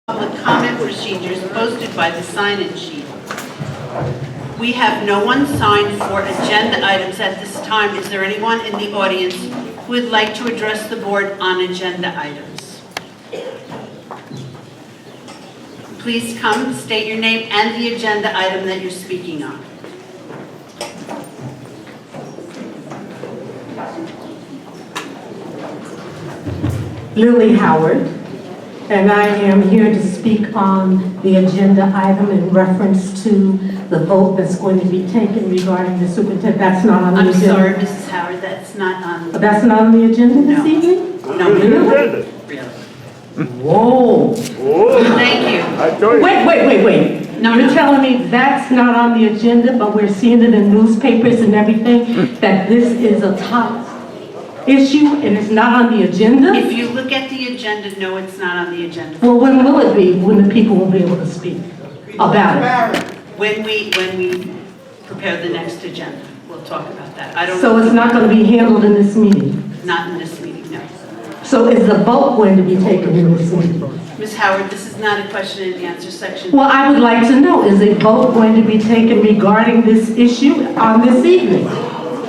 Public comment procedures posted by the sign-in sheet. We have no one signed for agenda items at this time. Is there anyone in the audience who would like to address the board on agenda items? Please come, state your name and the agenda item that you're speaking on. Lily Howard, and I am here to speak on the agenda item in reference to the vote that's going to be taken regarding the superintendent. That's not on the agenda. I'm sorry, Mrs. Howard, that's not on. That's not on the agenda this evening? No. Really? Whoa. Thank you. Wait. No, You're telling me that's not on the agenda, but we're seeing it in newspapers and everything, that this is a top issue and it's not on the agenda? If you look at the agenda, no, it's not on the agenda. Well, when will it be, when the people will be able to speak about it? When we prepare the next agenda, we'll talk about that. I don't. So it's not going to be handled in this meeting? Not in this meeting, no. So is the vote going to be taken in this meeting? Ms. Howard, this is not a question and answer section. Well, I would like to know, is a vote going to be taken regarding this issue on this evening?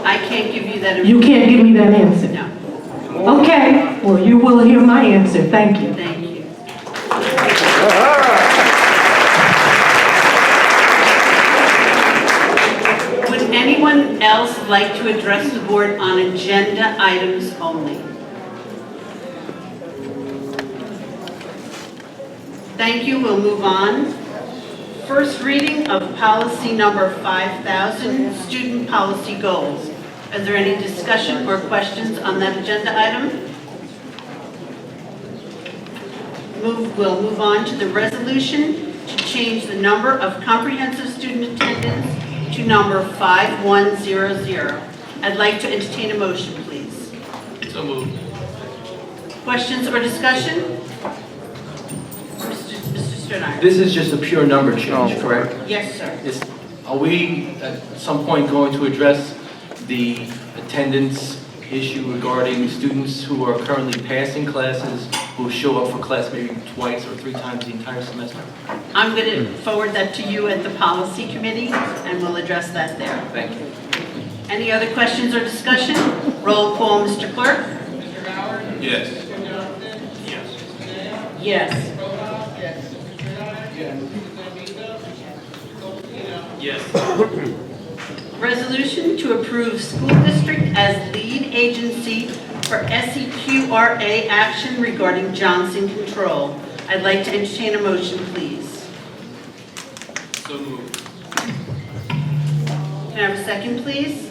I can't give you that. You can't give me that answer? No. Okay, well, you will hear my answer. Thank you. Thank you. Would anyone else like to address the board on agenda items only? Thank you. We'll move on. First reading of policy number 5000, student policy goals. Is there any discussion or questions on that agenda item? We'll move on to the resolution to change the number of comprehensive student attendance to number 5100. I'd like to entertain a motion, please. So moved. Questions or discussion? Mr. Sternheim. This is just a pure number change, correct? Yes, sir. Are we at some point going to address the attendance issue regarding students who are currently passing classes, who show up for class maybe twice or 3 times the entire semester? I'm going to forward that to you at the policy committee, and we'll address that there. Thank you. Any other questions or discussion? Roll call, Mr. Clerk. Mr. Howard? Yes. Yes. Yes. Yes. Resolution to approve school district as lead agency for SEQRA action regarding Johnson Control. I'd like to entertain a motion, please. So moved. Can I have a second, please?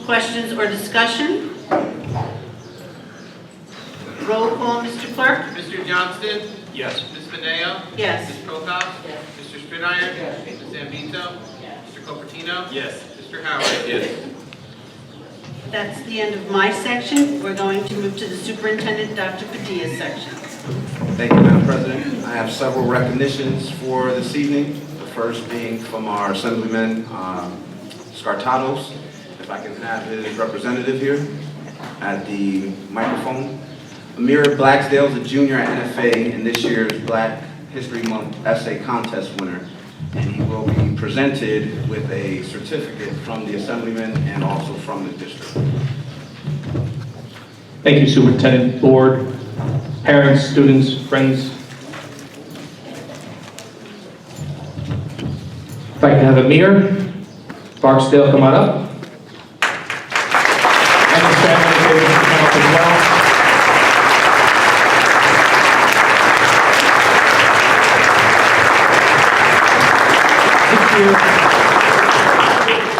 Questions or discussion? Roll call, Mr. Clerk. Mr. Johnston? Yes. Ms. Mineo? Yes. Ms. Prokop? Mr. Strittmatter? Ms. Zambito? Mr. Copertino? Yes. Mr. Howard? Yes. That's the end of my section. We're going to move to the Superintendent, Dr. Padilla's section. Thank you, Madam President. I have several recognitions for this evening. The first being from our Assemblyman Scartatos. If I can have his representative here at the microphone. Amir Blacksdale is a junior at NFA and this year's Black History Month essay contest winner. And he will be presented with a certificate from the Assemblyman and also from the district. Thank you, Superintendent, Board, parents, students, friends. If I can have Amir Barksdale come on up. And the family, if they can come up as well.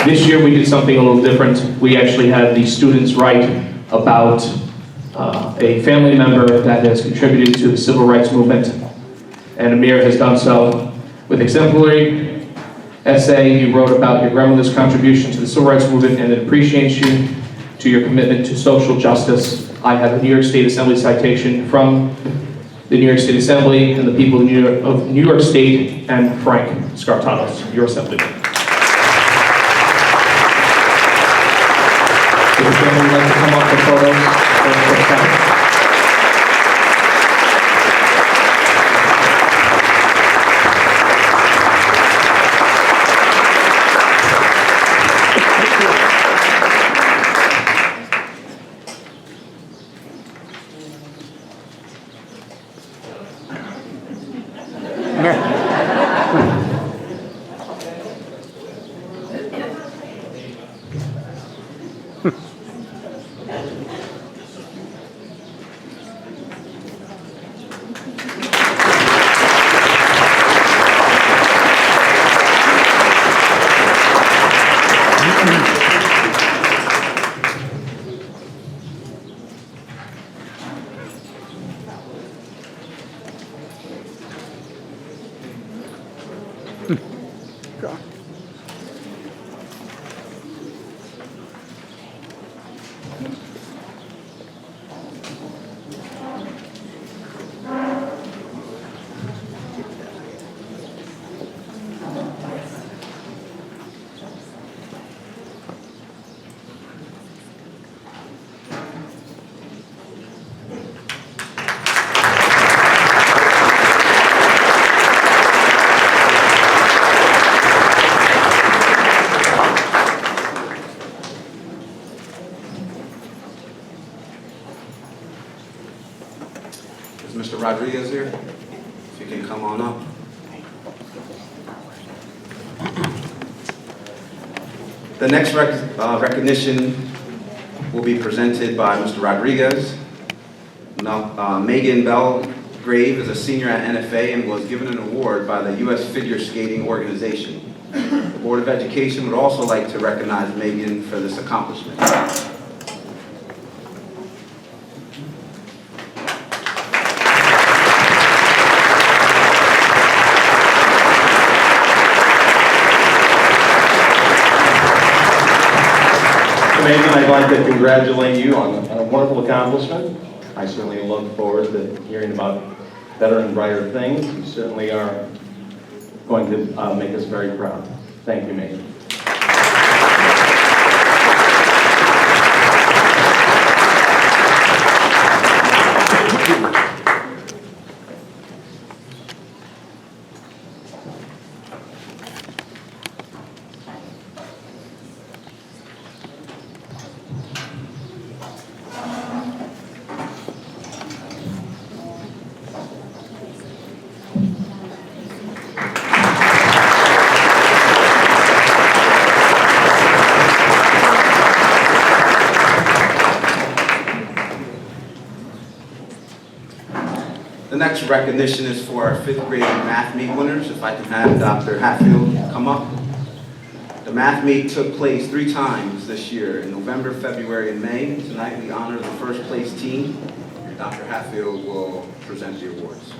This year we did something a little different. We actually had the students write about a family member that has contributed to the civil rights movement, and Amir has done so with exemplary essay. He wrote about your grandmother's contribution to the civil rights movement and an appreciation to your commitment to social justice. I have a New York State Assembly citation from the New York State Assembly and the people of New York State and Frank Scartatos, your Assemblyman. Would the family like to come up for photos? Is Mr. Rodriguez here? If you can come on up. The next recognition will be presented by Mr. Rodriguez. Now, Megan Belgrave is a senior at NFA and was given an award by the U.S. Figure Skating Organization. The Board of Education would also like to recognize Megan for this accomplishment. Megan, I'd like to congratulate you on a wonderful accomplishment. I certainly look forward to hearing about better and brighter things. You certainly are going to make us very proud. Thank you, Megan. The next recognition is for our 5th grade math meet winners. If I can have Dr. Hatfield come up. The math meet took place 3 times this year, in November, February, and May. Tonight we honor the first place team. Dr. Hatfield will present the awards.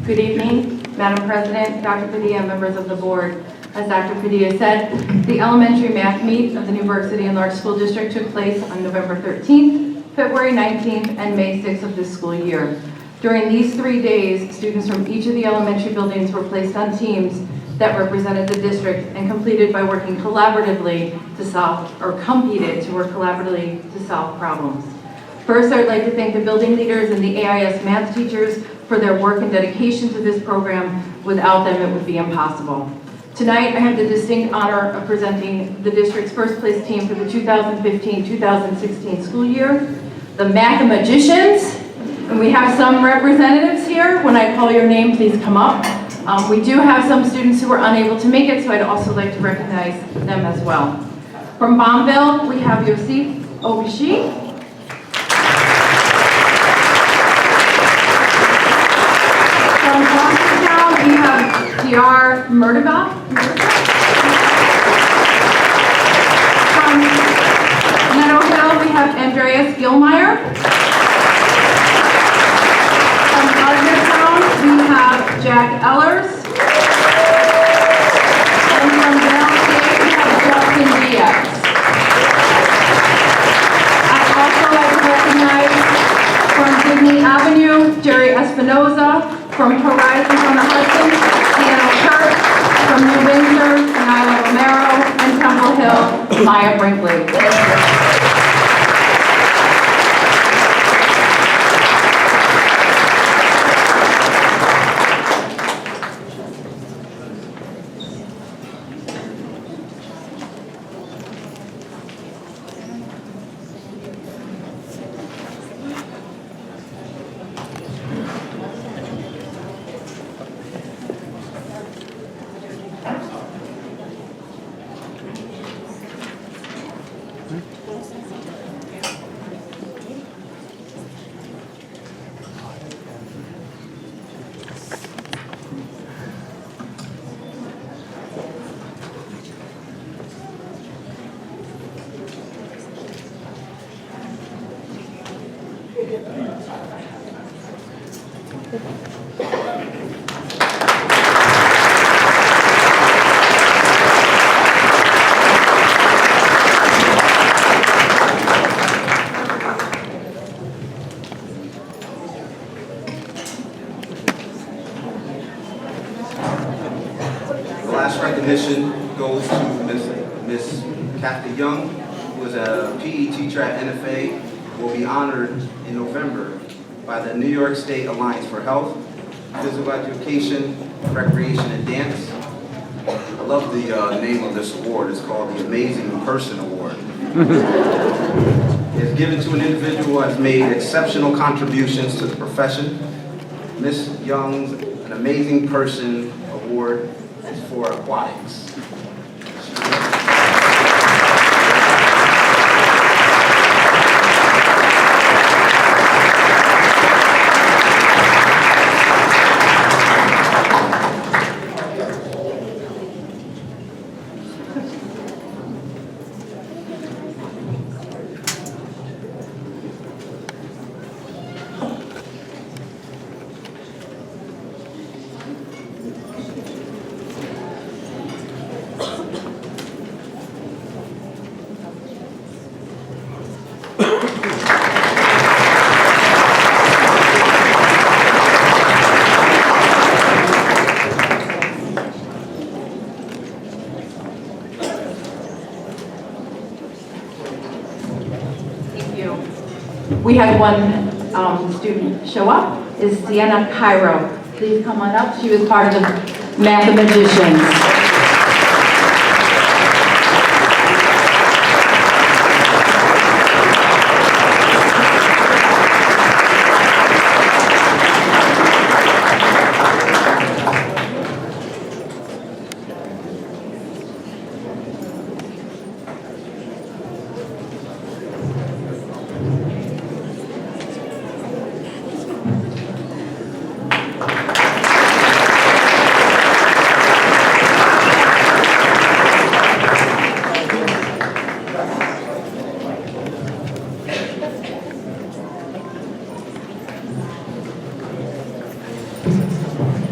Good evening, Madam President, Dr. Padilla, members of the board. As Dr. Padilla said, the elementary math meet of the Newburgh City and Large School District took place on November 13th, February 19th, and May 6th of this school year. During these 3 days, students from each of the elementary buildings were placed on teams that represented the district and completed by working collaboratively to solve, or competed to work collaboratively to solve problems. First, I'd like to thank the building leaders and the AIS math teachers for their work and dedication to this program. Without them, it would be impossible. Tonight, I have the distinct honor of presenting the district's first place team for the 2015-2016 school year, the Mathemagicians. And we have some representatives here. When I call your name, please come up. We do have some students who were unable to make it, so I'd also like to recognize them as well. From Bombville, we have Yosef Obishi. From Bostontown, we have DR Murtaugh. From Meadow Hill, we have Andreas Gilmeyer. From Argertown, we have Jack Ellers. And from Vale State, we have Justin Diaz. I'd also like to recognize from Sydney Avenue, Jerry Espinoza. From Horizons on the Hudson, Deanna Kurt. From New Windsor, Nyla Romero. And Temple Hill, Maya Brinkley. The last recognition goes to Miss Kathy Young, who is a PE teacher at NFA, will be honored in November by the New York State Alliance for Health, Physical Education, Recreation, and Dance. I love the name of this award. It's called the Amazing Person Award. It's given to an individual who has made exceptional contributions to the profession. Miss Young's An Amazing Person Award is for aquatics. We had one student show up, is Sienna Cairo. Please come on up. She was part of the Mathematicians.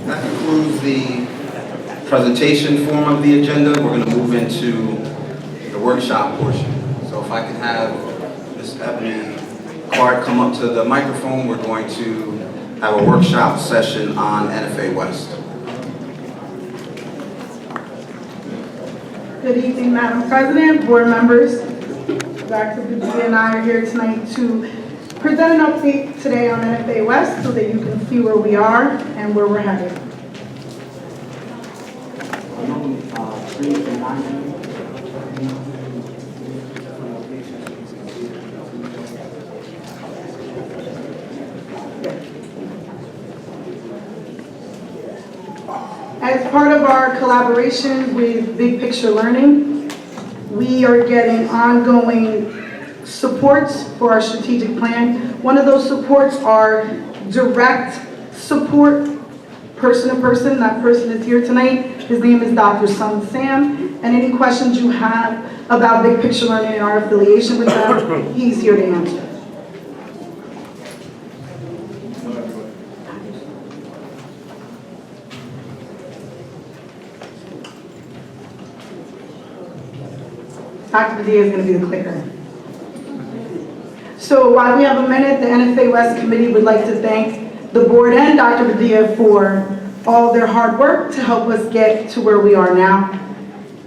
That concludes the presentation form of the agenda. We're going to move into the workshop portion. So if I can have Ms. Ebony Clark come up to the microphone, we're going to have a workshop session on NFA West. Good evening, Madam President, board members. Dr. Padilla and I are here tonight to present an update today on NFA West so that you can see where we are and where we're headed. As part of our collaboration with Big Picture Learning, we are getting ongoing supports for our strategic plan. One of those supports are direct support, person to person. That person is here tonight. His name is Dr. Sun Sam. And any questions you have about Big Picture Learning and our affiliation with them, he's here to answer. Dr. Padilla is going to be the clicker. So while we have a minute, the NFA West Committee would like to thank the board and Dr. Padilla for all their hard work to help us get to where we are now.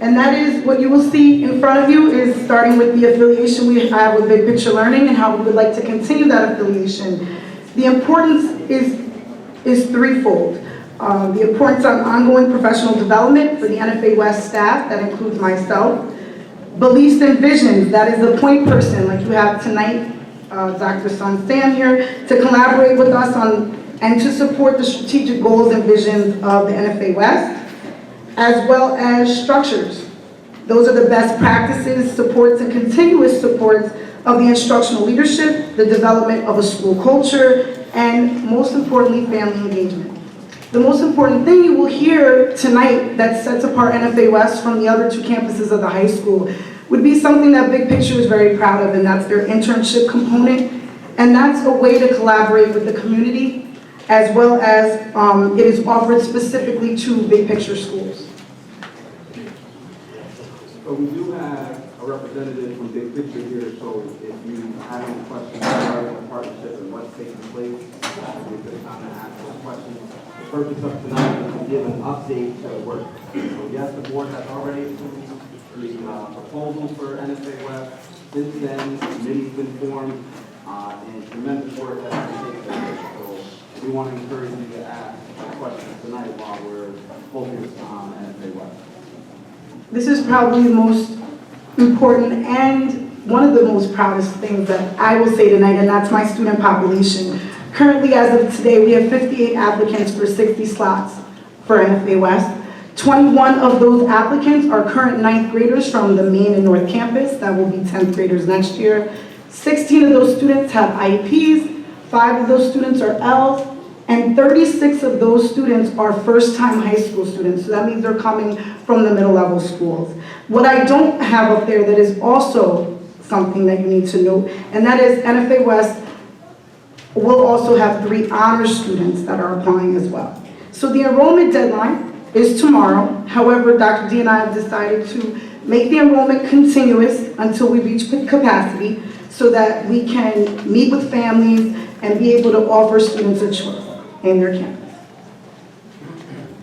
And that is what you will see in front of you is starting with the affiliation we have with Big Picture Learning and how we would like to continue that affiliation. The importance is threefold. The importance on ongoing professional development for the NFA West staff, that includes myself. Beliefs and visions, that is the point person, like you have tonight, Dr. Sun Sam here, to collaborate with us on and to support the strategic goals and visions of the NFA West, as well as structures. Those are the best practices, supports, and continuous supports of the instructional leadership, the development of a school culture, and most importantly, family engagement. The most important thing you will hear tonight that sets apart NFA West from the other two campuses of the high school would be something that Big Picture is very proud of, and that's their internship component. And that's a way to collaborate with the community, as well as it is offered specifically to big picture schools. So we do have a representative from Big Picture here, so if you have any questions regarding the partnership and what's taking place, we could kind of ask those questions. The purpose of tonight is to give an update to the work. So yes, the board has already approved the proposal for NFA West. Since then, the committee's been formed, and tremendous work has been taken place. So we want to encourage you to ask questions tonight while we're focused on NFA West. This is probably the most important and one of the most proudest things that I will say tonight, and that's my student population. Currently, as of today, we have 58 applicants for 60 slots for NFA West. 21 of those applicants are current 9th graders from the main and north campus. That will be 10th graders next year. 16 of those students have IEPs, 5 of those students are L's, and 36 of those students are first-time high school students. So that means they're coming from the middle level schools. What I don't have up there that is also something that you need to know, and that is NFA West will also have 3 honor students that are applying as well. So the enrollment deadline is tomorrow. However, Dr. D and I have decided to make the enrollment continuous until we reach capacity so that we can meet with families and be able to offer students a choice in their campus.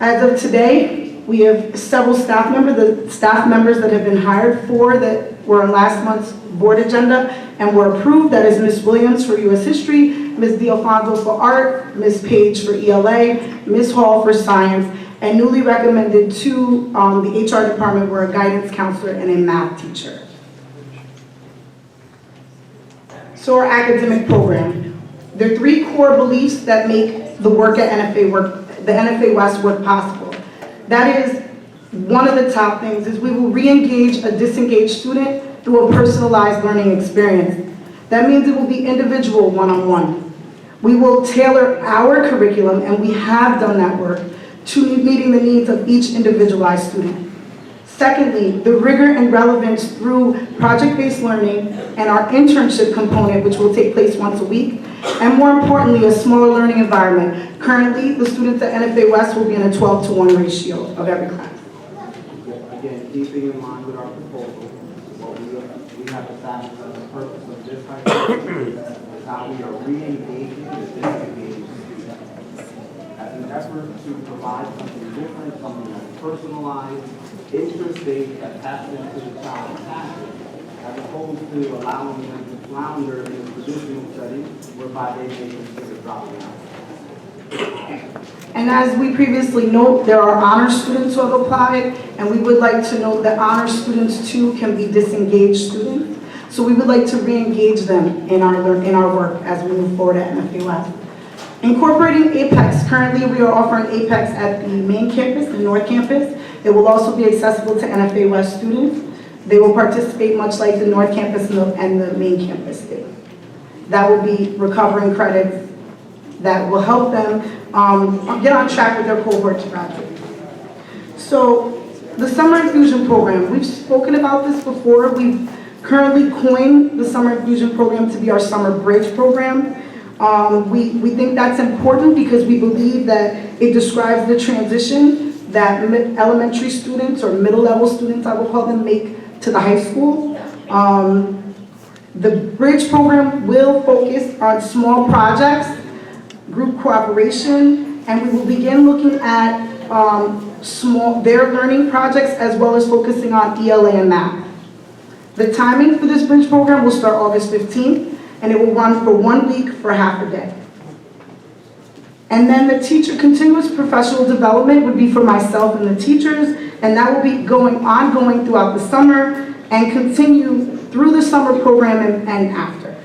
As of today, we have several staff members that have been hired for that were on last month's board agenda and were approved. That is Ms. Williams for U.S. History, Ms. D'Alfonso for Art, Ms. Page for ELA, Ms. Hall for Science, and newly recommended to the HR department were a guidance counselor and a math teacher. So our academic program. There are 3 core beliefs that make the work at the NFA West work possible. That is, one of the top things is we will re-engage a disengaged student through a personalized learning experience. That means it will be individual one-on-one. We will tailor our curriculum, and we have done that work, to meeting the needs of each individualized student. Secondly, the rigor and relevance through project-based learning and our internship component, which will take place once a week, and more importantly, a smaller learning environment. Currently, the students at NFA West will be in a 12-to-1 ratio of every class. Again, keeping in mind with our proposal, what we have established as the purpose of this type of is how we are re-engaging the disengaged students. As an effort to provide something different, something that's personalized, interest-based, that's happening to the child's passion, as opposed to allowing them to flounder in a traditional setting whereby they may consider dropping out. And as we previously note, there are honor students who have applied, and we would like to note that honor students too can be disengaged students. So we would like to re-engage them in our work as we move forward at NFA West. Incorporating APEX. Currently, we are offering APEX at the main campus, the North Campus. It will also be accessible to NFA West students. They will participate much like the North Campus and the main campus did. That will be recovering credits that will help them get on track with their cohort to graduate. So the Summer Infusion Program, we've spoken about this before. We've currently coined the Summer Infusion Program to be our Summer Bridge Program. We think that's important because we believe that it describes the transition that elementary students or middle level students, I will call them, make to the high school. The Bridge Program will focus on small projects, group cooperation, and we will begin looking at their learning projects as well as focusing on ELA and math. The timing for this Bridge Program will start August 15th, and it will run for 1 week for half a day. And then the teacher continuous professional development would be for myself and the teachers, and that will be ongoing throughout the summer and continue through the summer program and after.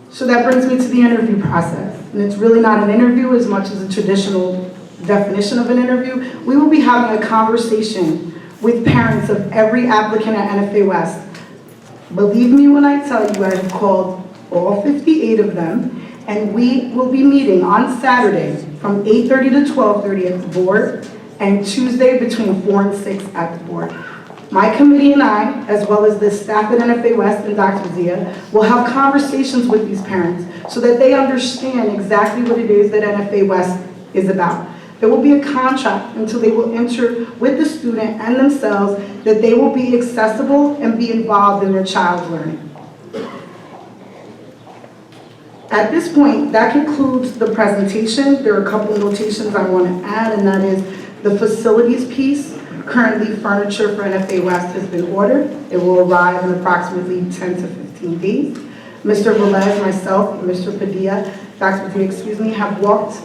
So that brings me to the interview process. And it's really not an interview as much as a traditional definition of an interview. We will be having a conversation with parents of every applicant at NFA West. Believe me when I tell you, I have called all 58 of them, and we will be meeting on Saturday from 8:30 to 12:30 at the board, and Tuesday between 4 and 6 at the board. My committee and I, as well as the staff at NFA West and Dr. Zia, will have conversations with these parents so that they understand exactly what it is that NFA West is about. There will be a contract until they will enter with the student and themselves that they will be accessible and be involved in their child's learning. At this point, that concludes the presentation. There are a couple notations I want to add, and that is the facilities piece. Currently, furniture for NFA West has been ordered. It will arrive in approximately 10 to 15 days. Mr. Velez, myself, and Mr. Padilla, Dr. Padilla, excuse me, have walked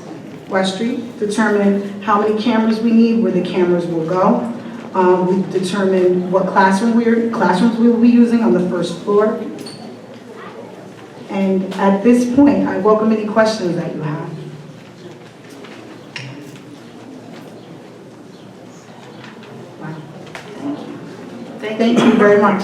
West Street, determined how many cameras we need, where the cameras will go. We've determined what classrooms we will be using on the first floor. And at this point, I welcome any questions that you have. Thank you very much.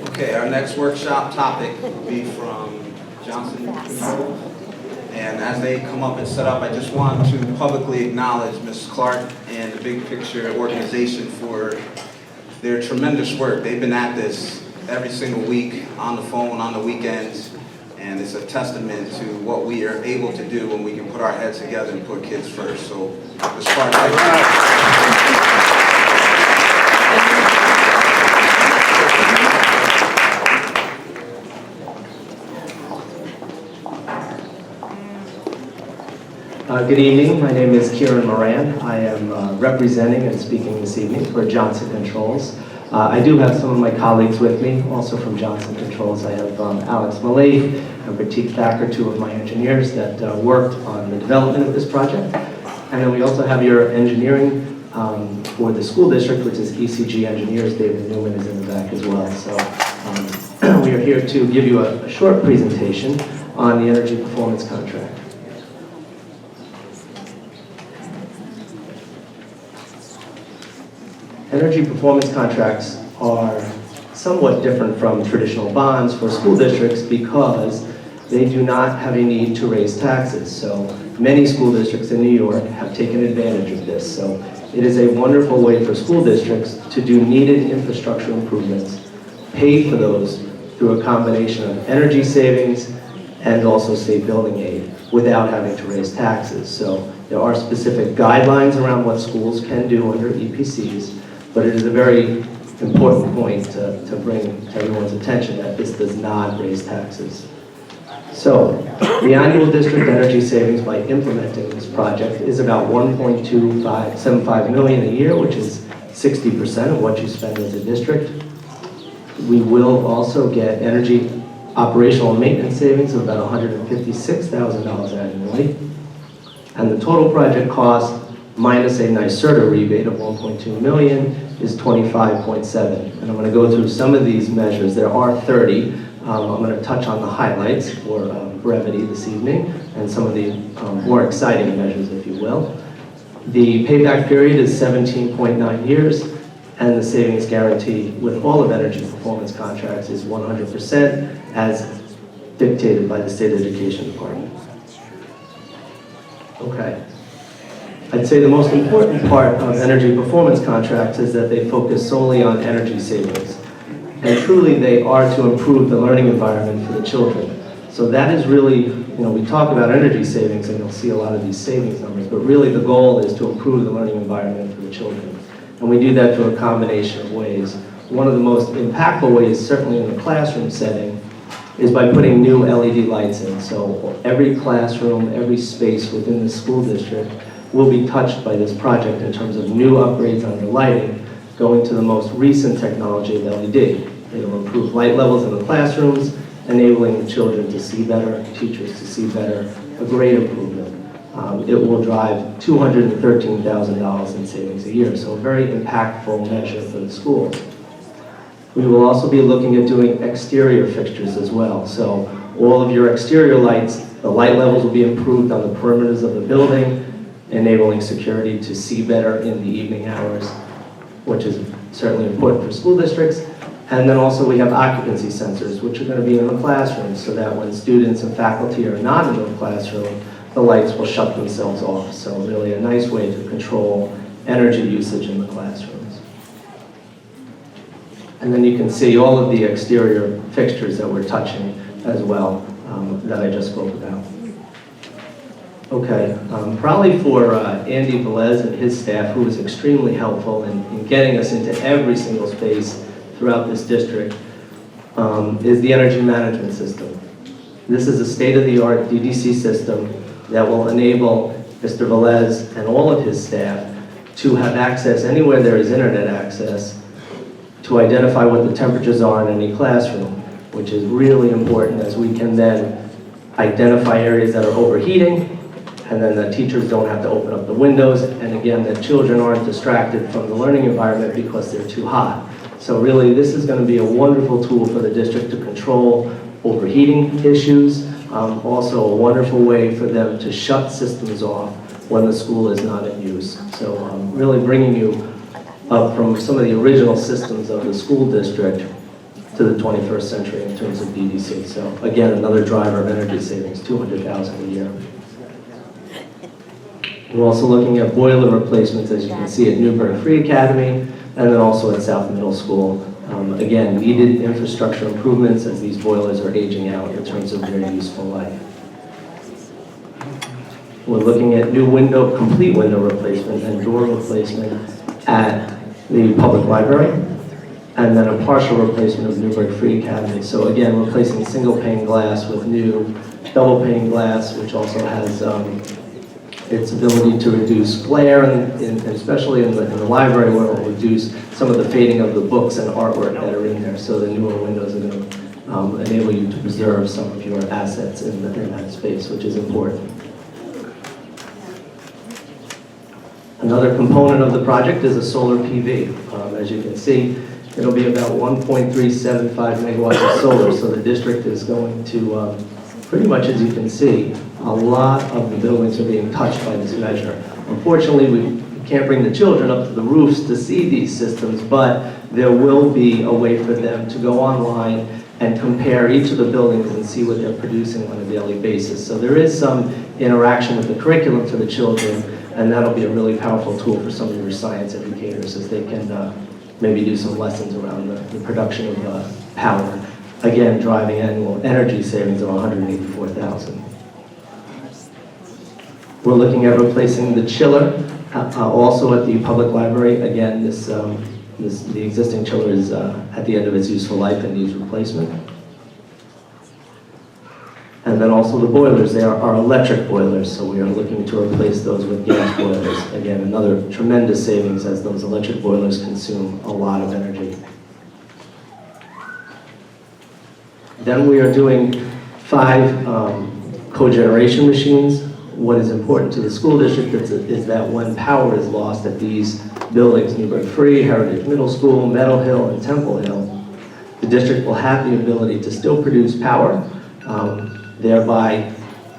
Okay, our next workshop topic will be from Johnson Controls. And as they come up and set up, I just want to publicly acknowledge Ms. Clark and the Big Picture organization for their tremendous work. They've been at this every single week, on the phone, on the weekends, and it's a testament to what we are able to do when we can put our heads together and put kids first. So, Ms. Clark, thank you. Good evening. My name is Kieran Moran. I am representing and speaking this evening for Johnson Controls. I do have some of my colleagues with me, also from Johnson Controls. I have Alex Malay and Pratik Thakur, two of my engineers that worked on the development of this project. And then we also have your engineering for the school district, which is ECG Engineers. David Newman is in the back as well. So we are here to give you a short presentation on the energy performance contract. Energy performance contracts are somewhat different from traditional bonds for school districts because they do not have a need to raise taxes. So many school districts in New York have taken advantage of this. So it is a wonderful way for school districts to do needed infrastructure improvements, pay for those through a combination of energy savings and also state building aid without having to raise taxes. So there are specific guidelines around what schools can do under EPCs. But it is a very important point to bring to everyone's attention that this does not raise taxes. So, the annual district energy savings by implementing this project is about $1.275 million a year, which is 60% of what you spend as a district. We will also get energy operational and maintenance savings of about $156,000 annually. And the total project cost minus a NYSERDA rebate of $1.2 million is $25.7. And I'm going to go through some of these measures. There are 30. I'm going to touch on the highlights for brevity this evening and some of the more exciting measures, if you will. The payback period is 17.9 years, and the savings guarantee with all of energy performance contracts is 100% as dictated by the State Education Department. Okay. I'd say the most important part of energy performance contracts is that they focus solely on energy savings. And truly they are to improve the learning environment for the children. So that is really, we talk about energy savings and you'll see a lot of these savings numbers, but really the goal is to improve the learning environment for the children. And we do that through a combination of ways. One of the most impactful ways, certainly in the classroom setting, is by putting new LED lights in. So every classroom, every space within the school district will be touched by this project in terms of new upgrades on the lighting, going to the most recent technology of LED. It'll improve light levels in the classrooms, enabling the children to see better, teachers to see better, a great improvement. It will drive $213,000 in savings a year, so a very impactful measure for the schools. We will also be looking at doing exterior fixtures as well. So all of your exterior lights, the light levels will be improved on the perimeters of the building, enabling security to see better in the evening hours, which is certainly important for school districts. And then also we have occupancy sensors, which are going to be in the classroom, so that when students and faculty are not in the classroom, the lights will shut themselves off. So really a nice way to control energy usage in the classrooms. And then you can see all of the exterior fixtures that we're touching as well, that I just spoke about. Okay, probably for Andy Velez and his staff, who was extremely helpful in getting us into every single space throughout this district, is the energy management system. This is a state-of-the-art DDC system that will enable Mr. Velez and all of his staff to have access anywhere there is internet access to identify what the temperatures are in any classroom, which is really important, as we can then identify areas that are overheating, and then the teachers don't have to open up the windows, and again, the children aren't distracted from the learning environment because they're too hot. So really, this is going to be a wonderful tool for the district to control overheating issues, also a wonderful way for them to shut systems off when the school is not in use. So really bringing you up from some of the original systems of the school district to the 21st century in terms of DDC. So again, another driver of energy savings, $200,000 a year. We're also looking at boiler replacements, as you can see, at Newburgh Free Academy, and then also at South Middle School. Again, needed infrastructure improvements as these boilers are aging out in terms of their useful life. We're looking at new complete window replacement and door replacement at the public library, and then a partial replacement of Newburgh Free Academy. So again, replacing single pane glass with new double pane glass, which also has its ability to reduce glare, and especially in the library, where it will reduce some of the fading of the books and artwork that are in there. So the newer windows are going to enable you to preserve some of your assets in that space, which is important. Another component of the project is a solar PV. As you can see, it'll be about 1.375 megawatts of solar, so the district is going to, pretty much as you can see, a lot of the buildings are being touched by this measure. Unfortunately, we can't bring the children up to the roofs to see these systems, but there will be a way for them to go online and compare each of the buildings and see what they're producing on a daily basis. So there is some interaction with the curriculum for the children, and that'll be a really powerful tool for some of your science educators as they can maybe do some lessons around the production of power. Again, driving annual energy savings of $184,000. We're looking at replacing the chiller, also at the public library. Again, the existing chiller is at the end of its useful life and needs replacement. And then also the boilers, they are electric boilers, so we are looking to replace those with gas boilers. Again, another tremendous savings as those electric boilers consume a lot of energy. Then we are doing 5 cogeneration machines. What is important to the school district is that when power is lost at these buildings, Newburgh Free, Heritage Middle School, Meadow Hill, and Temple Hill, the district will have the ability to still produce power, thereby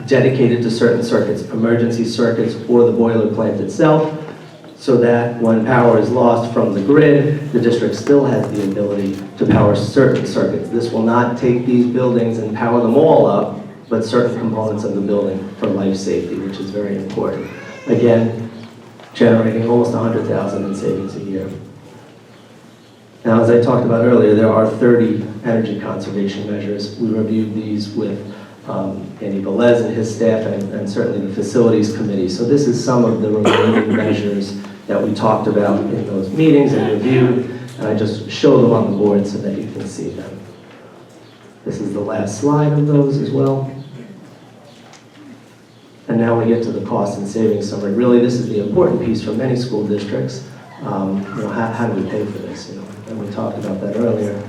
dedicated to certain circuits, emergency circuits, or the boiler plant itself, so that when power is lost from the grid, the district still has the ability to power certain circuits. This will not take these buildings and power them all up, but certain components of the building for life safety, which is very important. Again, generating almost $100,000 in savings a year. Now, as I talked about earlier, there are 30 energy conservation measures. We reviewed these with Andy Velez and his staff, and certainly the facilities committee. So this is some of the remaining measures that we talked about in those meetings and reviewed, and I just show them on the board so that you can see them. This is the last slide of those as well. And now we get to the cost and savings summary. Really, this is the important piece for many school districts. How do we pay for this? And we talked about that earlier.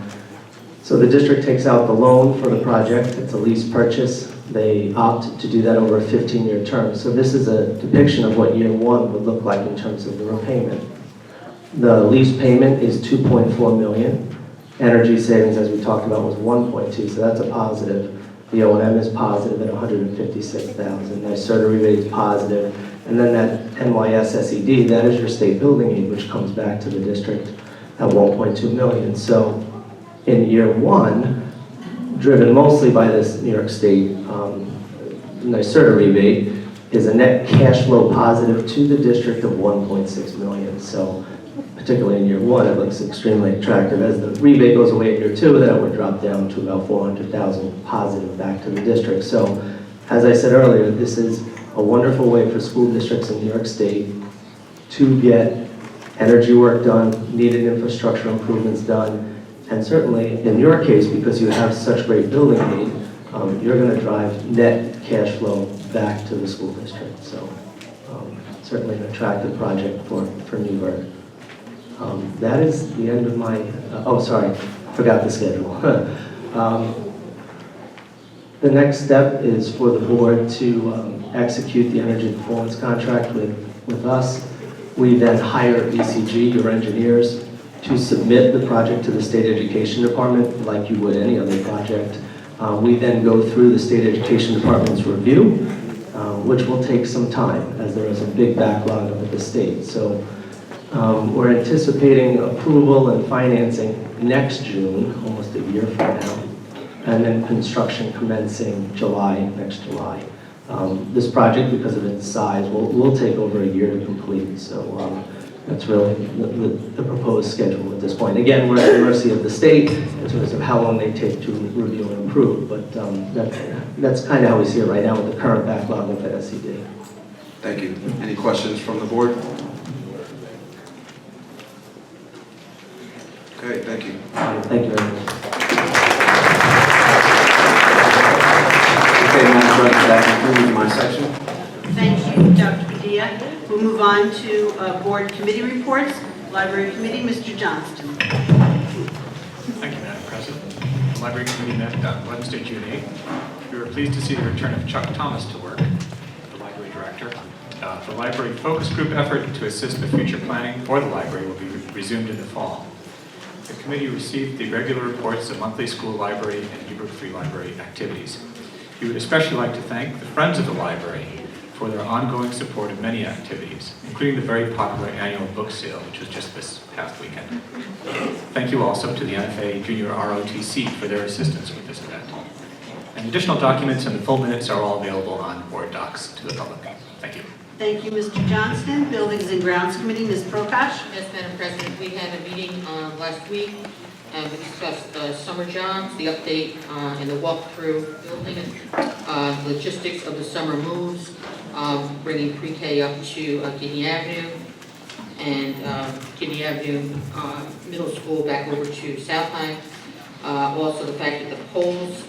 So the district takes out the loan for the project. It's a lease purchase. They opt to do that over a 15-year term. So this is a depiction of what year 1 would look like in terms of the repayment. The lease payment is $2.4 million. Energy savings, as we talked about, was 1.2, so that's a positive. The O&M is positive at $156,000. NYSERDA rebate is positive. And then that NYSSED, that is your state building aid, which comes back to the district at 1.2 million. So in year one, driven mostly by this New York State NYSERDA rebate, is a net cash flow positive to the district of 1.6 million. So particularly in year one, it looks extremely attractive. As the rebate goes away in year two, then it would drop down to about 400,000 positive back to the district. So as I said earlier, this is a wonderful way for school districts in New York State to get energy work done, needed infrastructure improvements done, and certainly in your case, because you have such great building need, you're going to drive net cash flow back to the school district. So certainly an attractive project for Newburgh. That is the end of my, oh sorry, forgot the schedule. The next step is for the board to execute the energy performance contract with us. We then hire ECG, your engineers, to submit the project to the State Education Department like you would any other project. We then go through the State Education Department's review, which will take some time as there is a big backlog with the state. So we're anticipating approval and financing next June, almost a year from now, and then construction commencing next July. This project, because of its size, will take over a year to complete. So that's really the proposed schedule at this point. Again, we're at the mercy of the state in terms of how long they take to review and approve, but that's kind of how we see it right now with the current backlog of the SCD. Thank you. Any questions from the board? Okay, thank you. Thank you very much. Okay, Madam President, that concludes my section. Thank you, Dr. Padilla. We'll move on to board committee reports. Library Committee, Mr. Johnston. Thank you, Madam President. The Library Committee met on Wednesday, June 8th. We were pleased to see the return of Chuck Thomas to work, the library director. The library focus group effort to assist the future planning for the library will be resumed in the fall. The committee received the regular reports of monthly school library and Newburgh Free Library activities. We would especially like to thank the Friends of the Library for their ongoing support of many activities, including the very popular annual book sale, which was just this past weekend. Thank you also to the NFA Junior ROTC for their assistance with this event. And additional documents and the full minutes are all available on board docs to the public. Thank you. Thank you, Mr. Johnston. Buildings and Grounds Committee, Ms. Prokach. Yes, Madam President, we had a meeting last week, and we discussed summer jobs, the update and the walkthrough building, logistics of the summer moves, bringing pre-K up to Guinea Avenue, and Guinea Avenue Middle School back over to South High. Also the fact that the poles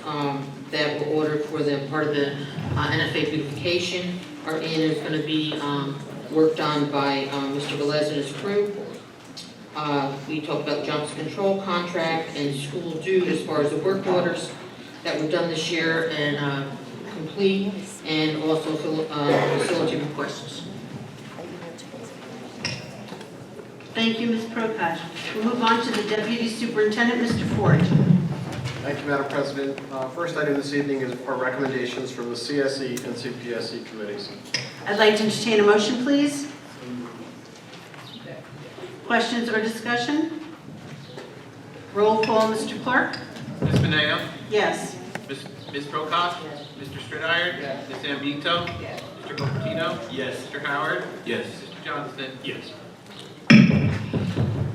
that were ordered for the part of the NFA beautification are in, is going to be worked on by Mr. Velez and his crew. We talked about the Johnson Control contract and school due as far as the work orders that were done this year and complete, and also facility requests. Thank you, Ms. Prokach. We'll move on to the Deputy Superintendent, Mr. Ford. Thank you, Madam President. First item this evening is our recommendations from the CSE and CPSE committees. I'd like to entertain a motion, please. Questions or discussion? Roll call, Mr. Clerk. Ms. Mineo? Yes. Ms. Prokop? Yes. Mr. Stridiron? Yes. Ms. Ambito? Yes. Mr. Cupertino? Yes. Mr. Howard? Yes. Mr. Johnston? Yes.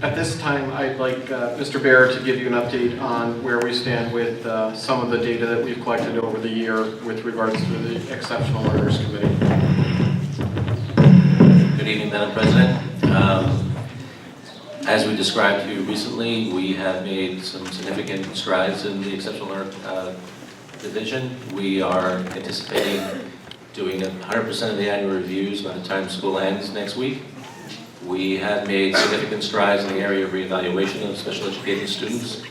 At this time, I'd like Mr. Baer to give you an update on where we stand with some of the data that we've collected over the year with regards to the Exceptional Learners Committee. Good evening, Madam President. As we described to you recently, we have made some significant strides in the Exceptional Learner division. We are anticipating doing 100% of the annual reviews by the time school ends next week. We have made significant strides in the area of reevaluation of special education students.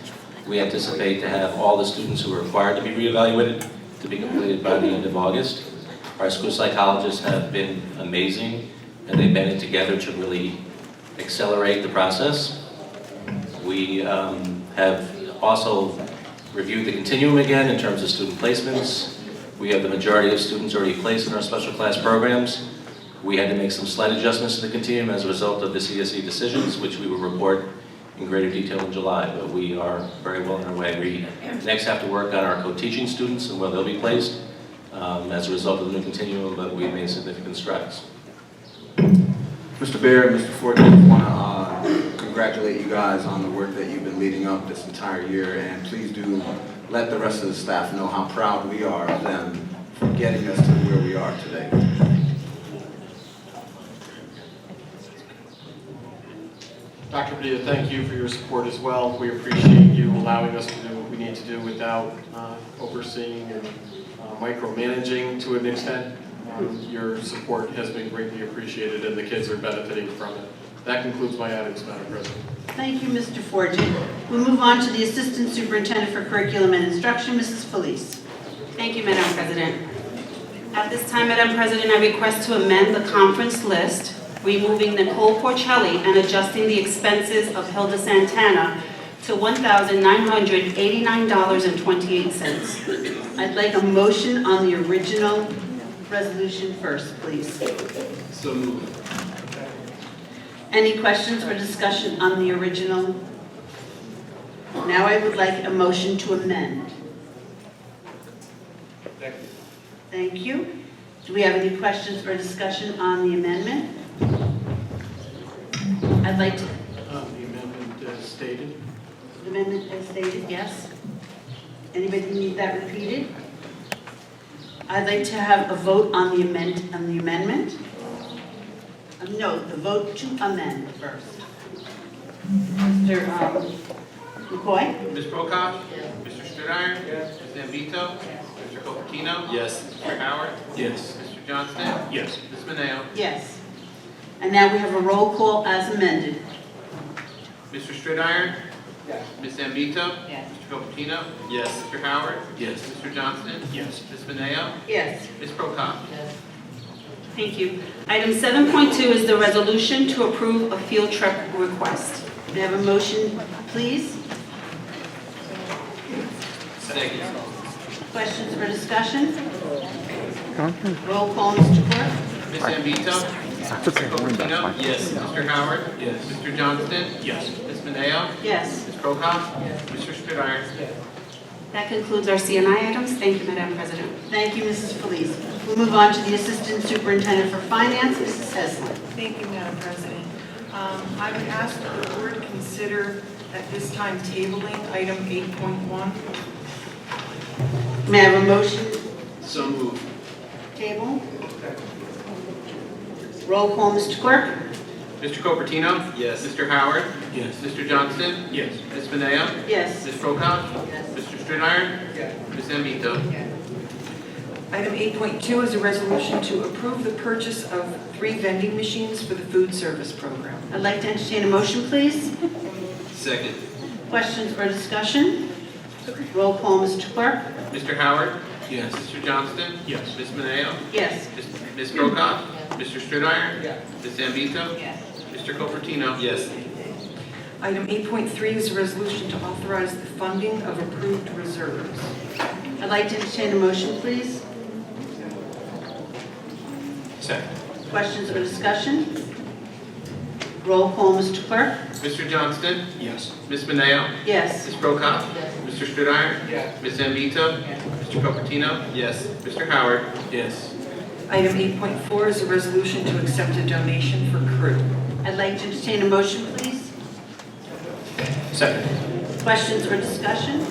We anticipate to have all the students who are required to be reevaluated to be completed by the end of August. Our school psychologists have been amazing, and they've banded together to really accelerate the process. We have also reviewed the continuum again in terms of student placements. We have the majority of students already placed in our special class programs. We had to make some slight adjustments to the continuum as a result of the CSE decisions, which we will report in greater detail in July, but we are very well on our way. We next have to work on our co-teaching students and where they'll be placed as a result of the new continuum, but we've made significant strides. Mr. Baird, Mr. Ford, I just want to congratulate you guys on the work that you've been leading up this entire year, and please do let the rest of the staff know how proud we are of them for getting us to where we are today. Dr. Padilla, thank you for your support as well. We appreciate you allowing us to do what we need to do without overseeing and micromanaging to an extent. Your support has been greatly appreciated and the kids are benefiting from it. That concludes my items, Madam President. Thank you, Mr. Forgy. We'll move on to the Assistant Superintendent for Curriculum and Instruction, Mrs. Felice. Thank you, Madam President. At this time, Madam President, I request to amend the conference list, removing Nicole Porcelli and adjusting the expenses of Hilda Santana to $1,989.28. I'd like a motion on the original resolution first, please. So moved. Any questions or discussion on the original? Now I would like a motion to amend. Thank you. Do we have any questions or discussion on the amendment? I'd like to... The amendment as stated. The amendment as stated, yes. Anybody need that repeated? I'd like to have a vote on the amendment. No, the vote to amend first. Mr. McCoy? Ms. Prokop? Mr. Stridiron? Ms. Zambito? Mr. Cupertino? Yes. Mr. Howard? Yes. Mr. Johnston? Yes. Ms. Mineo? Yes. And now we have a roll call as amended. Mr. Stridiron? Yes. Ms. Zambito? Yes. Mr. Cupertino? Yes. Mr. Howard? Yes. Mr. Johnston? Yes. Ms. Mineo? Yes. Ms. Prokop? Thank you. Item 7.2 is the resolution to approve a field trip request. May I have a motion, please? Second. Questions or discussion? Roll call, Mr. Clerk. Ms. Zambito? Mr. Cupertino? Yes. Mr. Howard? Yes. Mr. Johnston? Yes. Ms. Mineo? Yes. Ms. Prokop? Mr. Stridiron? That concludes our CNI items. Thank you, Madam President. Thank you, Mrs. Felice. We'll move on to the Assistant Superintendent for Finance, Mrs. Heslin. Thank you, Madam President. I would ask that the board consider at this time tabling item 8.1. May I have a motion? So moved. Table. Roll call, Mr. Clerk. Mr. Cupertino? Yes. Mr. Howard? Yes. Mr. Johnston? Yes. Ms. Mineo? Yes. Ms. Prokop? Yes. Mr. Stridiron? Ms. Zambito? Item 8.2 is a resolution to approve the purchase of 3 vending machines for the food service program. I'd like to entertain a motion, please. Second. Questions or discussion? Roll call, Mr. Clerk. Mr. Howard? Yes. Mr. Johnston? Yes. Ms. Mineo? Yes. Ms. Prokop? Mr. Stridiron? Ms. Zambito? Yes. Mr. Cupertino? Yes. Item 8.3 is a resolution to authorize the funding of approved reserves. I'd like to entertain a motion, please. Second. Questions or discussion? Roll call, Mr. Clerk. Mr. Johnston? Yes. Ms. Mineo? Yes. Ms. Prokop? Mr. Stridiron? Ms. Zambito? Mr. Cupertino? Yes. Mr. Howard? Yes. Item 8.4 is a resolution to accept a donation for crew. I'd like to entertain a motion, please. Second. Questions or discussion?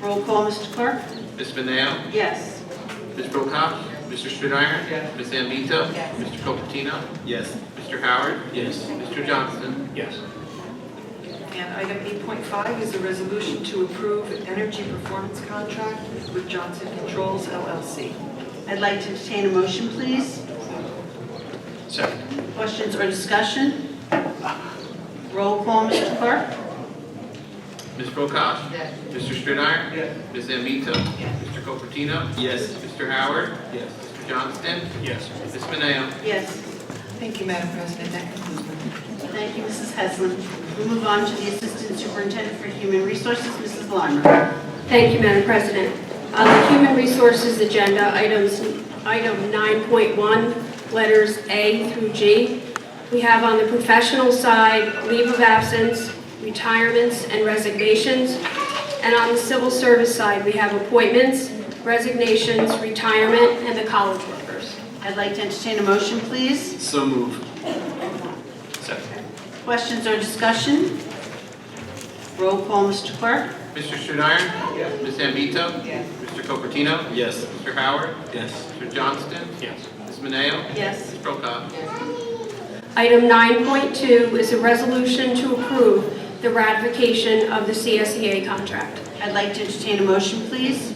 Roll call, Mr. Clerk. Ms. Mineo? Yes. Ms. Prokop? Mr. Stridiron? Ms. Zambito? Mr. Cupertino? Yes. Mr. Howard? Yes. Mr. Johnston? Yes. And item 8.5 is a resolution to approve an energy performance contract with Johnson Controls LLC. I'd like to entertain a motion, please. Second. Questions or discussion? Roll call, Mr. Clerk. Ms. Prokop? Mr. Stridiron? Ms. Zambito? Mr. Cupertino? Yes. Mr. Howard? Yes. Mr. Johnston? Yes. Ms. Mineo? Yes. Thank you, Madam President. That concludes my Thank you, Mrs. Heslin. We move on to the Assistant Superintendent for Human Resources, Mrs. Gleimer. Thank you, Madam President. On the Human Resources agenda, item 9.1, letters A through G. We have on the professional side, leave of absence, retirements, and resignations. And on the civil service side, we have appointments, resignations, retirement, and the college workers. I'd like to entertain a motion, please. So move. Questions or discussion? Roll call, Mr. Clerk. Mr. Stridiron? Yes. Ms. Ambito? Yes. Mr. Copertino? Yes. Mr. Howard? Yes. Mr. Johnston? Yes. Ms. Mineo? Yes. Ms. Prokop? Item 9.2 is a resolution to approve the ratification of the CSEA contract. I'd like to entertain a motion, please.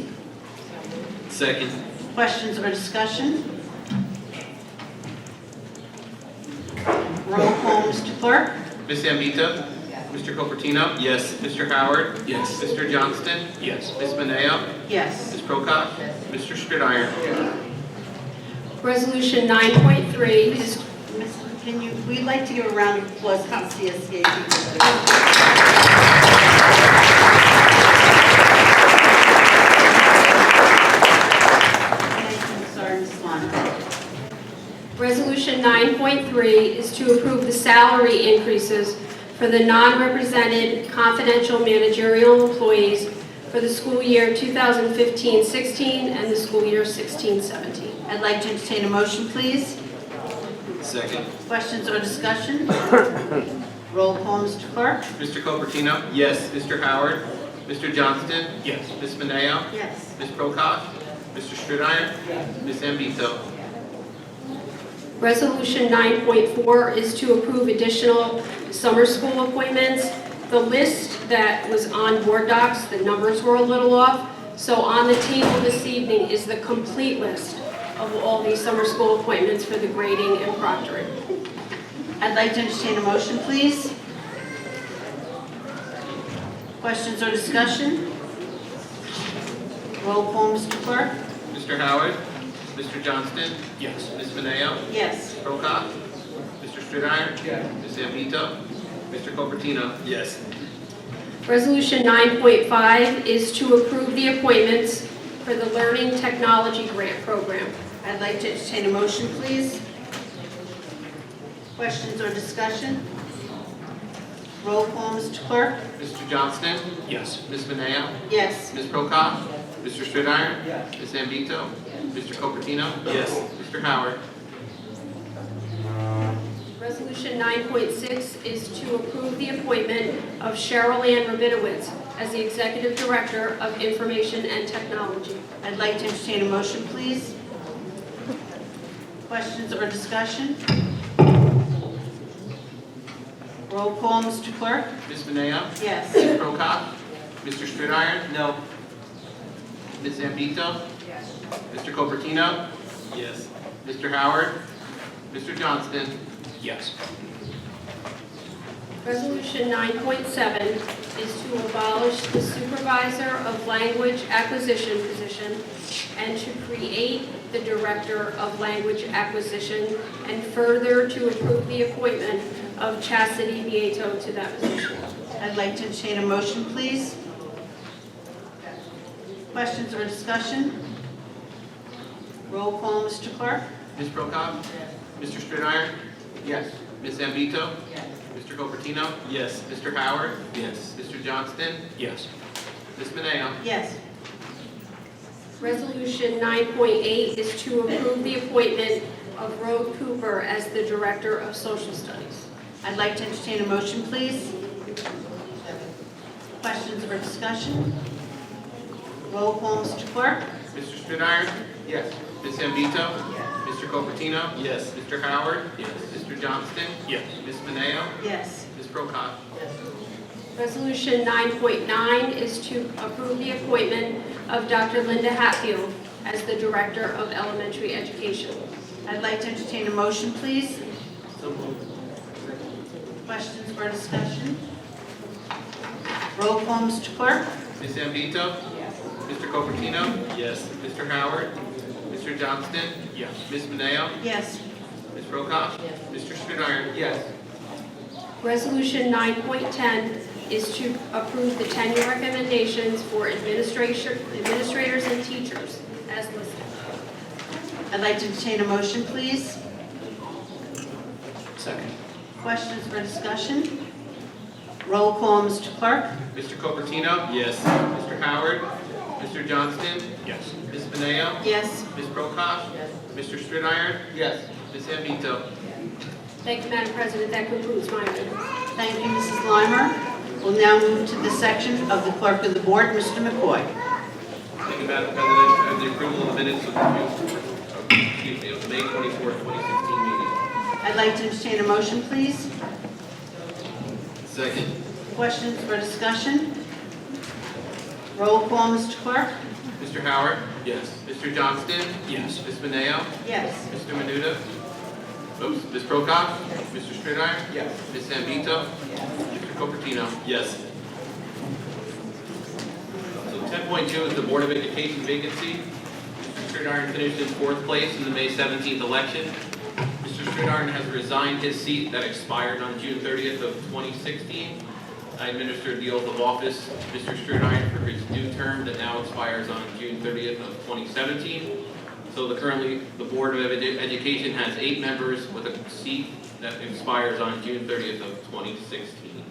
Second. Questions or discussion? Roll call, Mr. Clerk. Ms. Ambito? Mr. Copertino? Yes. Mr. Howard? Yes. Mr. Johnston? Yes. Ms. Mineo? Yes. Ms. Prokop? Mr. Stridiron? Resolution 9.3 is We'd like to give a round of applause to the CSEA people. Sorry, Ms. Lund. Resolution 9.3 is to approve the salary increases for the non-represented confidential managerial employees for the school year 2015-16 and the school year 16-17. I'd like to entertain a motion, please. Second. Questions or discussion? Roll call, Mr. Clerk. Mr. Copertino? Yes. Mr. Howard? Mr. Johnston? Yes. Ms. Mineo? Yes. Ms. Prokop? Mr. Stridiron? Ms. Ambito? Resolution 9.4 is to approve additional summer school appointments. The list that was on board docs, the numbers were a little off. So on the table this evening is the complete list of all these summer school appointments for the grading and proctoring. I'd like to entertain a motion, please. Questions or discussion? Roll call, Mr. Clerk. Mr. Howard? Mr. Johnston? Yes. Ms. Mineo? Yes. Ms. Prokop? Mr. Stridiron? Ms. Ambito? Mr. Copertino? Yes. Resolution 9.5 is to approve the appointments for the Learning Technology Grant Program. I'd like to entertain a motion, please. Questions or discussion? Roll call, Mr. Clerk. Mr. Johnston? Yes. Ms. Mineo? Yes. Ms. Prokop? Mr. Stridiron? Ms. Ambito? Mr. Copertino? Yes. Mr. Howard? Resolution 9.6 is to approve the appointment of Cheryl Ann Rabinowitz as the Executive Director of Information and Technology. I'd like to entertain a motion, please. Questions or discussion? Roll call, Mr. Clerk. Ms. Mineo? Yes. Ms. Prokop? Mr. Stridiron? No. Ms. Ambito? Mr. Copertino? Yes. Mr. Howard? Mr. Johnston? Yes. Resolution 9.7 is to abolish the Supervisor of Language Acquisition position and to create the Director of Language Acquisition, and further to approve the appointment of Chastity Vieto to that position. I'd like to entertain a motion, please. Questions or discussion? Roll call, Mr. Clerk. Ms. Prokop? Mr. Stridiron? Yes. Ms. Ambito? Mr. Copertino? Yes. Mr. Howard? Yes. Mr. Johnston? Yes. Ms. Mineo? Yes. Resolution 9.8 is to approve the appointment of Rode Cooper as the Director of Social Studies. I'd like to entertain a motion, please. Questions or discussion? Roll call, Mr. Clerk. Mr. Stridiron? Yes. Ms. Ambito? Mr. Copertino? Yes. Mr. Howard? Yes. Mr. Johnston? Yes. Ms. Mineo? Yes. Ms. Prokop? Resolution 9.9 is to approve the appointment of Dr. Linda Hatfield as the Director of Elementary Education. I'd like to entertain a motion, please. So moved. Questions or discussion? Roll call, Mr. Clerk. Ms. Ambito? Mr. Copertino? Yes. Mr. Howard? Mr. Johnston? Yes. Ms. Mineo? Yes. Ms. Prokop? Mr. Stridiron? Yes. Resolution 9.10 is to approve the tenure recommendations for administrators and teachers as listed. I'd like to entertain a motion, please. Second. Questions or discussion? Roll call, Mr. Clerk. Mr. Copertino? Yes. Mr. Howard? Mr. Johnston? Yes. Ms. Beneo? Yes. Ms. Prokop? Yes. Mr. Stridiron? Yes. Ms. Ambito? Thank you, Madam President. That concludes my items. Thank you, Mrs. Limer. We'll now move to the section of the Clerk of the Board, Mr. McCoy. Thank you, Madam President. I have the approval of the minutes of the May 24th, 2016 meeting. I'd like to entertain a motion, please. Second. Questions or discussion? Roll call, Mr. Clerk. Mr. Howard? Yes. Mr. Johnston? Yes. Ms. Beneo? Yes. Mr. Menuda? Oops, Ms. Prokop? Mr. Stridiron? Yes. Ms. Ambito? Mr. Copertino? Yes. So 10.2 is the Board of Education vacancy. Mr. Stridiron finished in 4th place in the May 17th election. Mr. Stridiron has resigned his seat that expired on June 30th of 2016. I administered the oath of office to Mr. Stridiron for his new term that now expires on June 30th of 2017. So currently, the Board of Education has 8 members with a seat that expires on June 30th of 2016.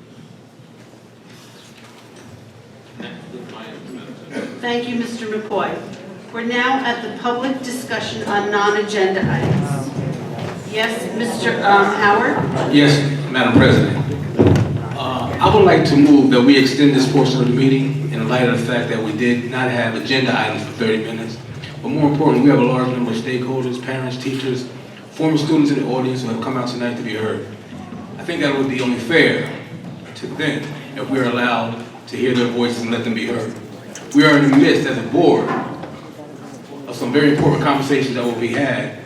Next is my amendment. Thank you, Mr. McCoy. We're now at the public discussion on non-agenda items. Yes, Mr. Howard? Yes, Madam President. I would like to move that we extend this portion of the meeting in light of the fact that we did not have agenda items for 30 minutes. But more importantly, we have a large number of stakeholders, parents, teachers, former students in the audience who have come out tonight to be heard. I think that would be only fair to them if we are allowed to hear their voices and let them be heard. We are in the midst, as a board, of some very important conversations that will be had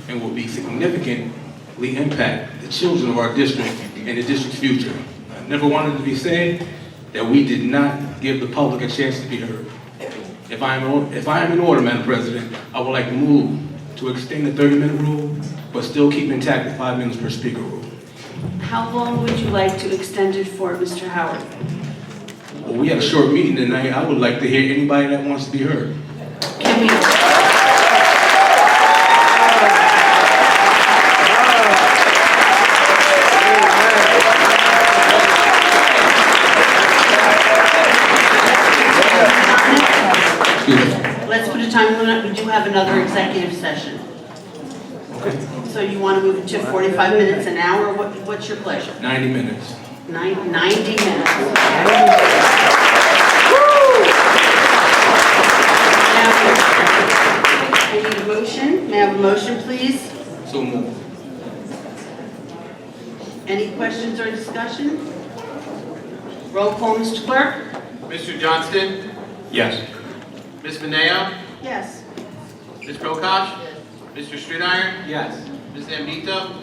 and will be significantly impact the children of our district and the district's future. I never wanted to be said that we did not give the public a chance to be heard. If I am in order, Madam President, I would like to move to extend the 30-minute rule, but still keep intact the 5 minutes per speaker rule. How long would you like to extend it for, Mr. Howard? Well, we had a short meeting tonight. I would like to hear anybody that wants to be heard. Can we? Let's put a time limit. We do have another executive session. So you want to move it to 45 minutes, an hour? What's your pleasure? 90 minutes. 90 minutes. I need a motion. May I have a motion, please? So move. Any questions or discussion? Roll call, Mr. Clerk. Mr. Johnston? Yes. Ms. Beneo? Yes. Ms. Prokop? Mr. Stridiron? Yes. Ms. Ambito?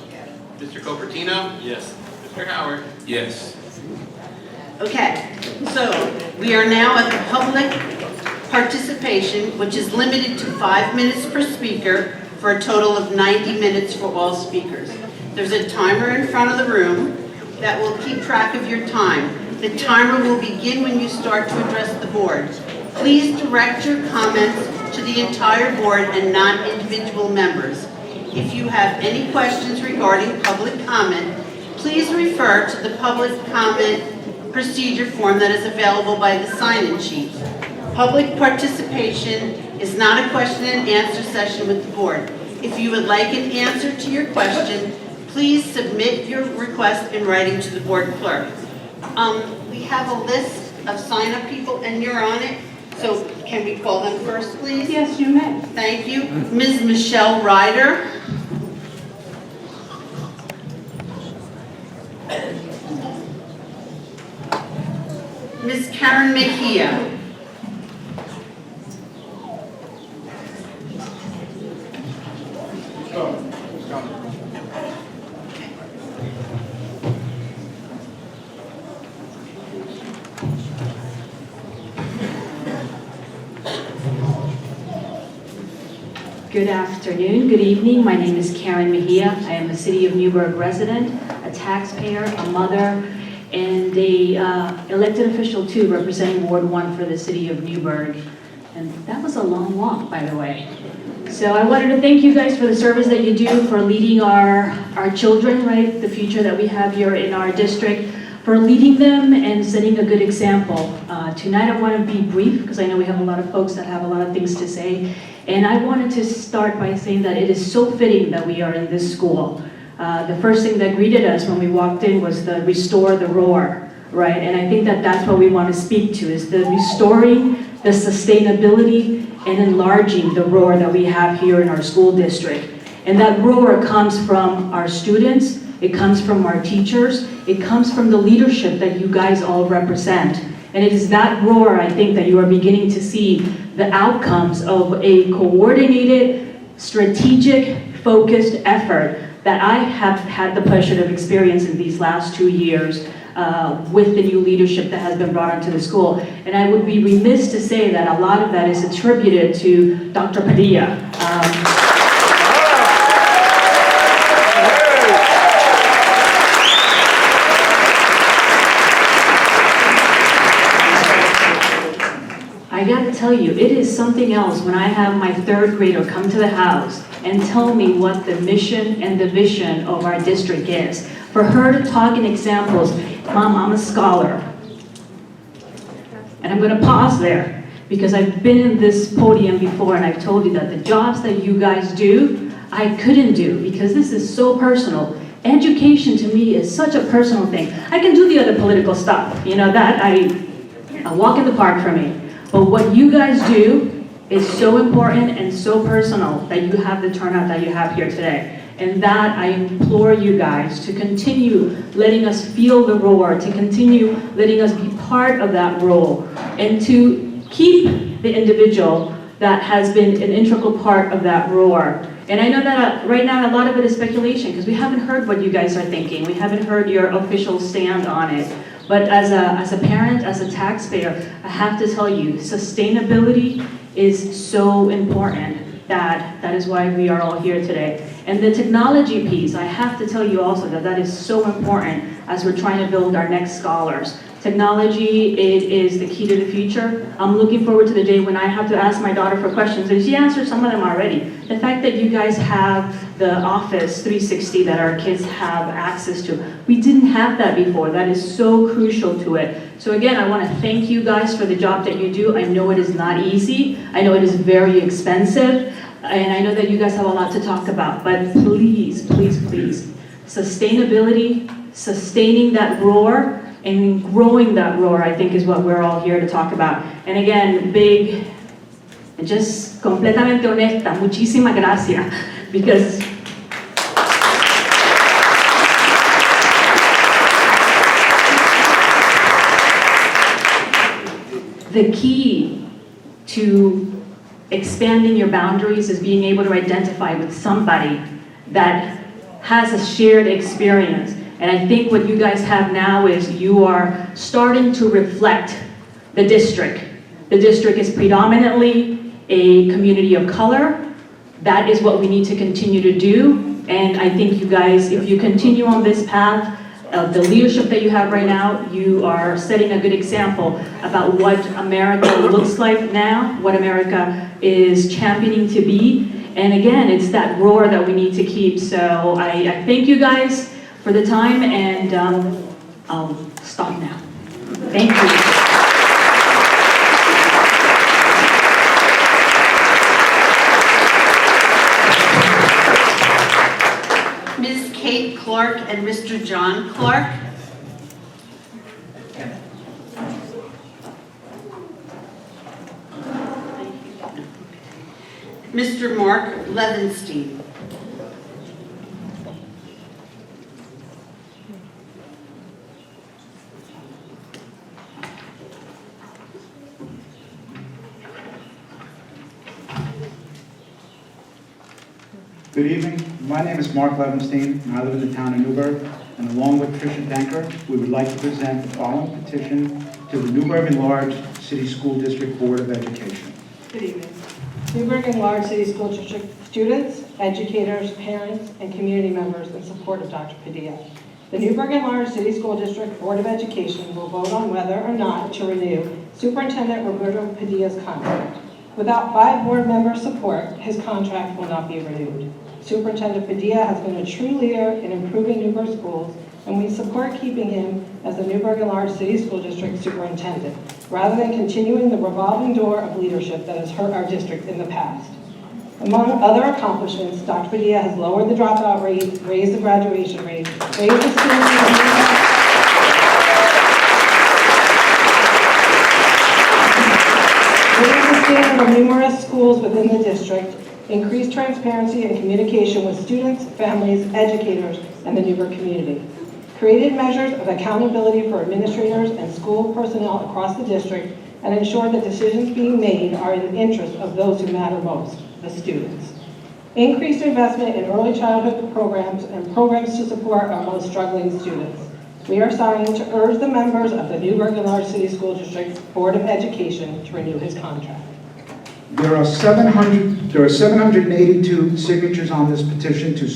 Mr. Copertino? Yes. Mr. Howard? Yes. Okay, so we are now at the public participation, which is limited to 5 minutes per speaker for a total of 90 minutes for all speakers. There's a timer in front of the room that will keep track of your time. The timer will begin when you start to address the board. Please direct your comments to the entire board and not individual members. If you have any questions regarding public comment, please refer to the public comment procedure form that is available by the sign-in sheet. Public participation is not a question and answer session with the board. If you would like an answer to your question, please submit your request in writing to the board clerk. We have a list of sign-up people and you're on it. So can we call them first, please? Yes, you may. Thank you. Ms. Michelle Ryder. Ms. Karen Mejia. Good afternoon, good evening. My name is Karen Mejia. I am a City of Newburgh resident, a taxpayer, a mother, and a elected official too, representing Ward 1 for the City of Newburgh. And that was a long walk, by the way. So I wanted to thank you guys for the service that you do, for leading our children, right? The future that we have here in our district, for leading them and setting a good example. Tonight I want to be brief because I know we have a lot of folks that have a lot of things to say. And I wanted to start by saying that it is so fitting that we are in this school. The first thing that greeted us when we walked in was the restore the roar, right? And I think that that's what we want to speak to, is the restoring the sustainability and enlarging the roar that we have here in our school district. And that roar comes from our students, it comes from our teachers, it comes from the leadership that you guys all represent. And it is that roar, I think, that you are beginning to see the outcomes of a coordinated, strategic, focused effort that I have had the pleasure of experiencing these last 2 years with the new leadership that has been brought onto the school. And I would be remiss to say that a lot of that is attributed to Dr. Padilla. I gotta tell you, it is something else when I have my third grader come to the house and tell me what the mission and the vision of our district is. For her to talk in examples, Mom, I'm a scholar. And I'm gonna pause there because I've been in this podium before and I've told you that the jobs that you guys do, I couldn't do because this is so personal. Education to me is such a personal thing. I can do the other political stuff, you know, that a walk in the park for me. But what you guys do is so important and so personal that you have the turnout that you have here today. And that I implore you guys to continue letting us feel the roar, to continue letting us be part of that role, and to keep the individual that has been an integral part of that roar. And I know that right now a lot of it is speculation because we haven't heard what you guys are thinking. We haven't heard your official stand on it. But as a parent, as a taxpayer, I have to tell you, sustainability is so important. That is why we are all here today. And the technology piece, I have to tell you also that is so important as we're trying to build our next scholars. Technology, it is the key to the future. I'm looking forward to the day when I have to ask my daughter for questions, and she answered some of them already. The fact that you guys have the Office 360 that our kids have access to, we didn't have that before. That is so crucial to it. So again, I want to thank you guys for the job that you do. I know it is not easy. I know it is very expensive. And I know that you guys have a lot to talk about, but please, please, please, sustainability, sustaining that roar, and growing that roar, I think is what we're all here to talk about. And again, big, just completamente honesta, muchísimas gracias, because the key to expanding your boundaries is being able to identify with somebody that has a shared experience. And I think what you guys have now is you are starting to reflect the district. The district is predominantly a community of color. That is what we need to continue to do. And I think you guys, if you continue on this path, the leadership that you have right now, you are setting a good example about what America looks like now, what America is championing to be. And again, it's that roar that we need to keep. So I thank you guys for the time, and I'll stop now. Thank you. Ms. Kate Clark and Mr. John Clark. Mr. Mark Levenstein. Good evening. My name is Mark Levenstein, and I live in the town of Newburgh. And along with Tricia Denker, we would like to present the following petition to the Newburgh Enlarged City School District Board of Education. Good evening. Newburgh Enlarged City School District students, educators, parents, and community members in support of Dr. Padilla. The Newburgh Enlarged City School District Board of Education will vote on whether or not to renew Superintendent Roberto Padilla's contract. Without 5 board members' support, his contract will not be renewed. Superintendent Padilla has been a true leader in improving Newburgh schools, and we support keeping him as the Newburgh Enlarged City School District Superintendent, rather than continuing the revolving door of leadership that has hurt our district in the past. Among other accomplishments, Dr. Padilla has lowered the dropout rate, raised the graduation rate, raised the standard of numerous schools within the district, increased transparency and communication with students, families, educators, and the Newburgh community, created measures of accountability for administrators and school personnel across the district, and ensured that decisions being made are in the interest of those who matter most, the students. Increased investment in early childhood programs and programs to support our most struggling students. We are signing to urge the members of the Newburgh Enlarged City School District Board of Education to renew his contract. There are 782 signatures on this petition to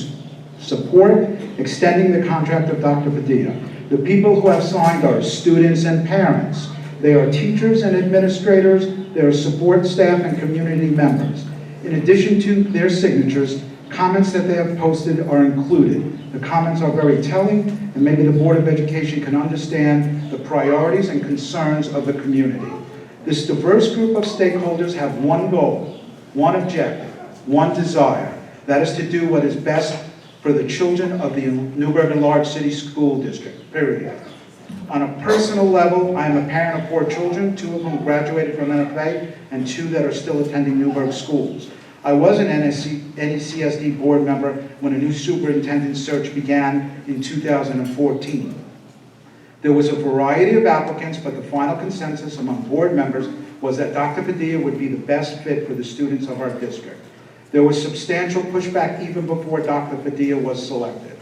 support extending the contract of Dr. Padilla. The people who have signed are students and parents. They are teachers and administrators. They are support staff and community members. In addition to their signatures, comments that they have posted are included. The comments are very telling, and maybe the Board of Education can understand the priorities and concerns of the community. This diverse group of stakeholders have one goal, one objective, one desire. That is to do what is best for the children of the Newburgh Enlarged City School District, period. On a personal level, I am a parent of 4 children, 2 of whom graduated from NFA and 2 that are still attending Newburgh schools. I was an ECSD board member when a new superintendent search began in 2014. There was a variety of applicants, but the final consensus among board members was that Dr. Padilla would be the best fit for the students of our district. There was substantial pushback even before Dr. Padilla was selected.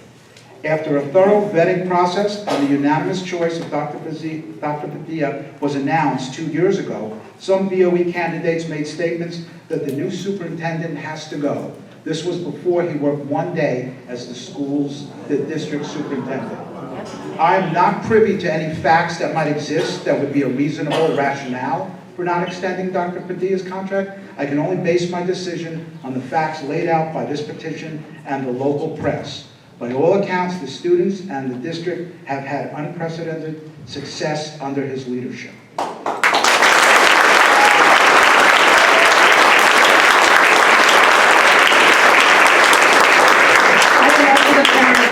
After a thorough vetting process and the unanimous choice of Dr. Padilla was announced 2 years ago, some BOE candidates made statements that the new superintendent has to go. This was before he worked 1 day as the district superintendent. I'm not privy to any facts that might exist that would be a reasonable rationale for not extending Dr. Padilla's contract. I can only base my decision on the facts laid out by this petition and the local press. By all accounts, the students and the district have had unprecedented success under his leadership.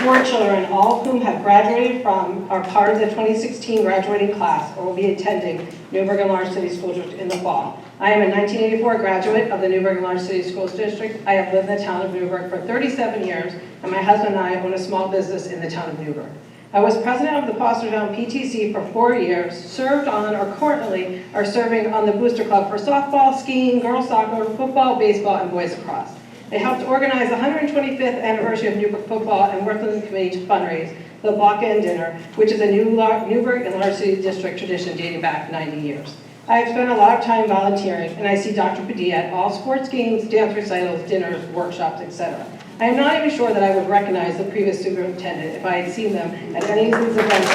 Four children, all of whom have graduated from, are part of the 2016 graduating class, or will be attending Newburgh Enlarged City School District in the fall. I am a 1984 graduate of the Newburgh Enlarged City School District. I have lived in the town of Newburgh for 37 years, and my husband and I own a small business in the town of Newburgh. I was president of the Fostertown PTC for 4 years, served on, or currently are serving on the Booster Club for softball, skiing, girls soccer, football, baseball, and boys lacrosse. They helped organize the 125th anniversary of Newburgh football and worked with the committee to fundraise the Block-End Dinner, which is a Newburgh Enlarged City District tradition dating back 90 years. I have spent a lot of time volunteering, and I see Dr. Padilla at all sports games, dance recitals, dinners, workshops, etc. I am not even sure that I would recognize the previous superintendent if I had seen them at any of these events.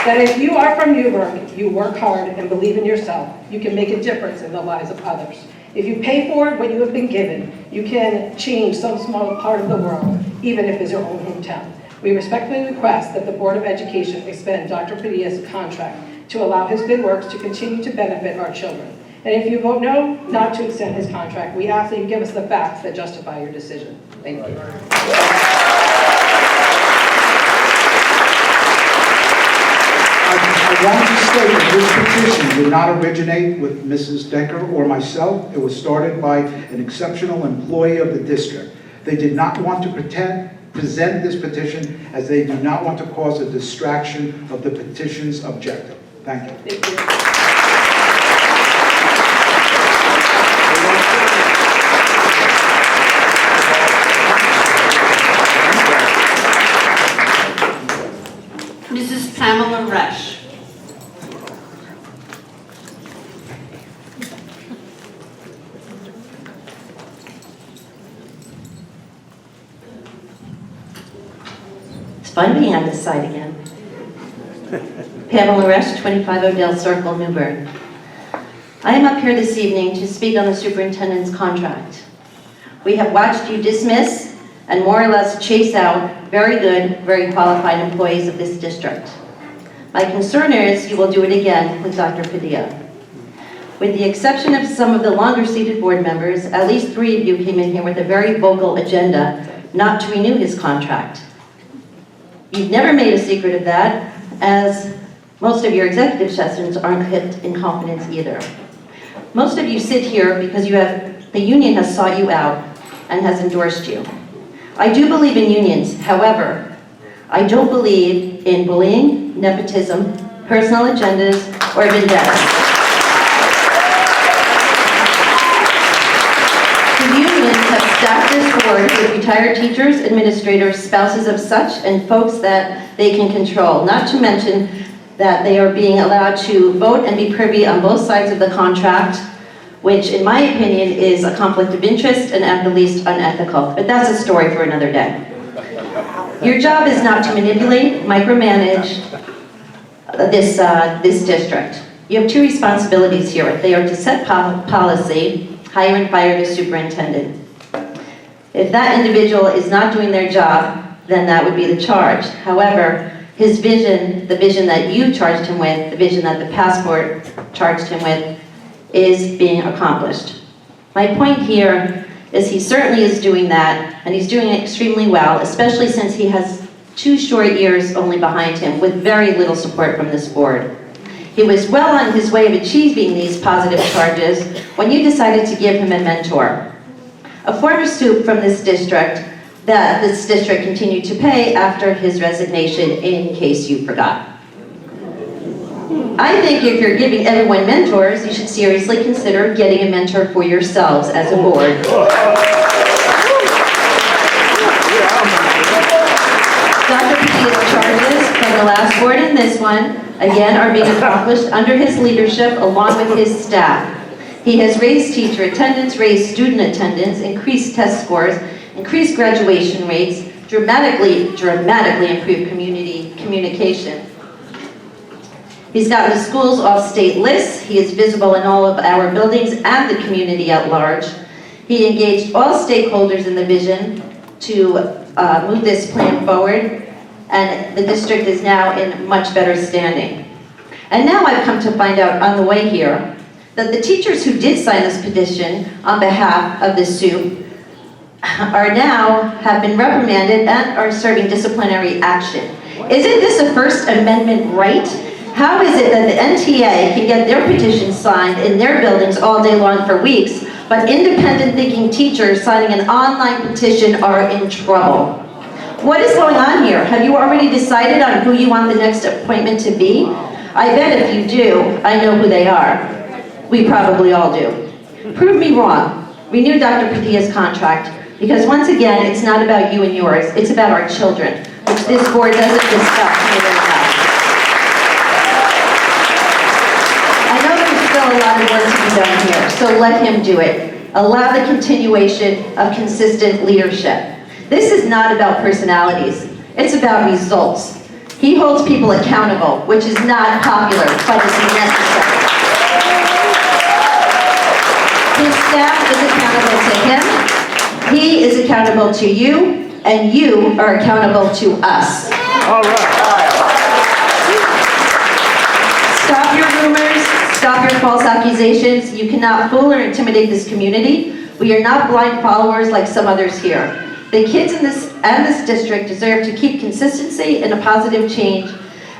That if you are from Newburgh, you work hard and believe in yourself, you can make a difference in the lives of others. If you pay forward what you have been given, you can change some small part of the world, even if it's your own hometown. We respectfully request that the Board of Education extend Dr. Padilla's contract to allow his good works to continue to benefit our children. And if you vote no, not to extend his contract, we ask that you give us the facts that justify your decision. Thank you. I want to state that this petition did not originate with Mrs. Decker or myself. It was started by an exceptional employee of the district. They did not want to present this petition as they do not want to cause a distraction of the petition's objective. Thank you. Thank you. Mrs. Pamela Resch. It's fun being on this side again. Pamela Resch, 25 Odell Circle, Newburgh. I am up here this evening to speak on the superintendent's contract. We have watched you dismiss and more or less chase out very good, very qualified employees of this district. My concern is you will do it again with Dr. Padilla. With the exception of some of the longer-seated board members, at least 3 of you came in here with a very vocal agenda not to renew his contract. You've never made a secret of that, as most of your executive sessions aren't kept in confidence either. Most of you sit here because the union has sought you out and has endorsed you. I do believe in unions, however, I don't believe in bullying, nepotism, personal agendas, or vendettas. The unions have staffed this board with retired teachers, administrators, spouses of such, and folks that they can control, not to mention that they are being allowed to vote and be privy on both sides of the contract, which in my opinion is a conflict of interest and at the least unethical. But that's a story for another day. Your job is not to manipulate, micromanage this district. You have 2 responsibilities here. They are to set policy, hire and fire the superintendent. If that individual is not doing their job, then that would be the charge. However, his vision, the vision that you charged him with, the vision that the passport charged him with, is being accomplished. My point here is he certainly is doing that, and he's doing it extremely well, especially since he has 2 short years only behind him with very little support from this board. He was well on his way of achieving these positive charges when you decided to give him a mentor. A former soup from this district that this district continued to pay after his resignation, in case you forgot. I think if you're giving everyone mentors, you should seriously consider getting a mentor for yourselves as a board. Dr. Padilla's charges from the last board and this one, again, are being accomplished under his leadership along with his staff. He has raised teacher attendance, raised student attendance, increased test scores, increased graduation rates, dramatically improved community communication. He's gotten the schools off state lists. He is visible in all of our buildings and the community at large. He engaged all stakeholders in the vision to move this plan forward, and the district is now in much better standing. And now I've come to find out on the way here that the teachers who did sign this petition on behalf of the SOUP have been reprimanded and are serving disciplinary action. Isn't this a First Amendment right? How is it that the NTA can get their petition signed in their buildings all day long for weeks, but independent thinking teachers signing an online petition are in trouble? What is going on here? Have you already decided on who you want the next appointment to be? I bet if you do, I know who they are. We probably all do. Prove me wrong. Renew Dr. Padilla's contract, because once again, it's not about you and yours, it's about our children, which this board doesn't discuss nearly enough. I know there's still a lot of work to be done here, so let him do it. Allow the continuation of consistent leadership. This is not about personalities, it's about results. He holds people accountable, which is not popular, but is necessary. His staff is accountable to him, he is accountable to you, and you are accountable to us. All right. Stop your rumors, stop your false accusations. You cannot fool or intimidate this community. We are not blind followers like some others here. The kids in this district deserve to keep consistency and a positive change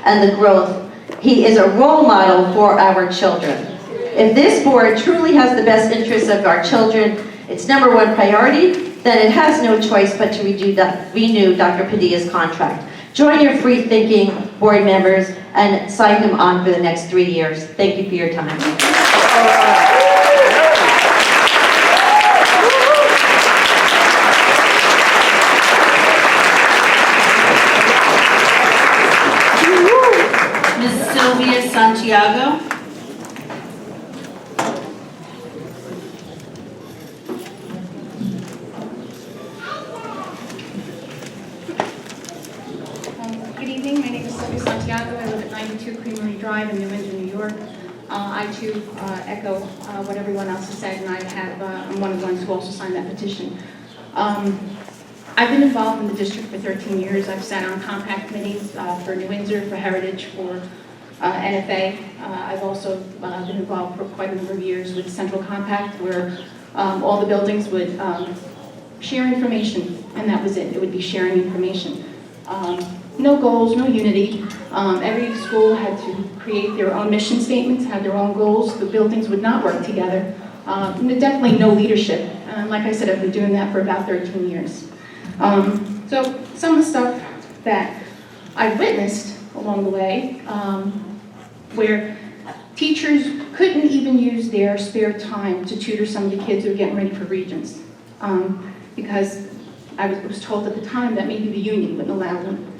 and the growth. He is a role model for our children. If this board truly has the best interests of our children, its #1 priority, then it has no choice but to renew Dr. Padilla's contract. Join your free-thinking board members and sign him on for the next 3 years. Thank you for your time. Ms. Sylvia Santiago. Good evening, my name is Sylvia Santiago. I live at 92 Creamery in New Windsor, New York. I too echo what everyone else has said, and I'm one of the ones who also signed that petition. I've been involved in the district for 13 years. I've sat on compact committees for New Windsor, for Heritage, for NFA. I've also been involved for quite a number of years with Central Compact, where all the buildings would share information, and that was it. It would be sharing information. No goals, no unity. Every school had to create their own mission statements, had their own goals. The buildings would not work together. Definitely no leadership. Like I said, I've been doing that for about 13 years. So some of the stuff that I've witnessed along the way, where teachers couldn't even use their spare time to tutor some of the kids who were getting ready for Regents, because I was told at the time that maybe the union wouldn't allow them.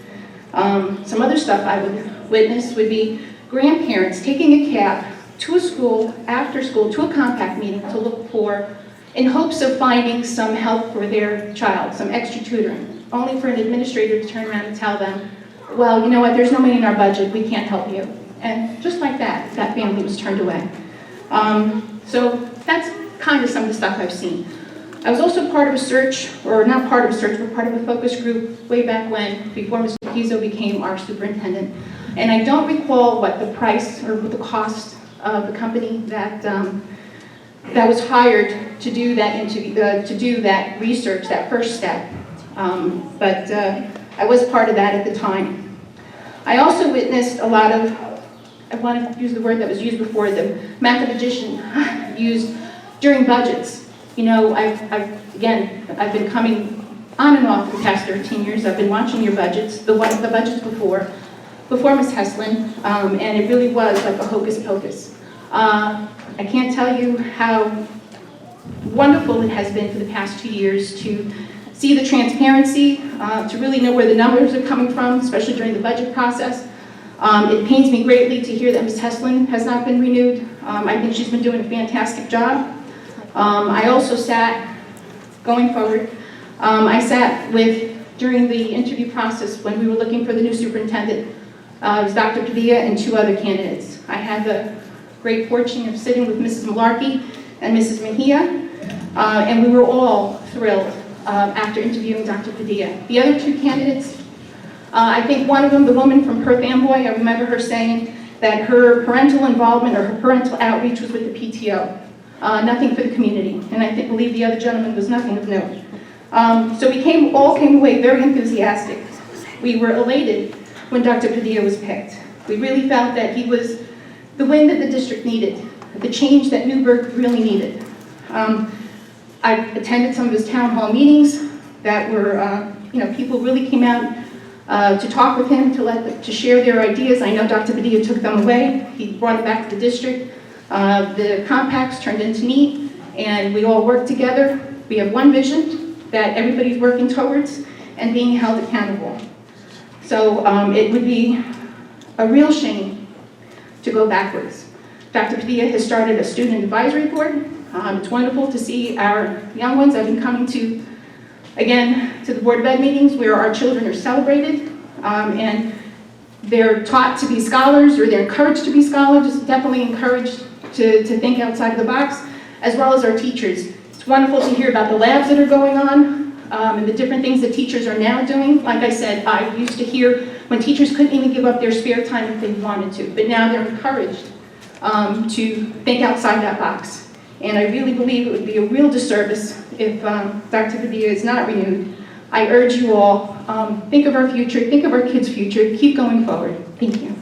Some other stuff I would witness would be grandparents taking a cab to a school, after school, to a compact meeting to look for, in hopes of finding some help for their child, some extra tutoring, only for an administrator to turn around and tell them, well, you know what, there's no money in our budget, we can't help you. And just like that, that family was turned away. So that's kind of some of the stuff I've seen. I was also part of a search, or not part of a search, but part of a focus group way back when, before Mr. Pizzo became our superintendent. And I don't recall what the price or what the cost of the company that was hired to do that interview, to do that research, that first step. But I was part of that at the time. I also witnessed a lot of, I want to use the word that was used before, the mathematician used during budgets. You know, I've been coming on and off for the past 13 years. I've been watching your budgets, the budgets before Ms. Heslin, and it really was like a hocus pocus. I can't tell you how wonderful it has been for the past 2 years to see the transparency, to really know where the numbers are coming from, especially during the budget process. It pains me greatly to hear that Ms. Heslin has not been renewed. I think she's been doing a fantastic job. I also sat, going forward, I sat with, during the interview process when we were looking for the new superintendent, it was Dr. Padilla and 2 other candidates. I had the great fortune of sitting with Mrs. Malarkey and Mrs. Mejia, and we were all thrilled after interviewing Dr. Padilla. The other 2 candidates, I think one of them, the woman from Perth Amboy, I remember her saying that her parental involvement or her parental outreach was with the PTO. Nothing for the community, and I believe the other gentleman was nothing of note. So we all came away very enthusiastic. We were elated when Dr. Padilla was picked. We really felt that he was the wind that the district needed, the change that Newburgh really needed. I attended some of his town hall meetings that were, people really came out to talk with him, to share their ideas. I know Dr. Padilla took them away. He brought it back to the district. The compacts turned into NEAT, and we all worked together. We have one vision that everybody's working towards and being held accountable. So it would be a real shame to go backwards. Dr. Padilla has started a student advisory board. It's wonderful to see our young ones. I've been coming to, again, to the Board of Ed meetings where our children are celebrated, and they're taught to be scholars, or they're encouraged to be scholars, definitely encouraged to think outside of the box, as well as our teachers. It's wonderful to hear about the labs that are going on, and the different things that teachers are now doing. Like I said, I used to hear when teachers couldn't even give up their spare time if they wanted to, but now they're encouraged to think outside that box. And I really believe it would be a real disservice if Dr. Padilla is not renewed. I urge you all, think of our future, think of our kids' future, keep going forward. Thank you.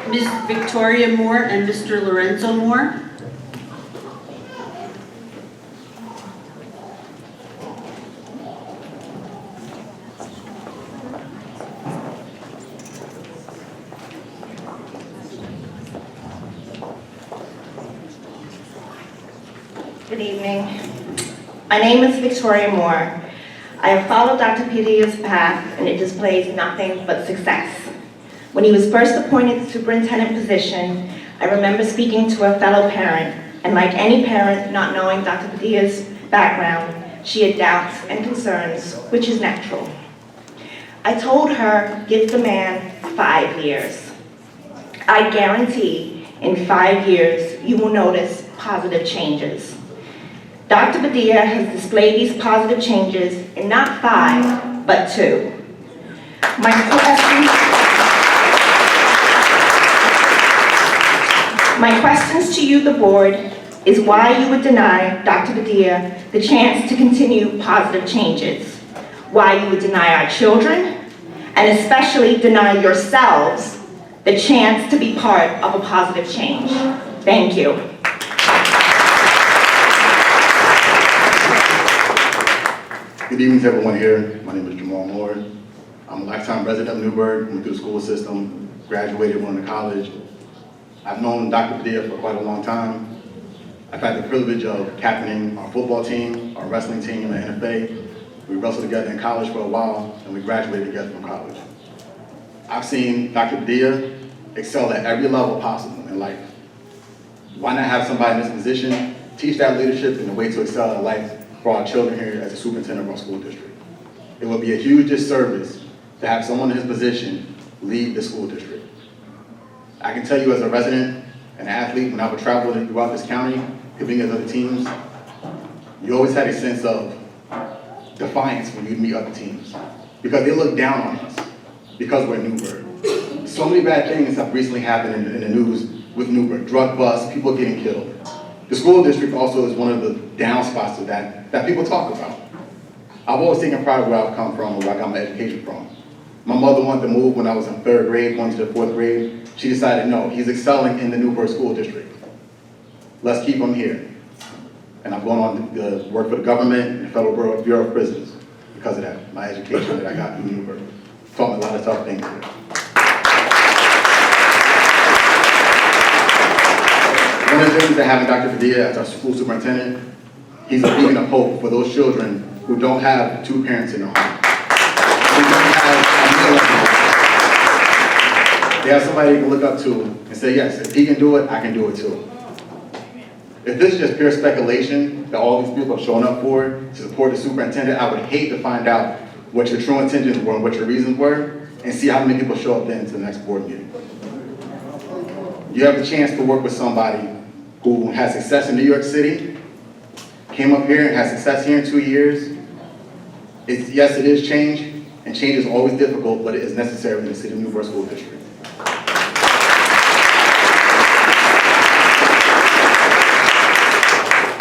Ms. Victoria Moore and Mr. Lorenzo Moore. Good evening. My name is Victoria Moore. I have followed Dr. Padilla's path, and it displays nothing but success. When he was first appointed the superintendent position, I remember speaking to a fellow parent, and like any parent not knowing Dr. Padilla's background, she had doubts and concerns, which is natural. I told her, give the man 5 years. I guarantee in 5 years you will notice positive changes. Dr. Padilla has displayed these positive changes in not 5, but 2. My questions to you, the board, is why you would deny Dr. Padilla the chance to continue positive changes, why you would deny our children, and especially deny yourselves the chance to be part of a positive change. Thank you. Good evening to everyone here. My name is Jamal Moore. I'm a lifetime resident of Newburgh, went through the school system, graduated, went to college. I've known Dr. Padilla for quite a long time. I've had the privilege of captaining our football team, our wrestling team, and NFA. We wrestled together in college for a while, and we graduated together from college. I've seen Dr. Padilla excel at every level possible in life. Why not have somebody in this position teach that leadership and the way to excel in life for our children here as a superintendent of our school district? It would be a huge disservice to have someone in his position lead the school district. I can tell you as a resident and athlete, when I would travel throughout this county, competing against other teams, you always had a sense of defiance when you'd meet other teams, because they look down on us, because we're Newburgh. So many bad things have recently happened in the news with Newburgh, drug busts, people getting killed. The school district also is one of the down spots of that people talk about. I've always taken pride of where I've come from and where I got my education from. My mother wanted to move when I was in 3rd grade, going to the 4th grade. She decided, no, he's excelling in the Newburgh School District. Let's keep him here. And I'm going on to work for the government and the Federal Bureau of Prisons because of that, my education that I got through Newburgh. Taught me a lot of tough things here. One of the things that having Dr. Padilla as our school superintendent, he's a beacon of hope for those children who don't have 2 parents in their home. They have somebody they can look up to and say, yes, if he can do it, I can do it too. If this is just pure speculation that all these people have shown up for to support the superintendent, I would hate to find out what your true intentions were and what your reasons were, and see how many people show up then to the next board meeting. You have the chance to work with somebody who has success in New York City, came up here and has success here in 2 years. Yes, it is change, and change is always difficult, but it is necessary in the city of Newburgh School District.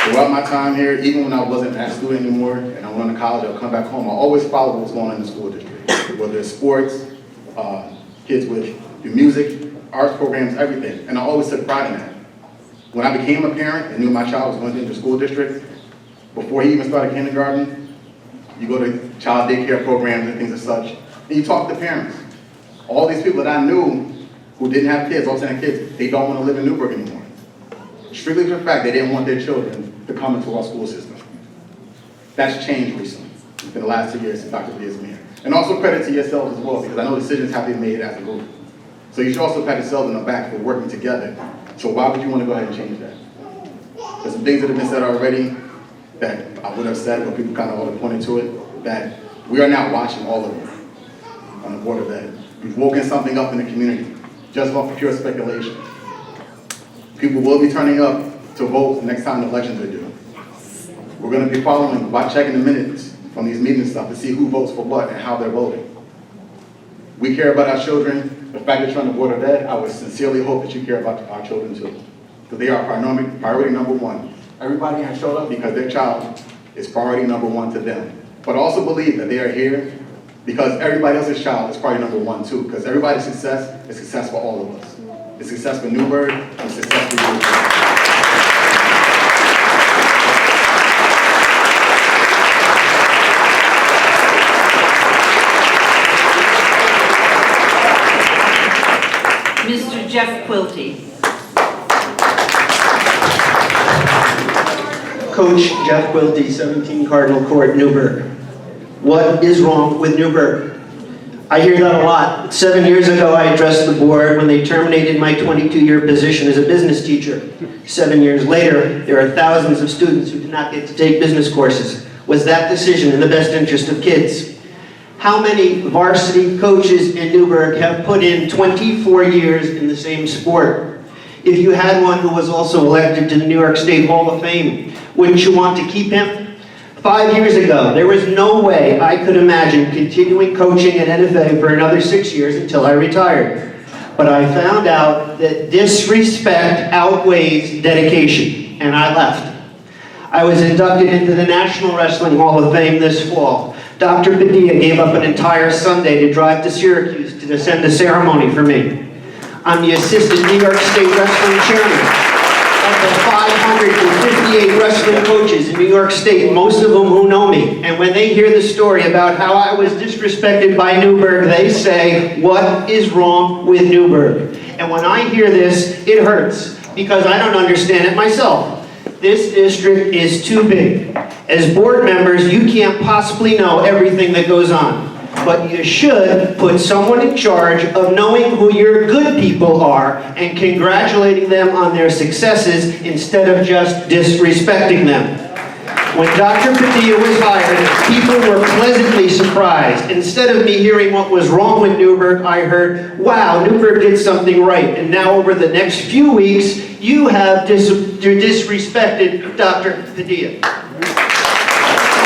Throughout my time here, even when I wasn't a student anymore and I went to college, I would come back home, I always followed what was going on in the school district, whether it's sports, kids with music, arts programs, everything, and I always took pride in that. When I became a parent and knew my child was going into the school district, before he even started kindergarten, you go to child daycare programs and things as such, and you talk to parents. All these people that I knew who didn't have kids, all of a sudden kids, they don't want to live in Newburgh anymore. Strictly for the fact they didn't want their children to come into our school system. That's changed recently, in the last 2 years since Dr. Padilla has been here. And also credit to yourselves as well, because I know decisions have to be made as a group. So you should also pat yourselves on the back for working together. So why would you want to go ahead and change that? There's some things that have been said already that I would have said, but people kind of all pointed to it, that we are now watching all of you on the Board of Ed. We've woken something up in the community, just off of pure speculation. People will be turning up to vote the next time the elections are due. We're going to be following by checking the minutes from these meetings and stuff to see who votes for what and how they're voting. We care about our children. The fact that you're on the Board of Ed, I would sincerely hope that you care about our children too. Because they are priority number 1. Everybody has showed up because their child is priority number 1 to them. But also believe that they are here because everybody else's child is priority number 1 too. Because everybody's success is success for all of us. It's success for Newburgh, and success for you. Mr. Jeff Quilty. Coach Jeff Quilty, 17 Cardinal Court, Newburgh. What is wrong with Newburgh? I hear that a lot. 7 years ago, I addressed the board when they terminated my 22-year position as a business teacher. 7 years later, there are thousands of students who do not get to take business courses. Was that decision in the best interest of kids? How many varsity coaches in Newburgh have put in 24 years in the same sport? If you had one who was also elected to the New York State Hall of Fame, wouldn't you want to keep him? 5 years ago, there was no way I could imagine continuing coaching at NFA for another 6 years until I retired. But I found out that disrespect outweighs dedication, and I left. I was inducted into the National Wrestling Hall of Fame this fall. Dr. Padilla gave up an entire Sunday to drive to Syracuse to attend the ceremony for me. I'm the assistant New York State Wrestling Chairman of the 558 wrestling coaches in New York State, most of them who know me. And when they hear the story about how I was disrespected by Newburgh, they say, what is wrong with Newburgh? And when I hear this, it hurts, because I don't understand it myself. This district is too big. As board members, you can't possibly know everything that goes on. But you should put someone in charge of knowing who your good people are and congratulating them on their successes instead of just disrespecting them. When Dr. Padilla was hired, people were pleasantly surprised. Instead of me hearing what was wrong with Newburgh, I heard, wow, Newburgh did something right. And now over the next few weeks, you have disrespected Dr. Padilla.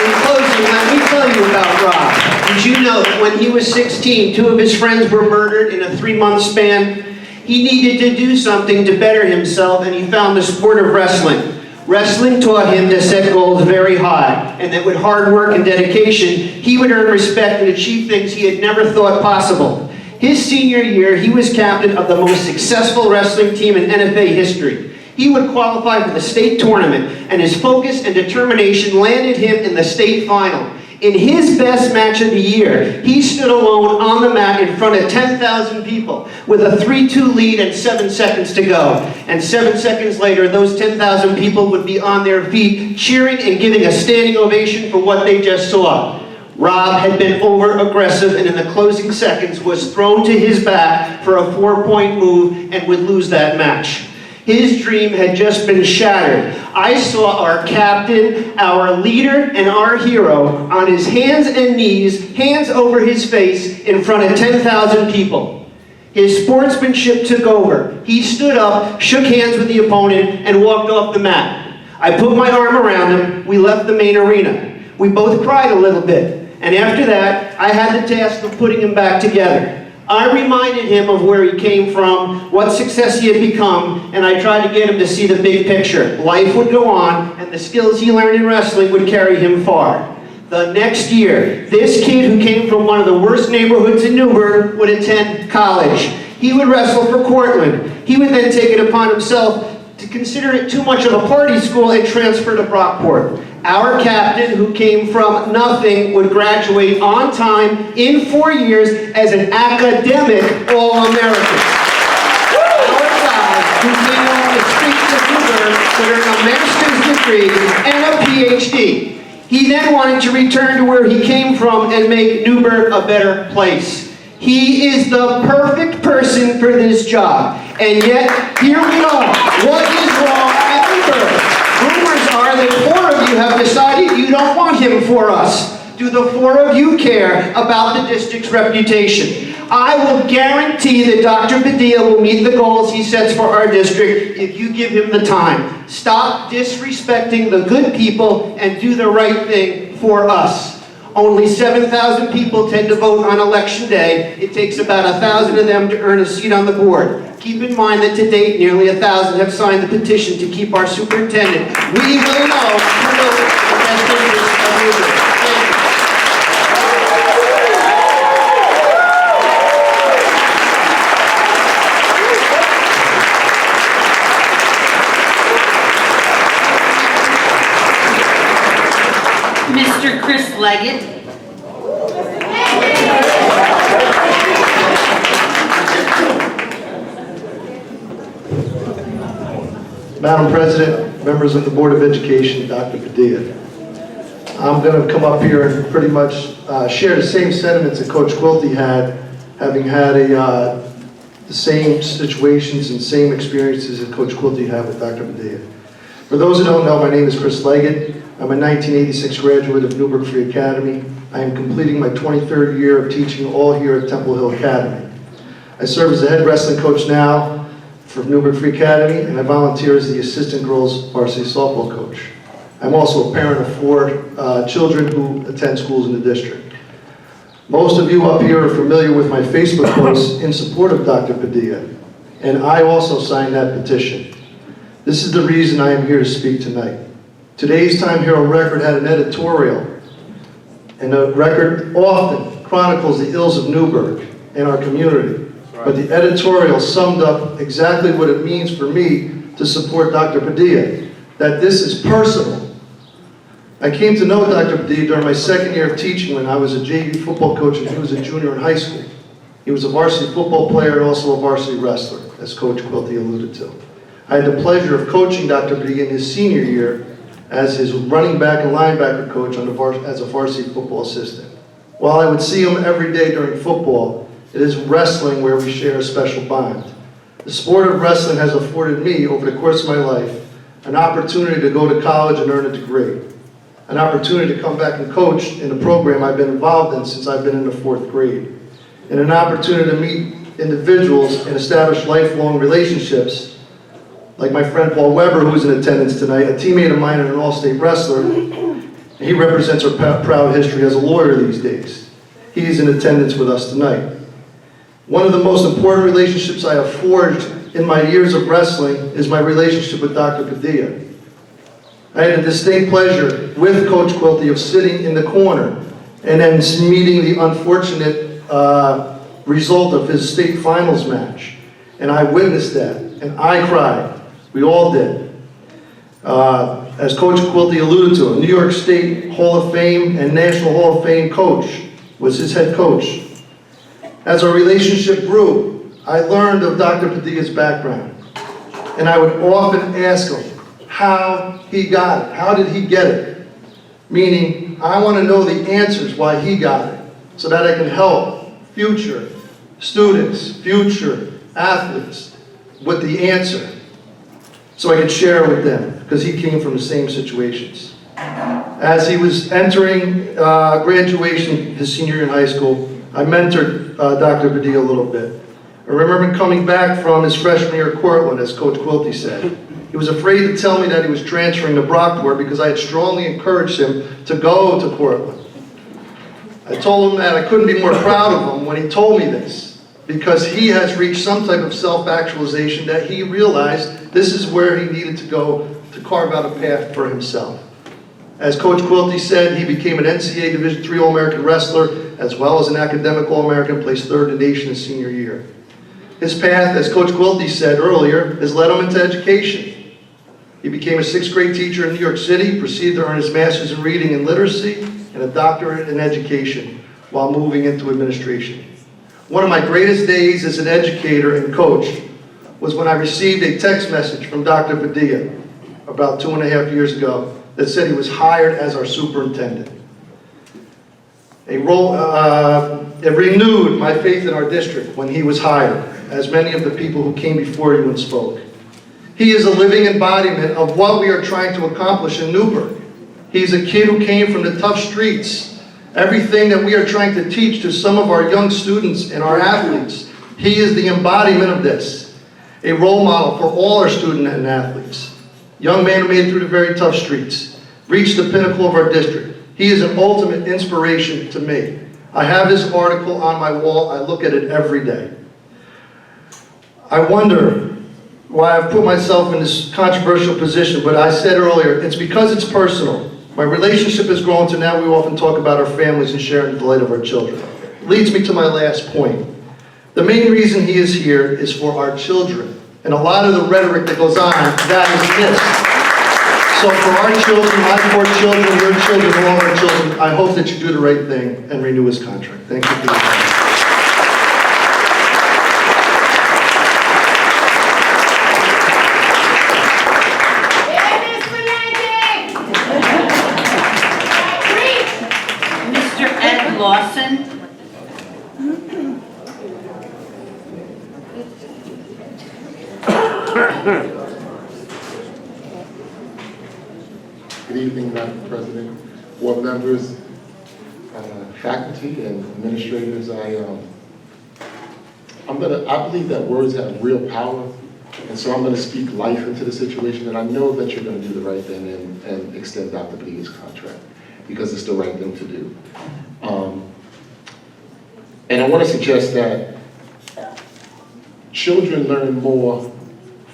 In closing, let me tell you about Rob. Did you know that when he was 16, 2 of his friends were murdered in a 3-month span? He needed to do something to better himself, and he found the sport of wrestling. Wrestling taught him to set goals very high, and that with hard work and dedication, he would earn respect and achieve things he had never thought possible. His senior year, he was captain of the most successful wrestling team in NFA history. He would qualify for the state tournament, and his focus and determination landed him in the state final. In his best match of the year, he stood alone on the mat in front of 10,000 people with a 3-2 lead and 7 seconds to go. And 7 seconds later, those 10,000 people would be on their feet, cheering and giving a standing ovation for what they just saw. Rob had been over-aggressive and in the closing seconds was thrown to his back for a 4-point move and would lose that match. His dream had just been shattered. I saw our captain, our leader, and our hero on his hands and knees, hands over his face, in front of 10,000 people. His sportsmanship took over. He stood up, shook hands with the opponent, and walked off the mat. I put my arm around him. We left the main arena. We both cried a little bit. And after that, I had the task of putting him back together. I reminded him of where he came from, what success he had become, and I tried to get him to see the big picture. Life would go on, and the skills he learned in wrestling would carry him far. The next year, this kid who came from one of the worst neighborhoods in Newburgh would attend college. He would wrestle for Cortland. He would then take it upon himself to consider it too much of a party school and transfer to Brockport. Our captain, who came from nothing, would graduate on time in 4 years as an academic All-American. Our guy, who came on the streets of Newburgh, would earn a master's degree and a PhD. He then wanted to return to where he came from and make Newburgh a better place. He is the perfect person for this job. And yet, here we are. What is wrong at Newburgh? Rumors are that 4 of you have decided you don't want him for us. Do the 4 of you care about the district's reputation? I will guarantee that Dr. Padilla will meet the goals he sets for our district if you give him the time. Stop disrespecting the good people and do the right thing for us. Only 7,000 people tend to vote on election day. It takes about 1,000 of them to earn a seat on the board. Keep in mind that to date, nearly 1,000 have signed the petition to keep our superintendent. We will know who knows the best interest of Newburgh. Mr. Chris Leggett. Madam President, members of the Board of Education, Dr. Padilla. I'm going to come up here and pretty much share the same sentiments that Coach Quilty had, having had the same situations and same experiences that Coach Quilty had with Dr. Padilla. For those who don't know, my name is Chris Leggett. I'm a 1986 graduate of Newburgh Free Academy. I am completing my 23rd year of teaching all here at Temple Hill Academy. I serve as the head wrestling coach now for Newburgh Free Academy, and I volunteer as the assistant girls varsity softball coach. I'm also a parent of 4 children who attend schools in the district. Most of you up here are familiar with my Facebook posts in support of Dr. Padilla, and I also signed that petition. This is the reason I am here to speak tonight. Today's Time Hero Record had an editorial, and the record often chronicles the ills of Newburgh and our community. But the editorial summed up exactly what it means for me to support Dr. Padilla, that this is personal. I came to know Dr. Padilla during my 2nd year of teaching when I was a JV football coach and he was a junior in high school. He was a varsity football player and also a varsity wrestler, as Coach Quilty alluded to. I had the pleasure of coaching Dr. Padilla in his senior year as his running back and linebacker coach as a varsity football assistant. While I would see him every day during football, it is wrestling where we share a special bond. The sport of wrestling has afforded me, over the course of my life, an opportunity to go to college and earn a degree, an opportunity to come back and coach in a program I've been involved in since I've been in the 4th grade, and an opportunity to meet individuals and establish lifelong relationships, like my friend Paul Weber, who's in attendance tonight, a teammate of mine and an all-state wrestler, and he represents our proud history as a lawyer these days. He's in attendance with us tonight. One of the most important relationships I have forged in my years of wrestling is my relationship with Dr. Padilla. I had a distinct pleasure with Coach Quilty of sitting in the corner and then meeting the unfortunate result of his state finals match. And I witnessed that, and I cried. We all did. As Coach Quilty alluded to, a New York State Hall of Fame and National Hall of Fame coach was his head coach. As our relationship grew, I learned of Dr. Padilla's background, and I would often ask him how he got it. How did he get it? Meaning, I want to know the answers why he got it, so that I can help future students, future athletes with the answer, so I could share with them, because he came from the same situations. As he was entering graduation, his senior year in high school, I mentored Dr. Padilla a little bit. I remember him coming back from his freshman year at Cortland, as Coach Quilty said. He was afraid to tell me that he was transferring to Brockport because I had strongly encouraged him to go to Cortland. I told him that I couldn't be more proud of him when he told me this, because he has reached some type of self-actualization that he realized this is where he needed to go to carve out a path for himself. As Coach Quilty said, he became an NCAA Division III All-American wrestler, as well as an academic All-American, placed 3rd in the nation his senior year. His path, as Coach Quilty said earlier, has led him into education. He became a 6th grade teacher in New York City, proceeded to earn his master's in reading and literacy, and a doctorate in education, while moving into administration. One of my greatest days as an educator and coach was when I received a text message from Dr. Padilla about 2.5 years ago that said he was hired as our superintendent. It renewed my faith in our district when he was hired, as many of the people who came before you and spoke. He is a living embodiment of what we are trying to accomplish in Newburgh. He's a kid who came from the tough streets. Everything that we are trying to teach to some of our young students and our athletes, he is the embodiment of this. A role model for all our students and athletes. Young man who made it through the very tough streets, reached the pinnacle of our district. He is an ultimate inspiration to me. I have his article on my wall. I look at it every day. I wonder why I've put myself in this controversial position, but I said earlier, it's because it's personal. My relationship has grown to now we often talk about our families and sharing the delight of our children. It leads me to my last point. The main reason he is here is for our children. And a lot of the rhetoric that goes on, that is missed. So for our children, my 4 children, your children, all our children, I hope that you do the right thing and renew his contract. Thank you for your time. Mr. Ed Lawson. Good evening, Madam President, board members, faculty, and administrators. I believe that words have real power, and so I'm going to speak life into the situation, and I know that you're going to do the right thing and extend Dr. Padilla's contract, because it's the right thing to do. And I want to suggest that children learn more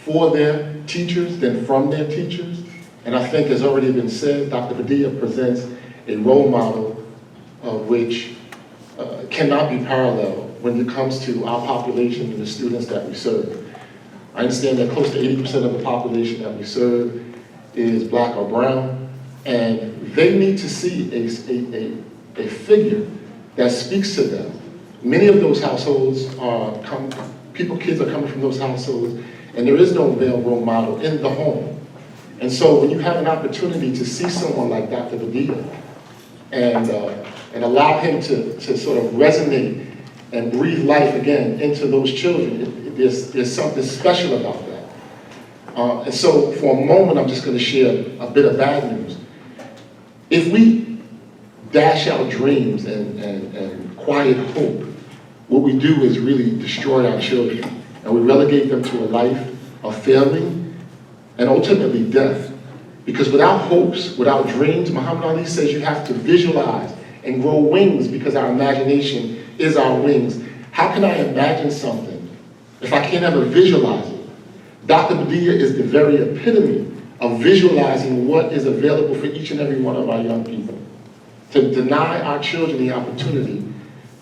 for their teachers than from their teachers. And I think, as already been said, Dr. Padilla presents a role model which cannot be paralleled when it comes to our population and the students that we serve. I understand that close to 80% of the population that we serve is black or brown, and they need to see a figure that speaks to them. Many of those households kids are coming from those households, and there is no male role model in the home. And so when you have an opportunity to see someone like Dr. Padilla and allow him to sort of resonate and breathe life again into those children, there's something special about that. And so for a moment, I'm just going to share a bit of bad news. If we dash our dreams and quiet hope, what we do is really destroy our children, and we relegate them to a life of failing and ultimately death. Because without hopes, without dreams, Muhammad Ali says you have to visualize and grow wings, because our imagination is our wings. How can I imagine something if I can't ever visualize it? Dr. Padilla is the very epitome of visualizing what is available for each and every one of our young people. To deny our children the opportunity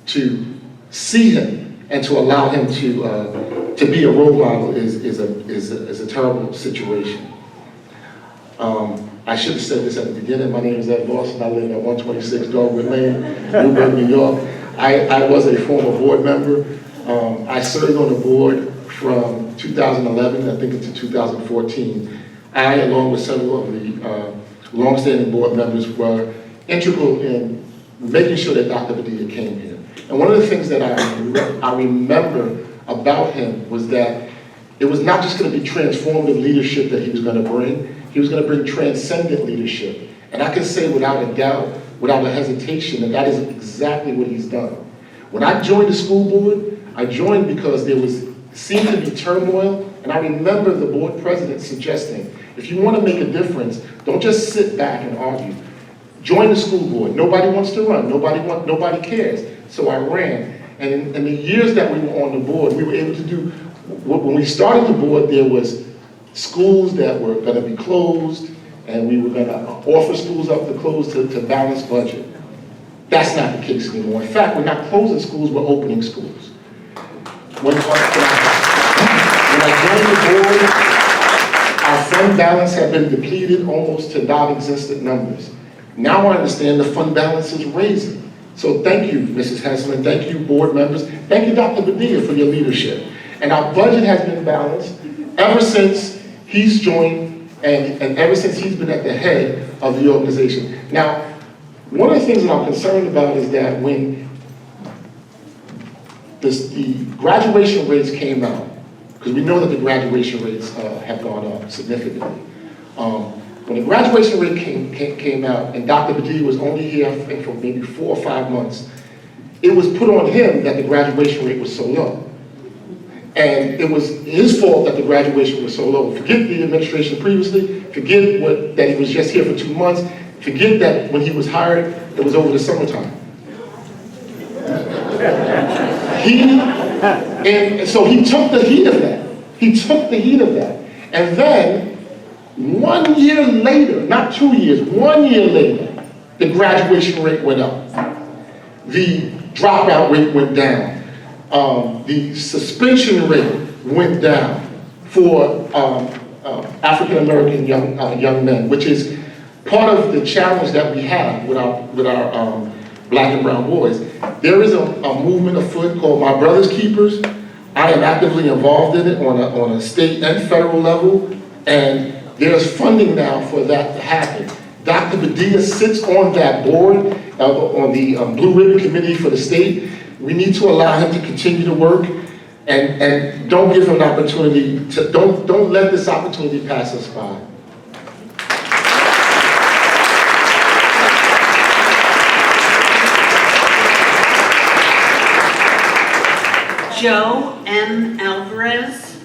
to see him and to allow him to be a role model is a terrible situation. I should have said this at the beginning. My name is Ed Lawson. I live at 126 Dogwood Lane, Newburgh, New York. I was a former board member. I served on the board from 2011, I think, into 2014. I, along with several of the longstanding board members, were integral in making sure that Dr. Padilla came here. And one of the things that I remember about him was that it was not just going to be transformative leadership that he was going to bring. He was going to bring transcendent leadership. And I can say without a doubt, without a hesitation, that is exactly what he's done. When I joined the school board, I joined because there seemed to be turmoil, and I remember the board president suggesting, if you want to make a difference, don't just sit back and argue. Join the school board. Nobody wants to run. Nobody cares. So I ran. And in the years that we were on the board, we were able to do, when we started the board, there was schools that were going to be closed, and we were going to offer schools up to close to balance budget. That's not the case anymore. In fact, we're not closing schools, we're opening schools. When I joined the board, our fund balance had been depleted almost to non-existent numbers. Now I understand the fund balance is raising. So thank you, Mrs. Hesselman, thank you, board members, thank you, Dr. Padilla, for your leadership. And our budget has been balanced ever since he's joined and ever since he's been at the head of the organization. Now, one of the things that I'm concerned about is that when the graduation rates came out, because we know that the graduation rates have gone up significantly. When the graduation rate came out and Dr. Padilla was only here, I think, for maybe 4 or 5 months, it was put on him that the graduation rate was so low. And it was his fault that the graduation was so low. Forget the administration previously, forget that he was just here for 2 months, forget that when he was hired, it was over the summertime. And so he took the heat of that. And then, 1 year later, not 2 years, 1 year later, the graduation rate went up. The dropout rate went down. The suspension rate went down for African-American young men, which is part of the challenge that we have with our black and brown boys. There is a movement afoot called My Brother's Keepers. I am actively involved in it on a state and federal level, and there's funding now for that to happen. Dr. Padilla sits on that board, on the Blue Ribbon Committee for the state. We need to allow him to continue to work, and don't give him an opportunity to, don't let this opportunity pass us by. Joe M. Alvarez.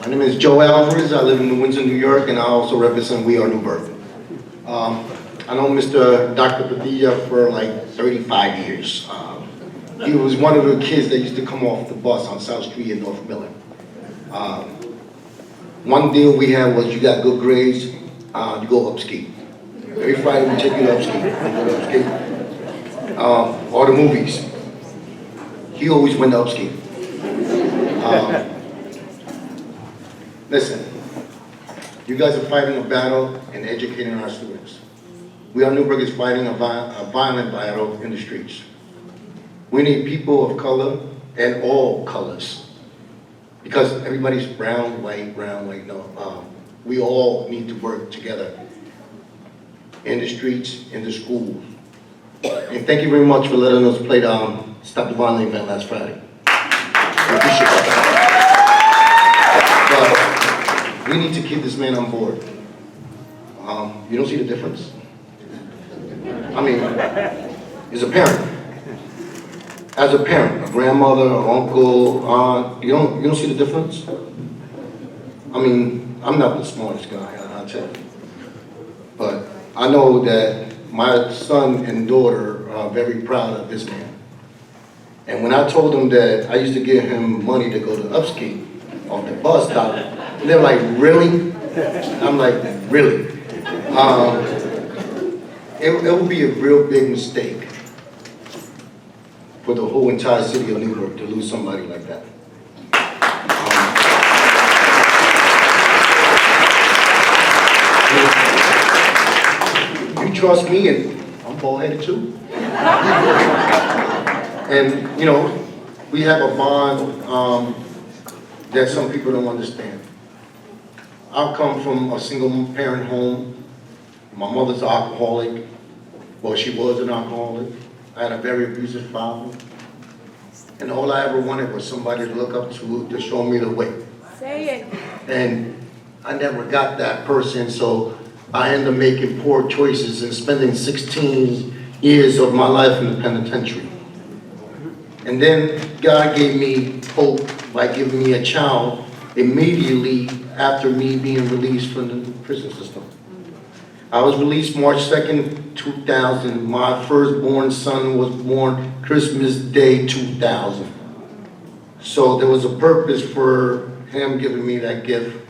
My name is Joe Alvarez. I live in New Windsor, New York, and I also represent We Are Newburgh. I know Dr. Padilla for like 35 years. He was one of the kids that used to come off the bus on South Street in North Miller. One deal we had was you got good grades, you go upski. Every Friday we take you to upski. All the movies. He always went to upski. Listen, you guys are fighting a battle and educating our students. We Are Newburgh is fighting a violent battle in the streets. We need people of color and all colors. Because everybody's brown, white, no. We all need to work together in the streets, in the schools. And thank you very much for letting us play the Stop the Violence event last Friday. We appreciate that. But we need to keep this man on board. You don't see the difference? I mean, as a parent, a grandmother, an uncle, aunt, you don't see the difference? I mean, I'm not the smartest guy, I'll tell you. But I know that my son and daughter are very proud of this man. And when I told them that I used to give him money to go to upski off the bus stop, they're like, really? I'm like, really? It would be a real big mistake for the whole entire city of Newburgh to lose somebody like that. You trust me, and I'm bald-headed too. And, you know, we have a bond that some people don't understand. I come from a single-parent home. My mother's an alcoholic. Well, she was an alcoholic. I had a very abusive father. And all I ever wanted was somebody to look up to show me the way. Say it. And I never got that person, so I ended up making poor choices and spending 16 years of my life in the penitentiary. And then God gave me hope by giving me a child immediately after me being released from the prison system. I was released March 2nd, 2000. My firstborn son was born Christmas Day 2000. So there was a purpose for him giving me that gift.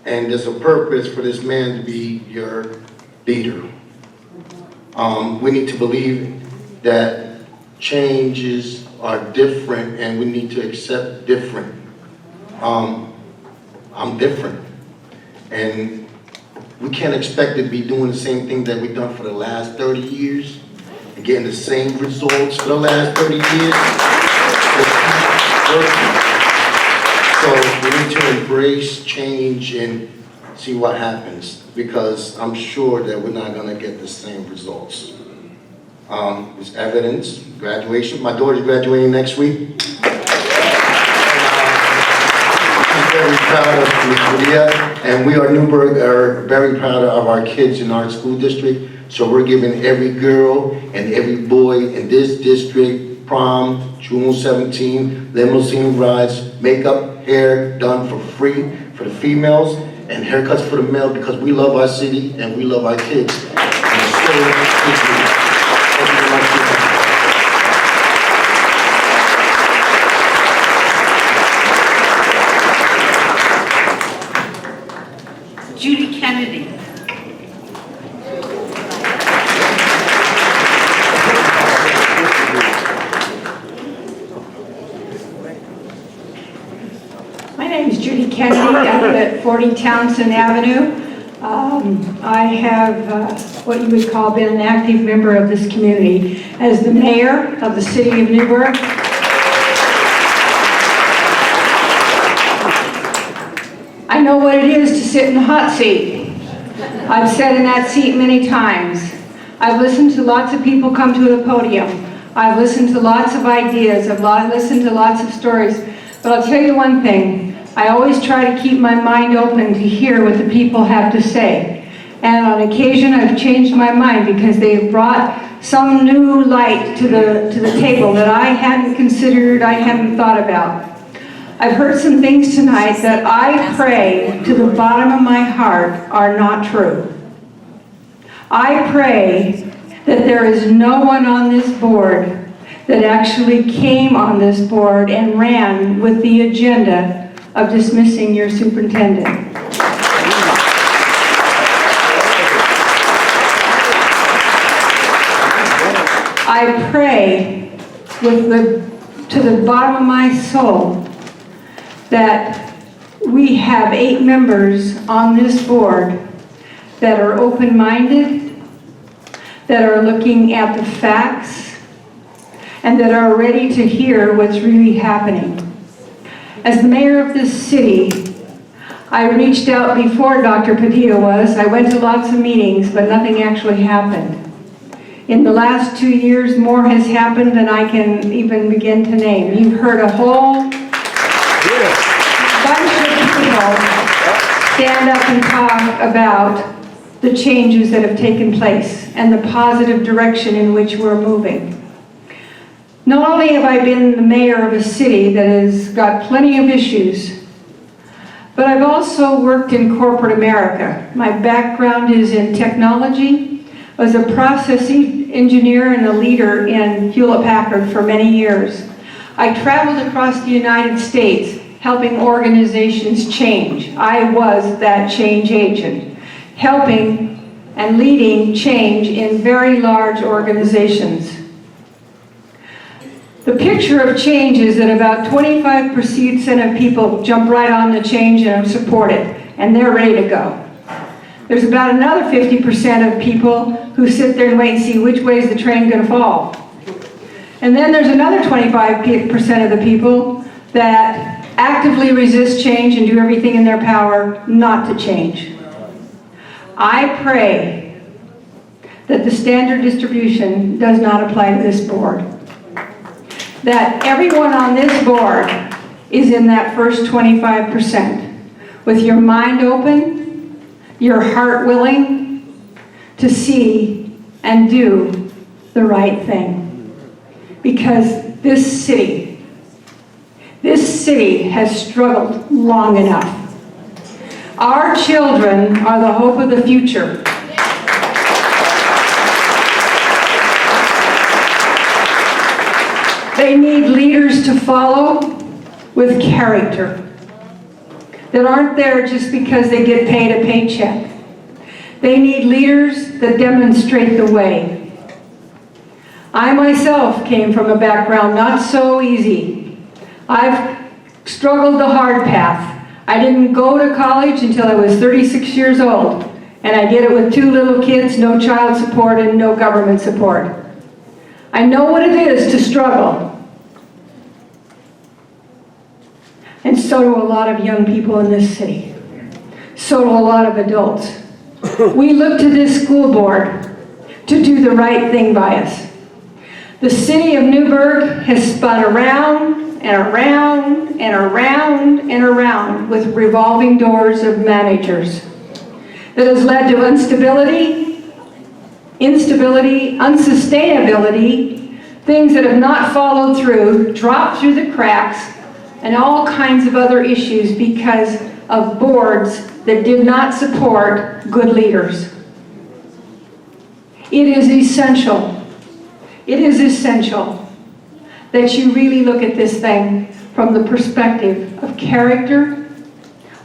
And there's a purpose for this man to be your leader. We need to believe that changes are different and we need to accept different. I'm different. And we can't expect to be doing the same thing that we've done for the last 30 years and getting the same results for the last 30 years. So we need to embrace change and see what happens, because I'm sure that we're not going to get the same results. There's evidence, graduation. My daughter's graduating next week. I'm very proud of Ms. Padilla, and We Are Newburgh are very proud of our kids in our school district. So we're giving every girl and every boy in this district prom, June 17, limousine rides, makeup, hair done for free for the females, and haircuts for the male, because we love our city and we love our kids. Judy Kennedy. My name is Judy Kennedy. I live at 40 Townsend Avenue. I have what you would call been an active member of this community. As the mayor of the city of Newburgh, I know what it is to sit in the hot seat. I've sat in that seat many times. I've listened to lots of people come to the podium. I've listened to lots of ideas. I've listened to lots of stories. But I'll tell you one thing. I always try to keep my mind open to hear what the people have to say. And on occasion, I've changed my mind because they've brought some new light to the table that I hadn't considered, I hadn't thought about. I've heard some things tonight that I pray to the bottom of my heart are not true. I pray that there is no one on this board that actually came on this board and ran with the agenda of dismissing your superintendent. I pray to the bottom of my soul that we have 8 members on this board that are open-minded, that are looking at the facts, and that are ready to hear what's really happening. As the mayor of this city, I reached out before Dr. Padilla was. I went to lots of meetings, but nothing actually happened. In the last 2 years, more has happened than I can even begin to name. You've heard a whole bunch of people stand up and talk about the changes that have taken place and the positive direction in which we're moving. Not only have I been the mayor of a city that has got plenty of issues, but I've also worked in corporate America. My background is in technology. I was a process engineer and a leader in Hewlett-Packard for many years. I traveled across the United States helping organizations change. I was that change agent, helping and leading change in very large organizations. The picture of change is that about 25% of people jump right on the change and support it, and they're ready to go. There's about another 50% of people who sit there and wait and see which way is the train going to fall. And then there's another 25% of the people that actively resist change and do everything in their power not to change. I pray that the standard distribution does not apply to this board. That everyone on this board is in that first 25%, with your mind open, your heart willing to see and do the right thing. Because this city has struggled long enough. Our children are the hope of the future. They need leaders to follow with character, that aren't there just because they get paid a paycheck. They need leaders that demonstrate the way. I myself came from a background not so easy. I've struggled the hard path. I didn't go to college until I was 36 years old, and I did it with 2 little kids, no child support and no government support. I know what it is to struggle. And so do a lot of young people in this city. So do a lot of adults. We look to this school board to do the right thing by us. The city of Newburgh has spun around and around and around and around with revolving doors of managers. That has led to instability, unsustainability, things that have not followed through, dropped through the cracks, and all kinds of other issues because of boards that did not support good leaders. It is essential that you really look at this thing from the perspective of character,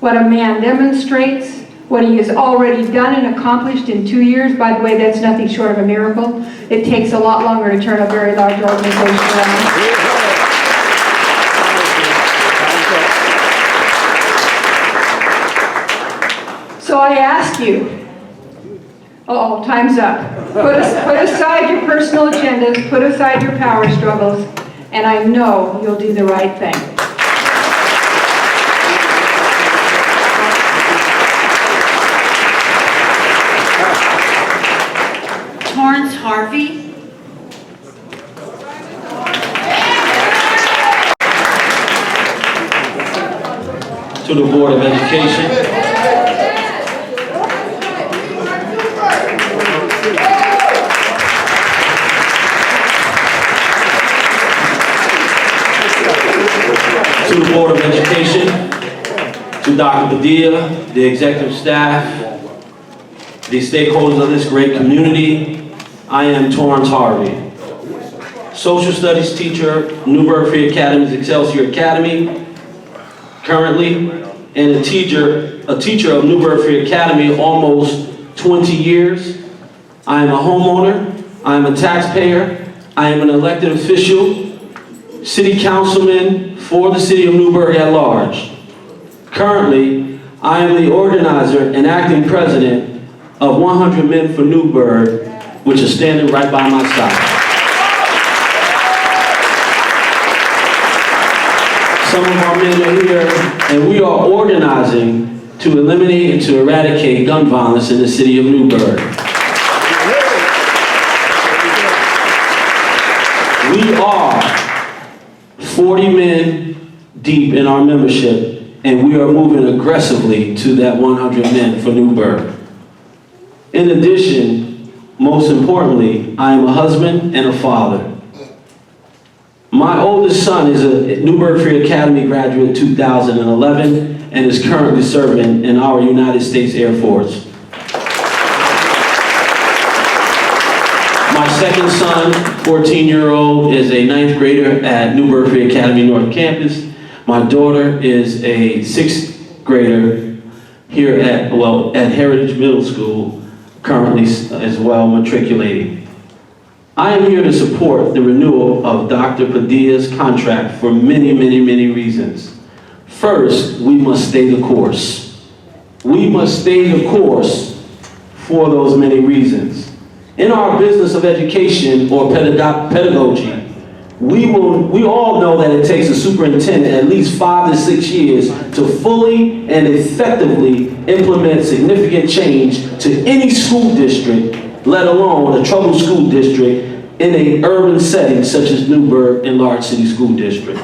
what a man demonstrates, what he has already done and accomplished in 2 years. By the way, that's nothing short of a miracle. It takes a lot longer to turn a very large organization around. So I ask you, time's up. Put aside your personal agendas, put aside your power struggles, and I know you'll do the right thing. Torrance Harvey. To the Board of Education. to the Board of Education, to Dr. Padilla, the executive staff, the stakeholders of this great community. I am Torrance Harvey, social studies teacher, Newburgh Free Academy's Excelsior Academy, currently, and a teacher of Newburgh Free Academy almost 20 years. I am a homeowner, I am a taxpayer, I am an elected official, city councilman for the city of Newburgh at large. Currently, I am the organizer and acting president of 100 Men for Newburgh, which is standing right by my side. Some of our men are here, and we are organizing to eliminate and to eradicate gun violence in the city of Newburgh. We are 40 men deep in our membership, and we are moving aggressively to that 100 Men for Newburgh. In addition, most importantly, I am a husband and a father. My oldest son is a Newburgh Free Academy graduate 2011 and is currently serving in our United States Air Force. My second son, 14-year-old, is a 9th grader at Newburgh Free Academy North Campus. My daughter is a 6th grader here at Heritage Middle School, currently as well matriculating. I am here to support the renewal of Dr. Padilla's contract for many, many, many reasons. First, we must stay the course. We must stay the course for those many reasons. In our business of education or pedagogy, we all know that it takes a superintendent at least 5 to 6 years to fully and effectively implement significant change to any school district, let alone a troubled school district in an urban setting such as Newburgh and large city school district.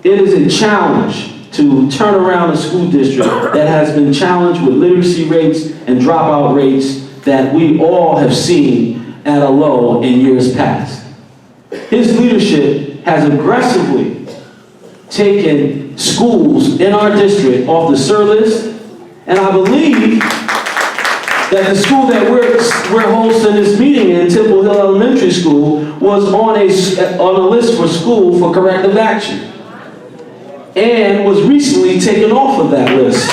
It is a challenge to turn around a school district that has been challenged with literacy rates and dropout rates that we all have seen at a low in years past. His leadership has aggressively taken schools in our district off the SIR list, and I believe that the school that we're hosting this meeting in, Temple Hill Elementary School, was on a list for school for corrective action, and was recently taken off of that list.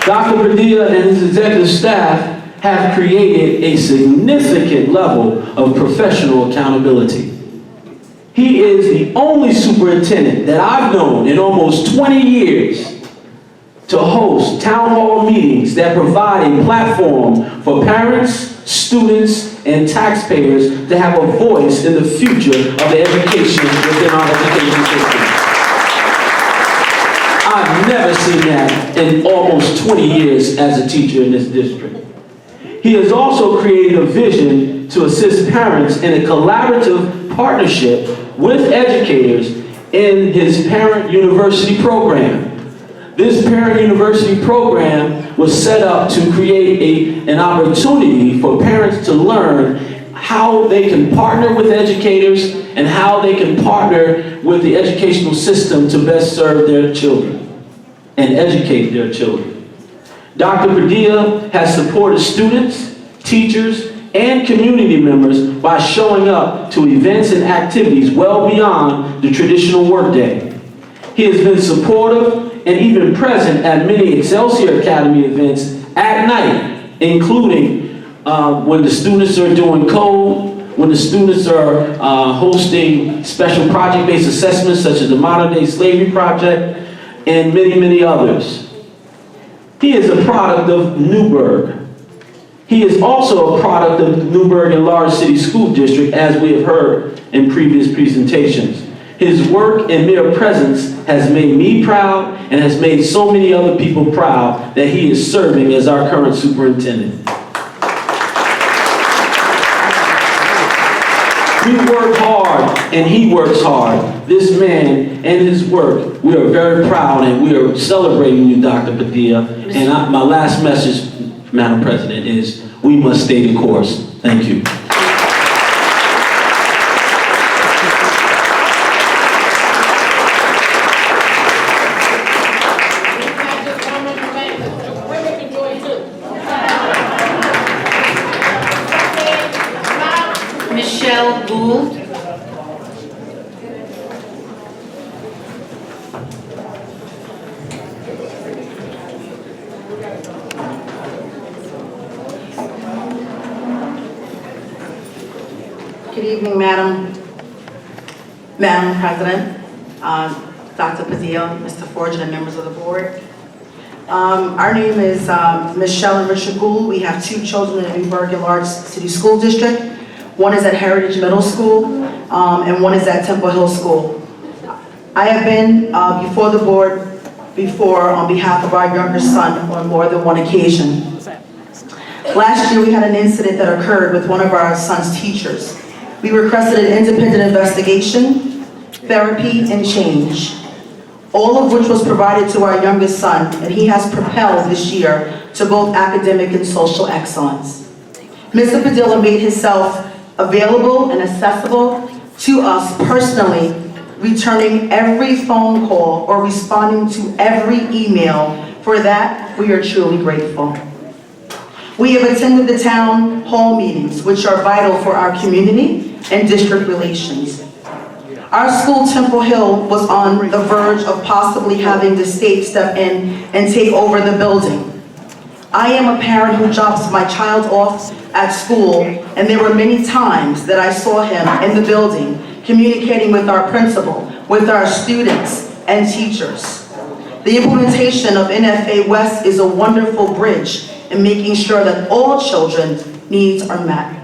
Dr. Padilla and his executive staff have created a significant level of professional accountability. He is the only superintendent that I've known in almost 20 years to host town hall meetings that provide a platform for parents, students, and taxpayers to have a voice in the future of the education within our education system. I've never seen that in almost 20 years as a teacher in this district. He has also created a vision to assist parents in a collaborative partnership with educators in his Parent University program. This Parent University program was set up to create an opportunity for parents to learn how they can partner with educators and how they can partner with the educational system to best serve their children and educate their children. Dr. Padilla has supported students, teachers, and community members by showing up to events and activities well beyond the traditional workday. He has been supportive and even present at many Excelsior Academy events at night, including when the students are doing code, when the students are hosting special project-based assessments such as the Modern Day Slavery Project, and many, many others. He is a product of Newburgh. He is also a product of the Newburgh and Large City School District, as we have heard in previous presentations. His work and mere presence has made me proud and has made so many other people proud that he is serving as our current superintendent. We work hard and he works hard. This man and his work, we are very proud and we are celebrating you, Dr. Padilla. And my last message, Madam President, is we must stay the course. Thank you. Michelle Gould. Good evening, Madam President, Dr. Padilla, Mr. Fortune, and members of the board. Our name is Michelle and Richard Gould. We have 2 children in the Newburgh Large City School District. One is at Heritage Middle School, and one is at Temple Hill School. I have been before the board before on behalf of our younger son on more than one occasion. Last year, we had an incident that occurred with one of our son's teachers. We requested an independent investigation, therapy, and change, all of which was provided to our youngest son, and he has propelled this year to both academic and social excellence. Mr. Padilla made himself available and accessible to us personally, returning every phone call or responding to every email. For that, we are truly grateful. We have attended the town hall meetings, which are vital for our community and district relations. Our school, Temple Hill, was on the verge of possibly having the state step in and take over the building. I am a parent who drops my child off at school, and there were many times that I saw him in the building communicating with our principal, with our students and teachers. The implementation of NFA West is a wonderful bridge in making sure that all children's needs are met.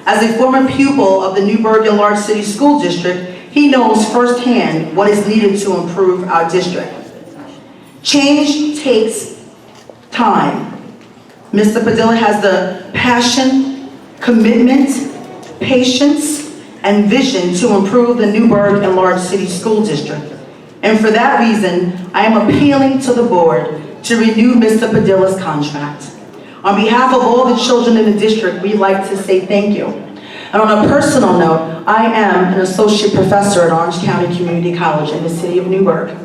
As a former pupil of the Newburgh Large City School District, he knows firsthand what is needed to improve our district. Change takes time. Mr. Padilla has the passion, commitment, patience, and vision to improve the Newburgh Large City School District. And for that reason, I am appealing to the board to renew Mr. Padilla's contract. On behalf of all the children in the district, we'd like to say thank you. And on a personal note, I am an associate professor at Orange County Community College in the city of Newburgh.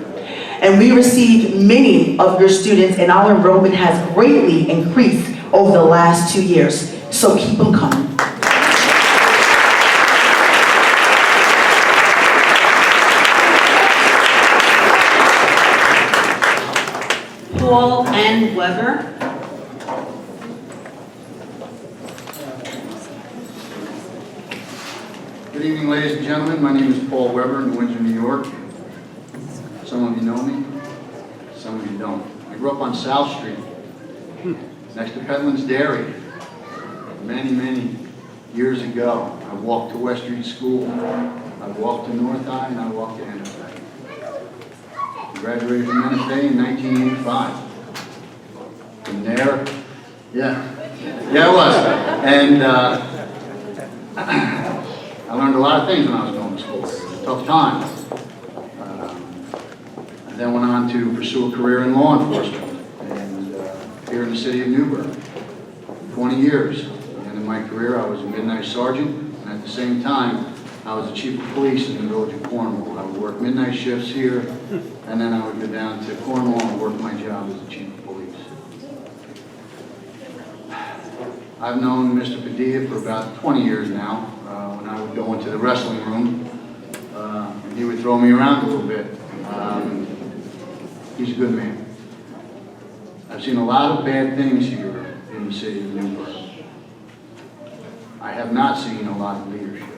And we receive many of your students, and our enrollment has greatly increased over the last 2 years. So keep them coming. Paul N. Weber. Good evening, ladies and gentlemen. My name is Paul Weber in Windsor, New York. Some of you know me, some of you don't. I grew up on South Street, next to Petland's Dairy. Many, many years ago, I walked to West Street School. I walked to North High, and I walked to NFA. I graduated from NFA in 1985. From there, yeah, it was. And I learned a lot of things when I was going to school. It was a tough time. I then went on to pursue a career in law enforcement, and here in the city of Newburgh, 20 years. At the end of my career, I was a midnight sergeant, and at the same time, I was the chief of police in the village of Cornwall. I would work midnight shifts here, and then I would go down to Cornwall and work my job as the chief of police. I've known Mr. Padilla for about 20 years now. When I would go into the wrestling room, and he would throw me around a little bit. He's a good man. I've seen a lot of bad things here in the city of Newburgh. I have not seen a lot of leadership.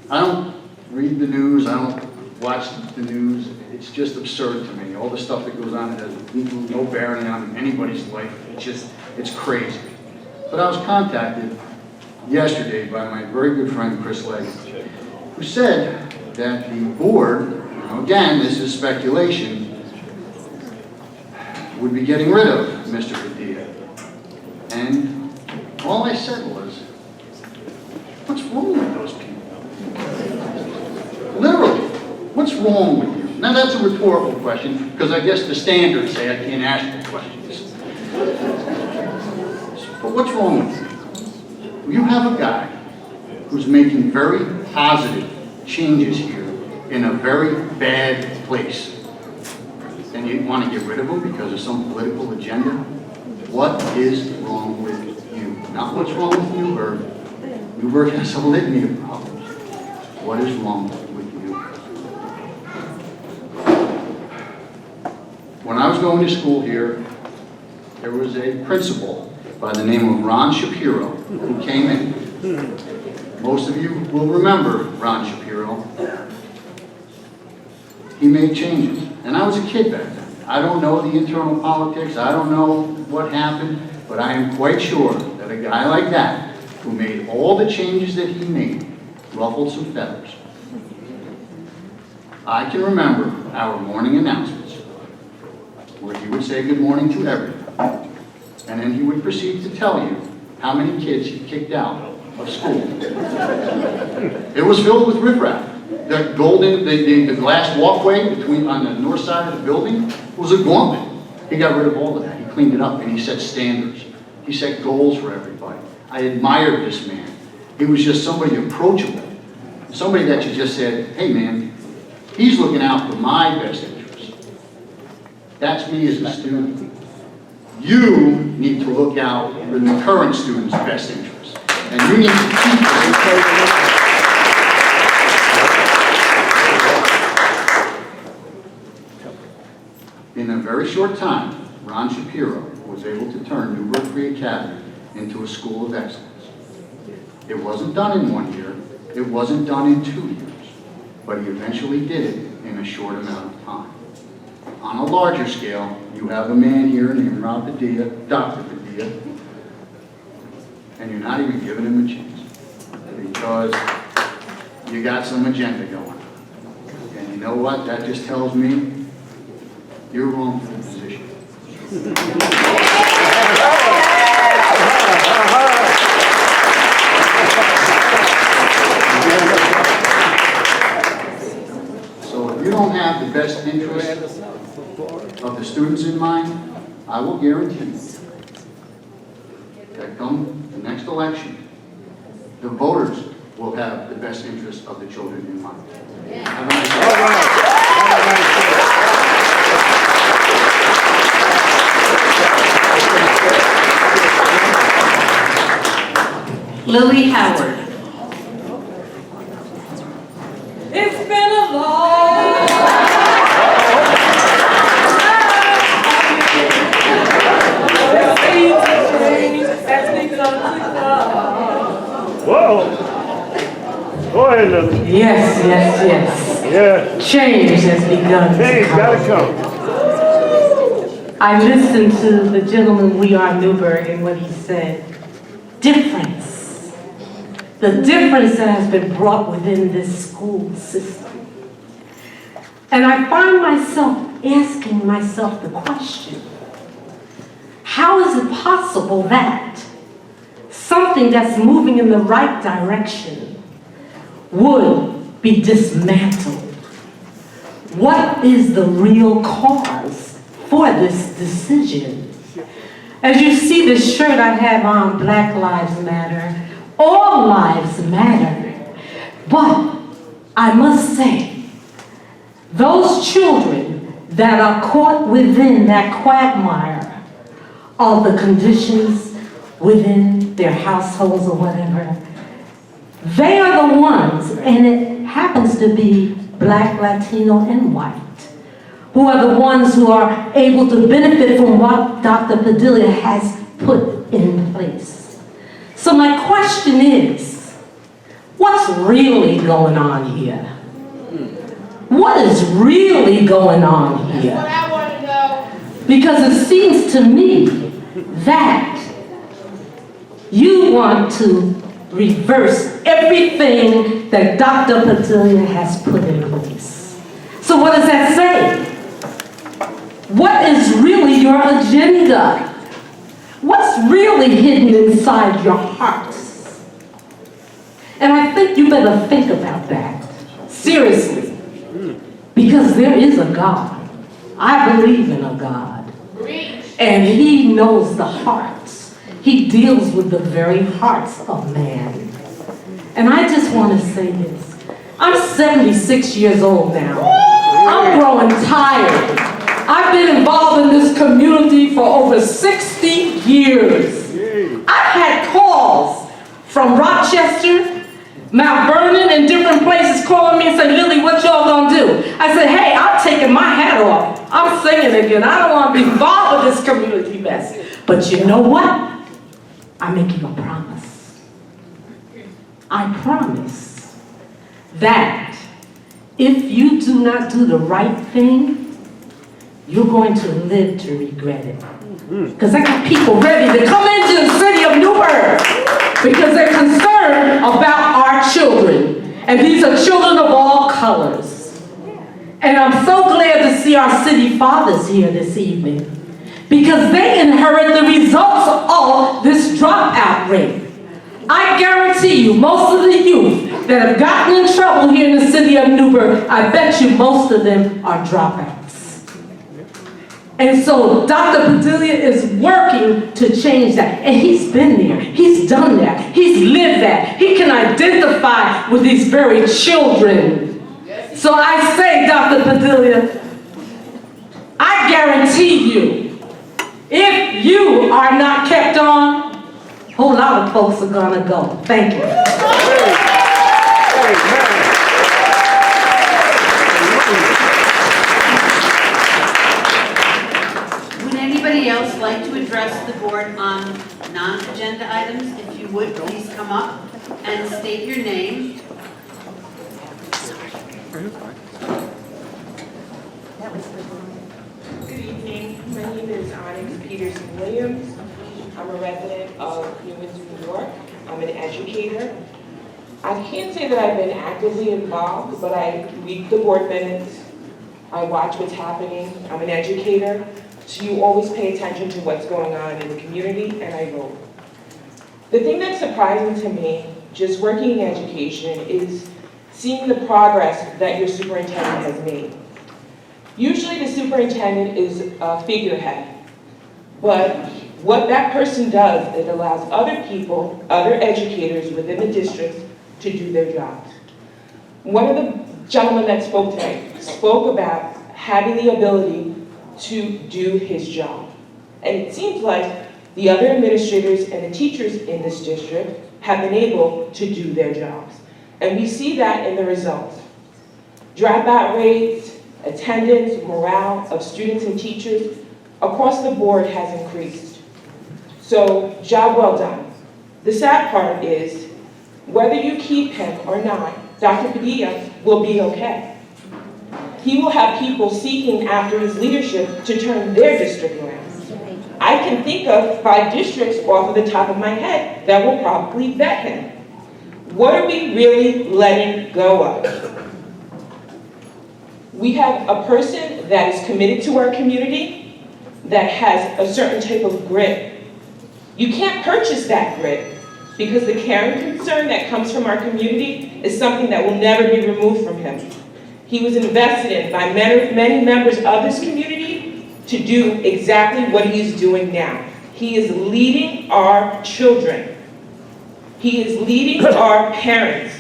I don't read the news, I don't watch the news. It's just absurd to me. All the stuff that goes on, it has no bearing on anybody's life. It's crazy. But I was contacted yesterday by my very good friend, Chris Legg, who said that the board, again, this is speculation, would be getting rid of Mr. Padilla. And all I said was, what's wrong with those people? Literally, what's wrong with you? Now that's a rhetorical question, because I guess the standards say I can't ask you questions. But what's wrong with you? You have a guy who's making very positive changes here in a very bad place. And you want to get rid of him because of some political agenda? What is wrong with you? Not what's wrong with Newburgh. Newburgh has a litany of problems. What is wrong with you? When I was going to school here, there was a principal by the name of Ron Shapiro who came in. Most of you will remember Ron Shapiro. He made changes, and I was a kid back then. I don't know the internal politics, I don't know what happened, but I am quite sure that a guy like that, who made all the changes that he made, ruffled some feathers. I can remember our morning announcements, where he would say good morning to everyone, and then he would proceed to tell you how many kids he kicked out of school. It was filled with riffraff. The glass walkway on the north side of the building was a gauntlet. He got rid of all of that. He cleaned it up and he set standards. He set goals for everybody. I admired this man. He was just somebody approachable. Somebody that you just said, hey man, he's looking out for my best interest. That's me as a student. You need to look out for the current student's best interest. And you need to keep this. In a very short time, Ron Shapiro was able to turn Newburgh Free Academy into a school of excellence. It wasn't done in 1 year, it wasn't done in 2 years, but he eventually did it in a short amount of time. On a larger scale, you have a man here named Rob Padilla, Dr. Padilla, and you're not even giving him a chance because you got some agenda going on. And you know what? That just tells me you're wrong for the position. So if you don't have the best interest of the students in mind, I will guarantee you that come the next election, the voters will have the best interest of the children in mind. Have a nice day. Lily Howard. It's been a long Whoa! Go ahead, Lily. Yes, yes, yes. Yeah. Change has begun. Change gotta come. I listened to the gentleman, We Are Newburgh, and what he said. Difference. The difference that has been brought within this school system. And I find myself asking myself the question, how is it possible that something that's moving in the right direction would be dismantled? What is the real cause for this decision? As you see this shirt I have on, Black Lives Matter, all lives matter. But I must say, those children that are caught within that quagmire of the conditions within their households or whatever, they are the ones, and it happens to be Black, Latino, and white, who are the ones who are able to benefit from what Dr. Padilla has put in place. So my question is, what's really going on here? What is really going on here? That's what I want to know. Because it seems to me that you want to reverse everything that Dr. Padilla has put in place. So what does that say? What is really your agenda? What's really hidden inside your hearts? And I think you better think about that, seriously. Because there is a God. I believe in a God. And He knows the hearts. He deals with the very hearts of man. And I just want to say this. I'm 76 years old now. I'm growing tired. I've been involved in this community for over 60 years. years. I've had calls from Rochester, Mount Vernon, and different places calling me and saying, Lily, what y'all gonna do? I said, hey, I'm taking my hat off. I'm singing again. I don't want to be involved with this community mess. But you know what? I'm making a promise. I promise that if you do not do the right thing, you're going to live to regret it. Because I got people ready to come into the city of Newburgh because they're concerned about our children. And these are children of all colors. And I'm so glad to see our city fathers here this evening because they inherit the results of this dropout rate. I guarantee you, most of the youth that have gotten in trouble here in the city of Newburgh, I bet you most of them are dropouts. And so Dr. Padilla is working to change that. And he's been there. He's done that. He's lived that. He can identify with these very children. So I say, Dr. Padilla, I guarantee you, if you are not kept on, a whole lot of folks are gonna go. Thank you. Would anybody else like to address the board on non-agenda items? If you would, please come up and state your name. Good evening. My name is Onyx Peterson Williams. I'm a resident of New Windsor, New York. I'm an educator. I can't say that I've been actively involved, but I read the board minutes. I watch what's happening. I'm an educator, so you always pay attention to what's going on in the community, and I vote. The thing that's surprising to me, just working in education, is seeing the progress that your superintendent has made. Usually the superintendent is a figurehead, but what that person does, it allows other people, other educators within the districts to do their jobs. One of the gentlemen that spoke tonight spoke about having the ability to do his job. And it seems like the other administrators and the teachers in this district have been able to do their jobs. And we see that in the results. Dropout rates, attendance, morale of students and teachers across the board has increased. So, job well done. The sad part is, whether you keep him or not, Dr. Padilla will be okay. He will have people seeking after his leadership to turn their district around. I can think of 5 districts off of the top of my head that will probably vet him. What are we really letting go of? We have a person that is committed to our community, that has a certain type of grit. You can't purchase that grit because the care and concern that comes from our community is something that will never be removed from him. He was invested in by many members of this community to do exactly what he is doing now. He is leading our children. He is leading our parents.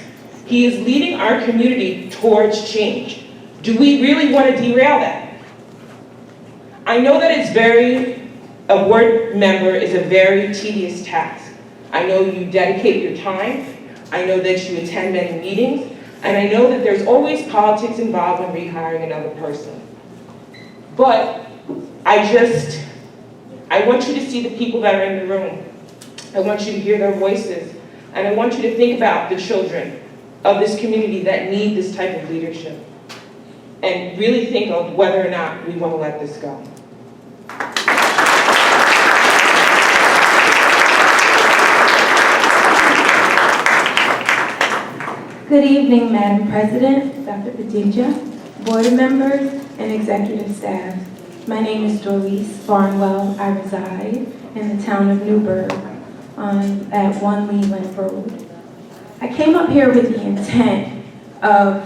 He is leading our community towards change. Do we really want to derail that? I know that a board member is a very tedious task. I know you dedicate your time. I know that you attend many meetings. And I know that there's always politics involved in rehiring another person. But I want you to see the people that are in the room. I want you to hear their voices. And I want you to think about the children of this community that need this type of leadership. And really think of whether or not we want to let this go. Good evening, Madam President, Dr. Padilla, board members, and executive staff. My name is Doris Barnwell. I reside in the town of Newburgh at 1 Leland Road. I came up here with the intent of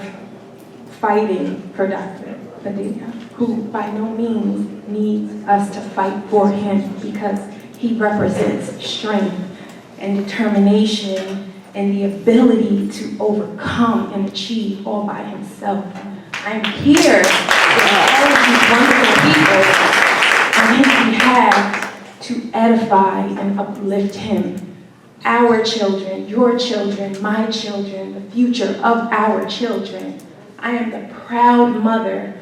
fighting for Dr. Padilla, who by no means needs us to fight for him because he represents strength and determination and the ability to overcome and achieve all by himself. I'm here with all of these wonderful people on his behalf to edify and uplift him. Our children, your children, my children, the future of our children. I am the proud mother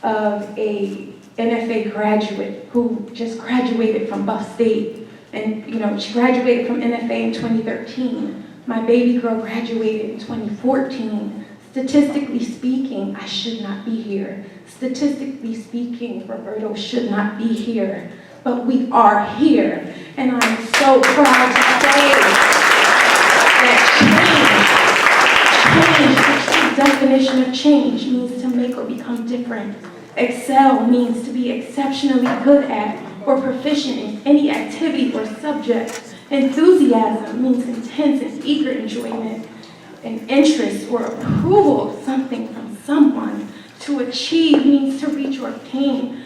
of a NFA graduate who just graduated from Buff State. And she graduated from NFA in 2013. My baby girl graduated in 2014. Statistically speaking, I should not be here. Statistically speaking, Roberto should not be here. But we are here. And I'm so proud to say that change, the true definition of change means to make or become different. Excel means to be exceptionally good at or proficient in any activity or subject. Enthusiasm means intense and eager enjoyment and interest or approval of something from someone. To achieve means to reach or obtain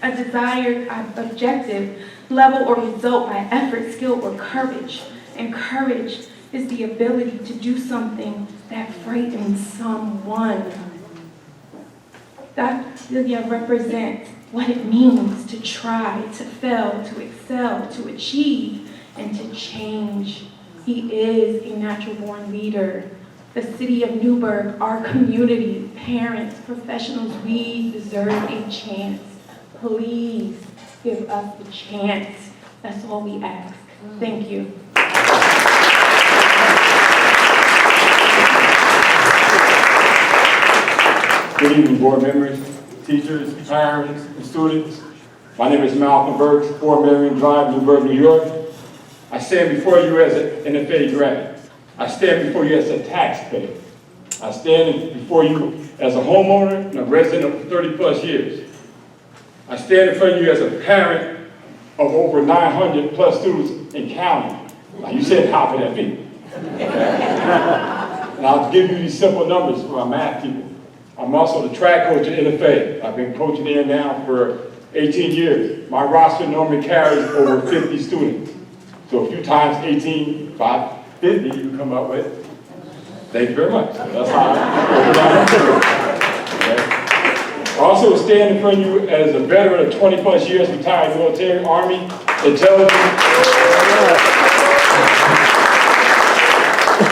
a desired objective, level, or result by effort, skill, or courage. And courage is the ability to do something that frightens someone. Dr. Celia represents what it means to try, to fail, to excel, to achieve, and to change. He is a natural-born leader. The city of Newburgh, our community, parents, professionals, we deserve a chance. Please give us the chance. That's all we ask. Thank you. Good evening, board members, teachers, parents, and students. My name is Malcolm Burks, 4 Marion Drive, Newburgh, New York. I stand before you as an NFA grad. I stand before you as a taxpayer. I stand before you as a homeowner and a resident of 30+ years. I stand in front of you as a parent of over 900 plus students in county. Now you said, how could that be? And I'll give you these simple numbers for my math people. I'm also the track coach at NFA. I've been coaching there now for 18 years. My roster normally carries over 50 students. So a few times 18, 50 you can come up with. Thank you very much. So that's how I also stand in front of you as a veteran of 20+ years, retired military, Army, intelligence,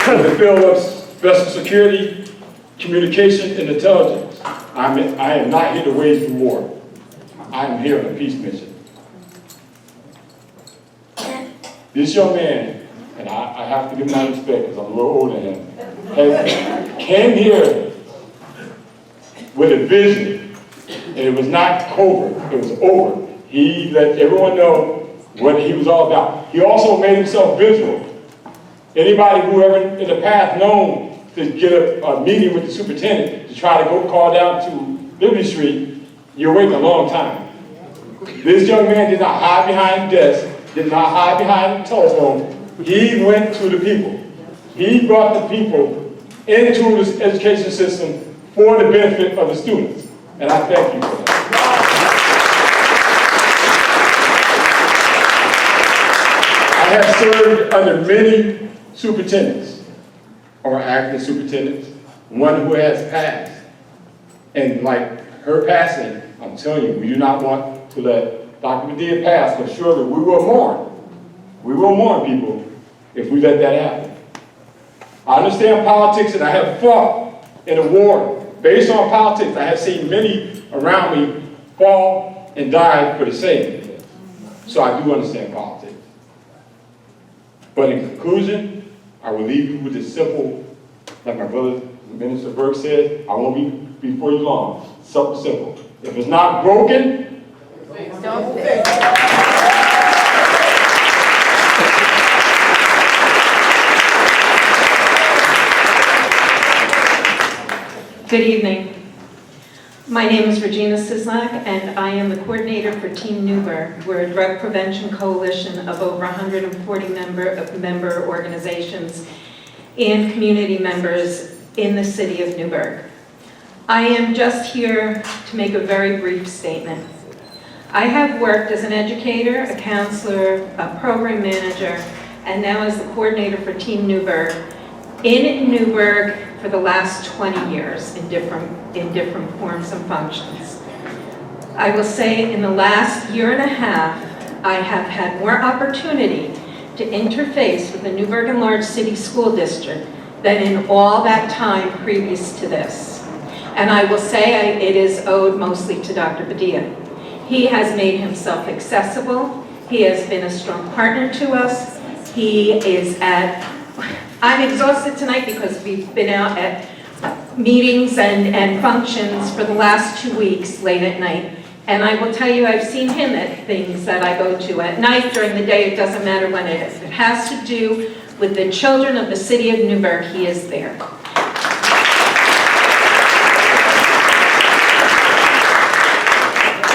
in the field of special security, communication, and intelligence. I am not here to wage the war. I am here on a peace mission. This young man, and I have to give him my respect because I'm a little older than him, came here with a vision, and it was not covert, it was overt. He let everyone know what he was all about. He also made himself visible. Anybody who ever in the past known to get a meeting with the superintendent to try to go call down to Liberty Street, you're waiting a long time. This young man did not hide behind the desk, did not hide behind the telephone. He went to the people. He brought the people into this education system for the benefit of the students. And I thank you for that. I have served under many superintendents or acting superintendents, one who has passed. And like her passing, I'm telling you, we do not want to let Dr. Padilla pass, because surely we will mourn. We will mourn people if we let that happen. I understand politics, and I have fought in a war based on politics. I have seen many around me fall and die for the same. So I do understand politics. But in conclusion, I will leave you with this simple, like my brother, Minister Burke said, I won't be before you long. Something simple. If it's not broken, don't fix it. Good evening. My name is Regina Sislak, and I am the coordinator for Team Newburgh. We're a drug prevention coalition of over 140 member organizations and community members in the city of Newburgh. I am just here to make a very brief statement. I have worked as an educator, a counselor, a program manager, and now as the coordinator for Team Newburgh in Newburgh for the last 20 years in different forms and functions. I will say in the last year and a half, I have had more opportunity to interface with the Newburgh Enlarged City School District than in all that time previous to this. And I will say it is owed mostly to Dr. Padilla. He has made himself accessible. He has been a strong partner to us. He is I'm exhausted tonight because we've been out at meetings and functions for the last 2 weeks late at night. And I will tell you, I've seen him at things that I go to at night, during the day, it doesn't matter when it is. If it has to do with the children of the city of Newburgh, he is there.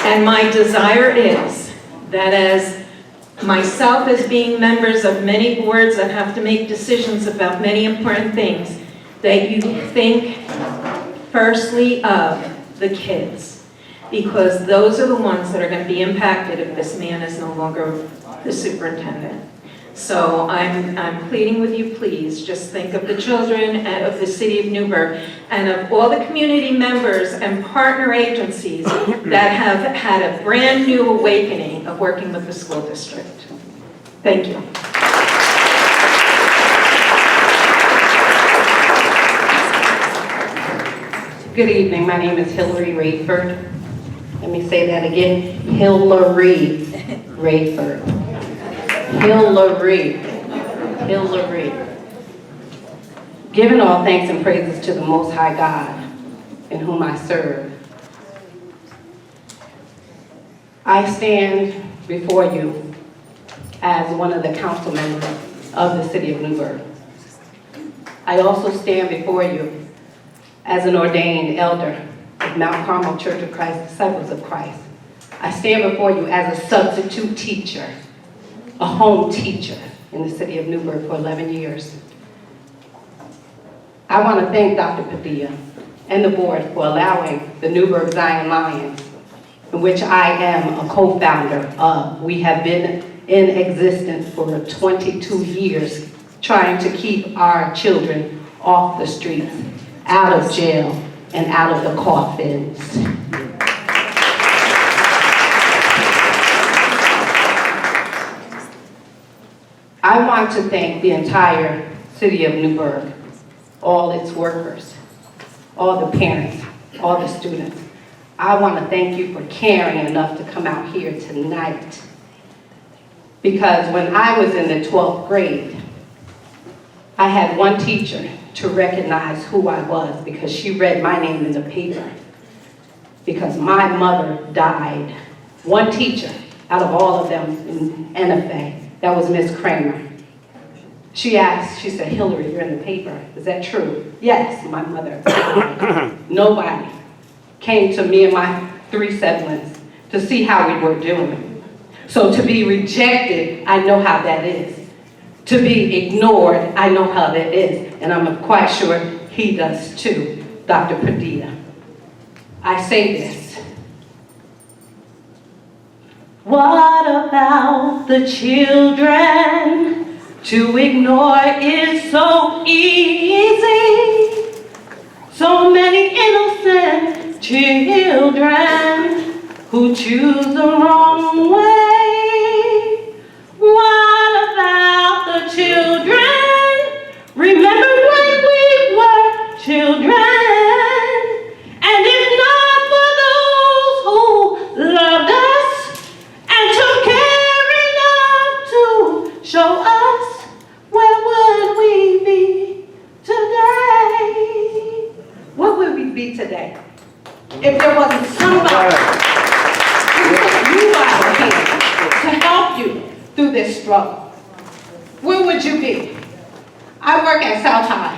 And my desire is that as myself as being members of many boards that have to make decisions about many important things, that you think firstly of the kids, because those are the ones that are going to be impacted if this man is no longer the superintendent. So I'm pleading with you, please, just think of the children of the city of Newburgh and of all the community members and partner agencies that have had a brand new awakening of working with the school district. Thank you. Good evening, my name is Hillary Rayford. Let me say that again, Hillary Rayford. Hillary. Giving all thanks and praises to the Most High God, in whom I serve. I stand before you as one of the council members of the city of Newburgh. I also stand before you as an ordained elder of Mount Carmel Church of Christ, Disciples of Christ. I stand before you as a substitute teacher, a home teacher in the city of Newburgh for 11 years. I want to thank Dr. Padilla and the board for allowing the Newburgh Zion Lions, in which I am a co-founder of. We have been in existence for 22 years, trying to keep our children off the streets, out of jail, and out of the coffins. I want to thank the entire city of Newburgh, all its workers, all the parents, all the students. I want to thank you for caring enough to come out here tonight. Because when I was in the 12th grade, I had one teacher to recognize who I was because she read my name in the paper. Because my mother died. One teacher out of all of them in NFA, that was Miss Kramer. She asked, she said, Hillary, you're in the paper. Is that true? Yes, my mother died. Nobody came to me and my 3 siblings to see how we were doing. So to be rejected, I know how that is. To be ignored, I know how that is. And I'm quite sure he does too, Dr. Padilla. I say this. What about the children? To ignore is so easy. So many innocent children who choose the wrong way. What about the children? Remember when we were children? And if not for those who loved us and took care enough to show us, where would we be today? Where would we be today if there wasn't somebody who put you out here to help you through this struggle? Where would you be? I work at South High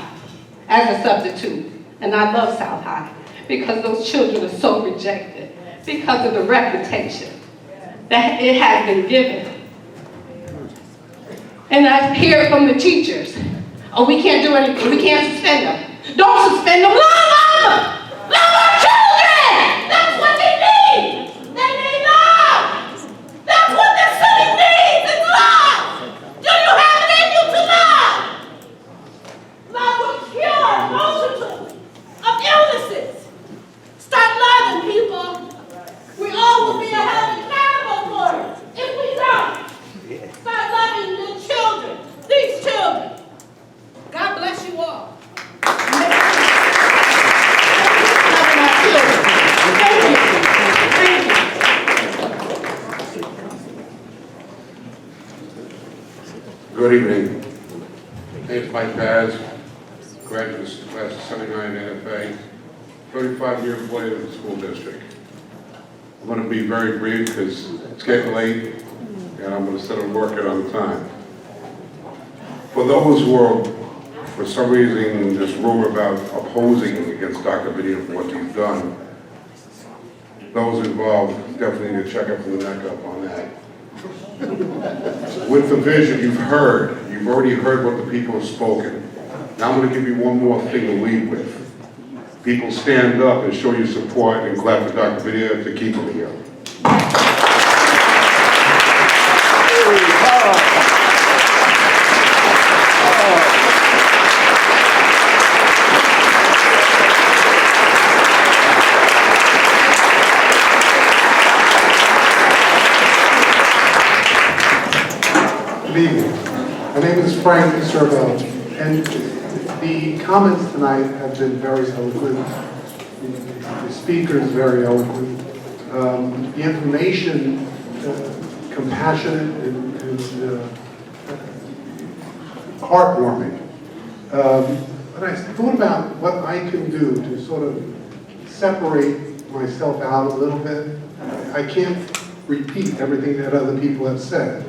as a substitute, and I love South High because those children are so rejected because of the reputation that it has been given. And I hear from the teachers, oh, we can't do anything, we can't suspend them. Don't suspend them, love them! Love our children! That's what they need! They need love! That's what this city needs, is love! Do you have it in you to love? Love will cure a multitude of illnesses. Start loving, people. We all Good evening. My name is Mike Paz, graduate of class of 79 NFA, 35 years employed in the school district. I'm going to be very brief because it's getting late and I'm going to start working on time. For those who are, for some reason, in this room about opposing against Dr. Padilla for what he's done, those involved definitely need to check up from the neck up on that. With the vision, you've already heard what the people have spoken. Now I'm going to give you one more thing to lead with. People stand up and show your support and clap for Dr. Padilla to keep him here. Good evening. My name is Frank Servo, and the comments tonight have been very eloquent. The speaker is very eloquent. The information, compassionate and heartwarming. But I thought about what I can do to sort of separate myself out a little bit. I can't repeat everything that other people have said.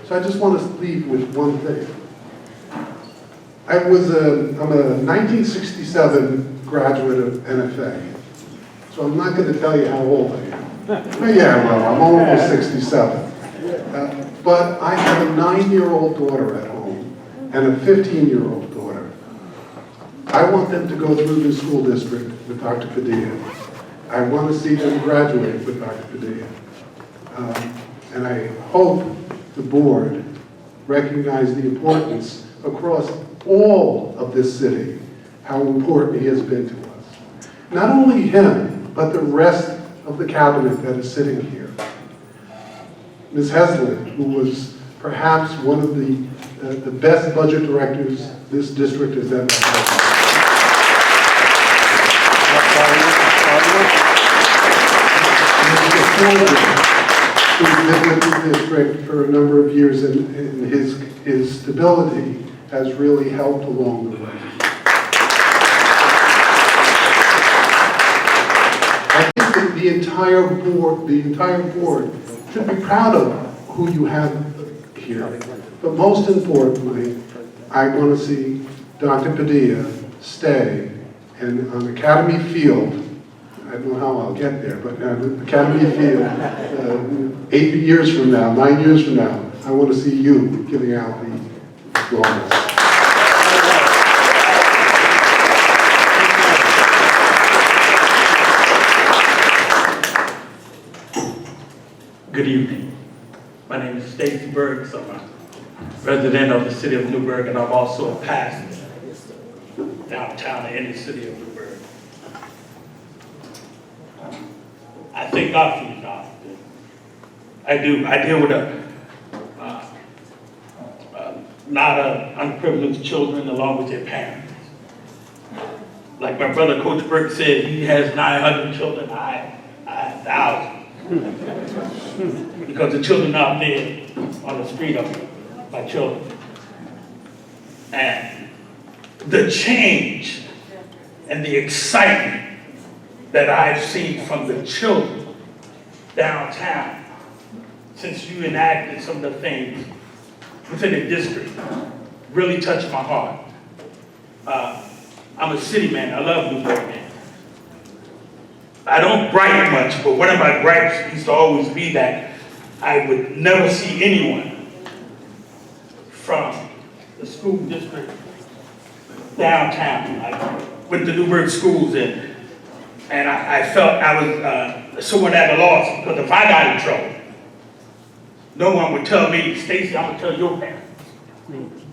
So I just want to leave with one thing. I'm a 1967 graduate of NFA, so I'm not going to tell you how old I am. Yeah, well, I'm almost 67. But I have a 9-year-old daughter at home and a 15-year-old daughter. I want them to go through the school district with Dr. Padilla. I want to see them graduate with Dr. Padilla. And I hope the board recognize the importance across all of this city, how important he has been to us. Not only him, but the rest of the cabinet that is sitting here. Ms. Heslin, who was perhaps one of the best budget directors this district has ever had. Who's been with the district for a number of years, and his stability has really helped along the way. I think that the entire board should be proud of who you have here. But most importantly, I want to see Dr. Padilla stay and on Academy Field. I don't know how I'll get there, but Academy Field, 8 years from now, 9 years from now, I want to see you giving out the diplomas. Good evening. My name is Stacy Burks. I'm a resident of the city of Newburgh, and I'm also a pastor downtown in the city of Newburgh. I thank God for you, God. I do. I deal with a lot of unprivileged children along with their parents. Like my brother, Coach Burke, said, he has 900 children. I have 1,000. Because the children out there on the street are my children. And the change and the excitement that I've seen from the children downtown since you enacted some of the things within the district really touched my heart. I'm a city man. I love Newburgh, man. I don't gripe much, but one of my gripes used to always be that I would never see anyone from the school district downtown. I went to Newburgh schools and I felt I was somewhat at a loss, because if I got in trouble, no one would tell me, Stacy, I'm gonna tell your parents.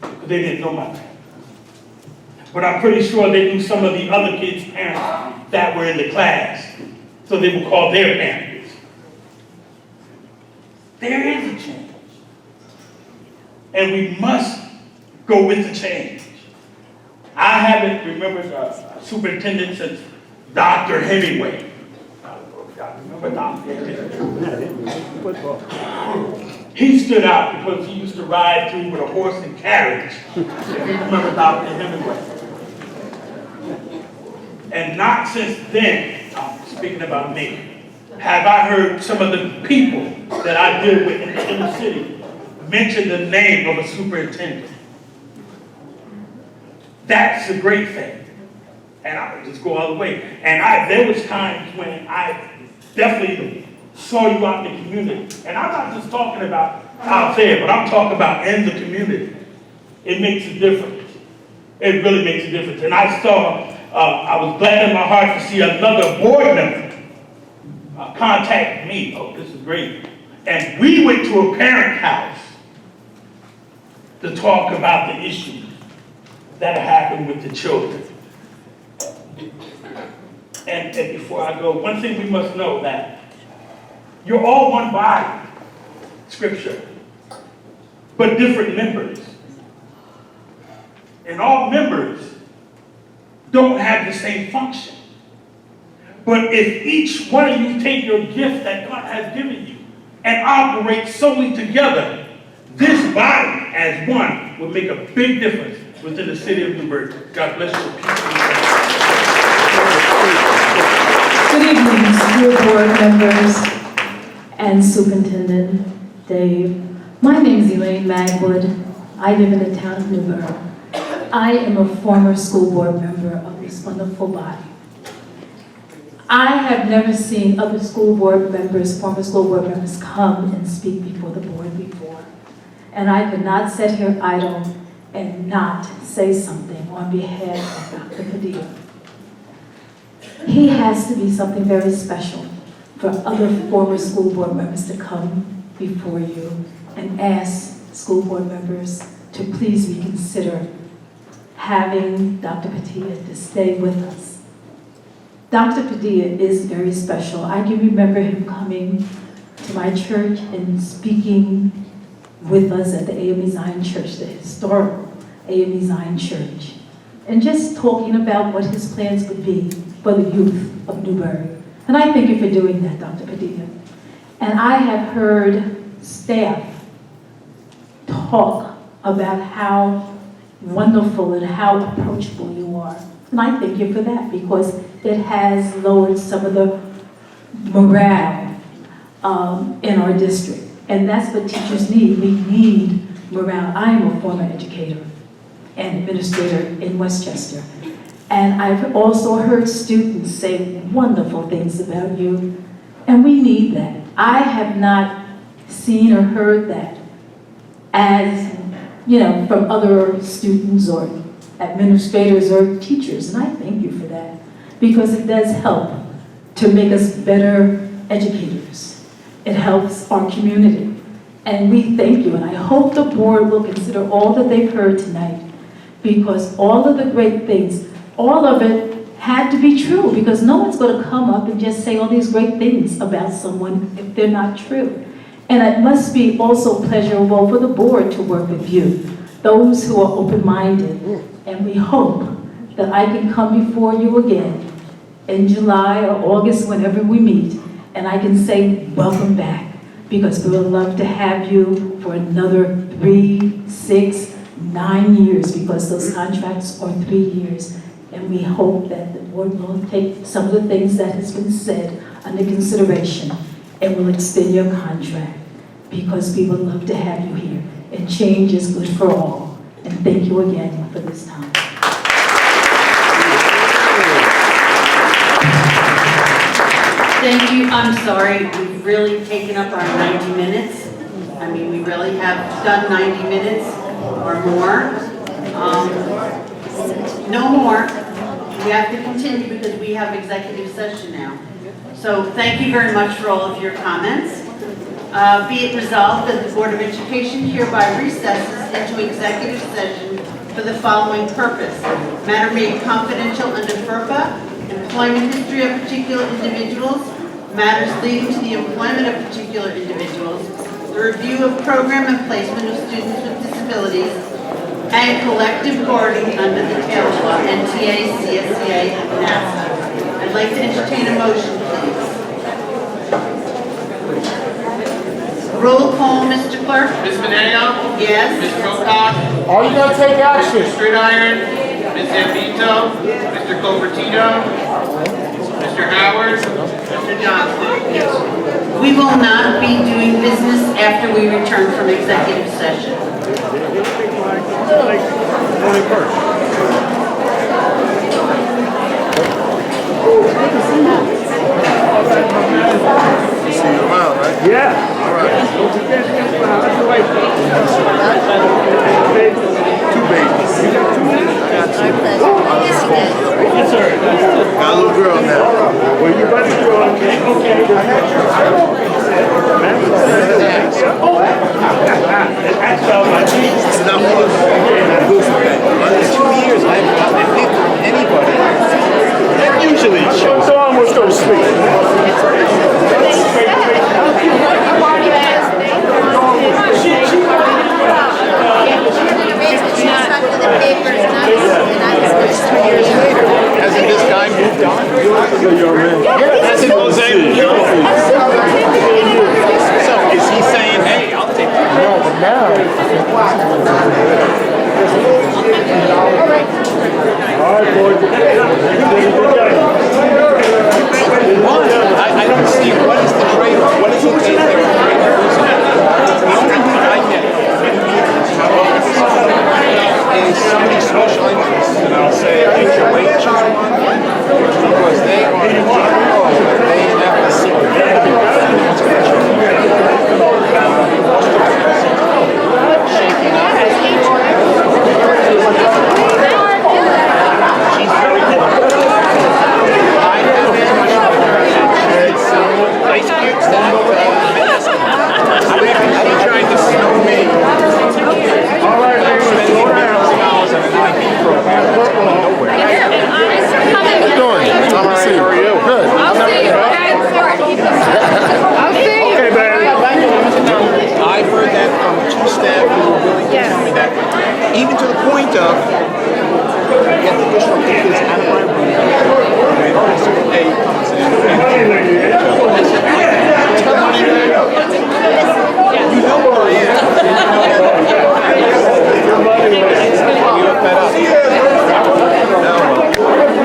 Because they didn't know my parents. But I'm pretty sure they knew some of the other kids' parents that were in the class. So they would call their parents. There is a change. And we must go with the change. I haven't remembered a superintendent since Dr. Hemingway. Remember Dr. Hemingway? he stood out because he used to ride through with a horse and carriage. If you remember Dr. Hemingway. And not since then, speaking about me, have I heard some of the people that I deal with in the inner city mention the name of a superintendent. That's a great thing. And I would just go all the way. And there was times when I definitely saw you out in the community. And I'm not just talking about out there, but I'm talking about in the community. It makes a difference. It really makes a difference. And I was glad in my heart to see another board member contact me. Oh, this is great. And we went to a parent house to talk about the issues that happened with the children. And before I go, one thing we must know that you're all one body, Scripture, but different members. And all members don't have the same function. But if each one of you take your gift that God has given you and operate solely together, this body as one will make a big difference within the city of Newburgh. God bless you. Good evening, school board members and Superintendent Dave. My name is Elaine Magwood. I live in the town of Newburgh. I am a former school board member of this wonderful body. I have never seen other school board members, former school board members, come and speak before the board before. And I could not sit here idle and not say something on behalf of Dr. Padilla. He has to be something very special for other former school board members to come before you and ask school board members to please reconsider having Dr. Padilla to stay with us. Dr. Padilla is very special. I can remember him coming to my church and speaking with us at the AME Zion Church, the historical AME Zion Church, and just talking about what his plans would be for the youth of Newburgh. And I thank you for doing that, Dr. Padilla. And I have heard staff talk about how wonderful and how approachable you are. And I thank you for that because it has lowered some of the morale in our district. And that's what teachers need. We need morale. I am a former educator and administrator in Westchester. And I've also heard students say wonderful things about you. And we need that. I have not seen or heard that as, from other students or administrators or teachers, and I thank you for that because it does help to make us better educators. It helps our community, and we thank you, and I hope the board will consider all that they've heard tonight because all of the great things, all of it had to be true because no one's going to come up and just say all these great things about someone if they're not true. And it must be also pleasurable for the board to work with you, those who are open-minded. And we hope that I can come before you again in July or August, whenever we meet, and I can say, welcome back, because we would love to have you for another 3, 6, 9 years, because those contracts are 3 years. And we hope that the board will take some of the things that has been said under consideration and will extend your contract, because we would love to have you here. And change is good for all. And thank you again for this time. Thank you. I'm sorry, we've really taken up our 90 minutes. I mean, we really have done 90 minutes or more. No more. We have to continue because we have executive session now. So thank you very much for all of your comments. Be it resolved that the Board of Education hereby recesses into executive session for the following purpose. Matter made confidential under FERPA, employment history of particular individuals, matters leading to the employment of particular individuals, the review of program and placement of students with disabilities, and collective bargaining under the Taylor Law, NTA, CSCA, and NASA. I'd like to entertain a motion, please. Roll call, Mr. Clerk? Ms. Mineo? Yes? Ms. Pocock? Are you gonna take action? Mr. Stridiron? Ms. Zambito? Mr. Covertino? Mr. Howard? Mr. Johnston? Yes. We will not be doing business after we return from executive session. See you around, right? Yeah. All right. Two babies. You got two babies? I got two. Yes, sir. Got a little girl now. Well, you better go. Okay. It's not close. In 2 years, I haven't gotten anything from anybody. Usually it shows. So I almost go to sleep. Hasn't this guy moved on? Hasn't Jose moved on? So is he saying, hey, I'll take it? No, but now. All right, boys. I don't see what is the trade-off. What is it that they're afraid of losing? The only thing I get is some of these social interests, and I'll say HOH, because they are they have the secret. Shaking up. She's very good. I have been much ice cubes that I think she's trying to snow me. All right, spending millions of dollars on an IP program that's going nowhere. How you doing? I'm all right. How are you? Good. I'll see you. I'll see you. Okay, man. I've heard that from two staff who were willing to tell me that, even to the point of get the district kids out of my room. They don't have to pay compensation.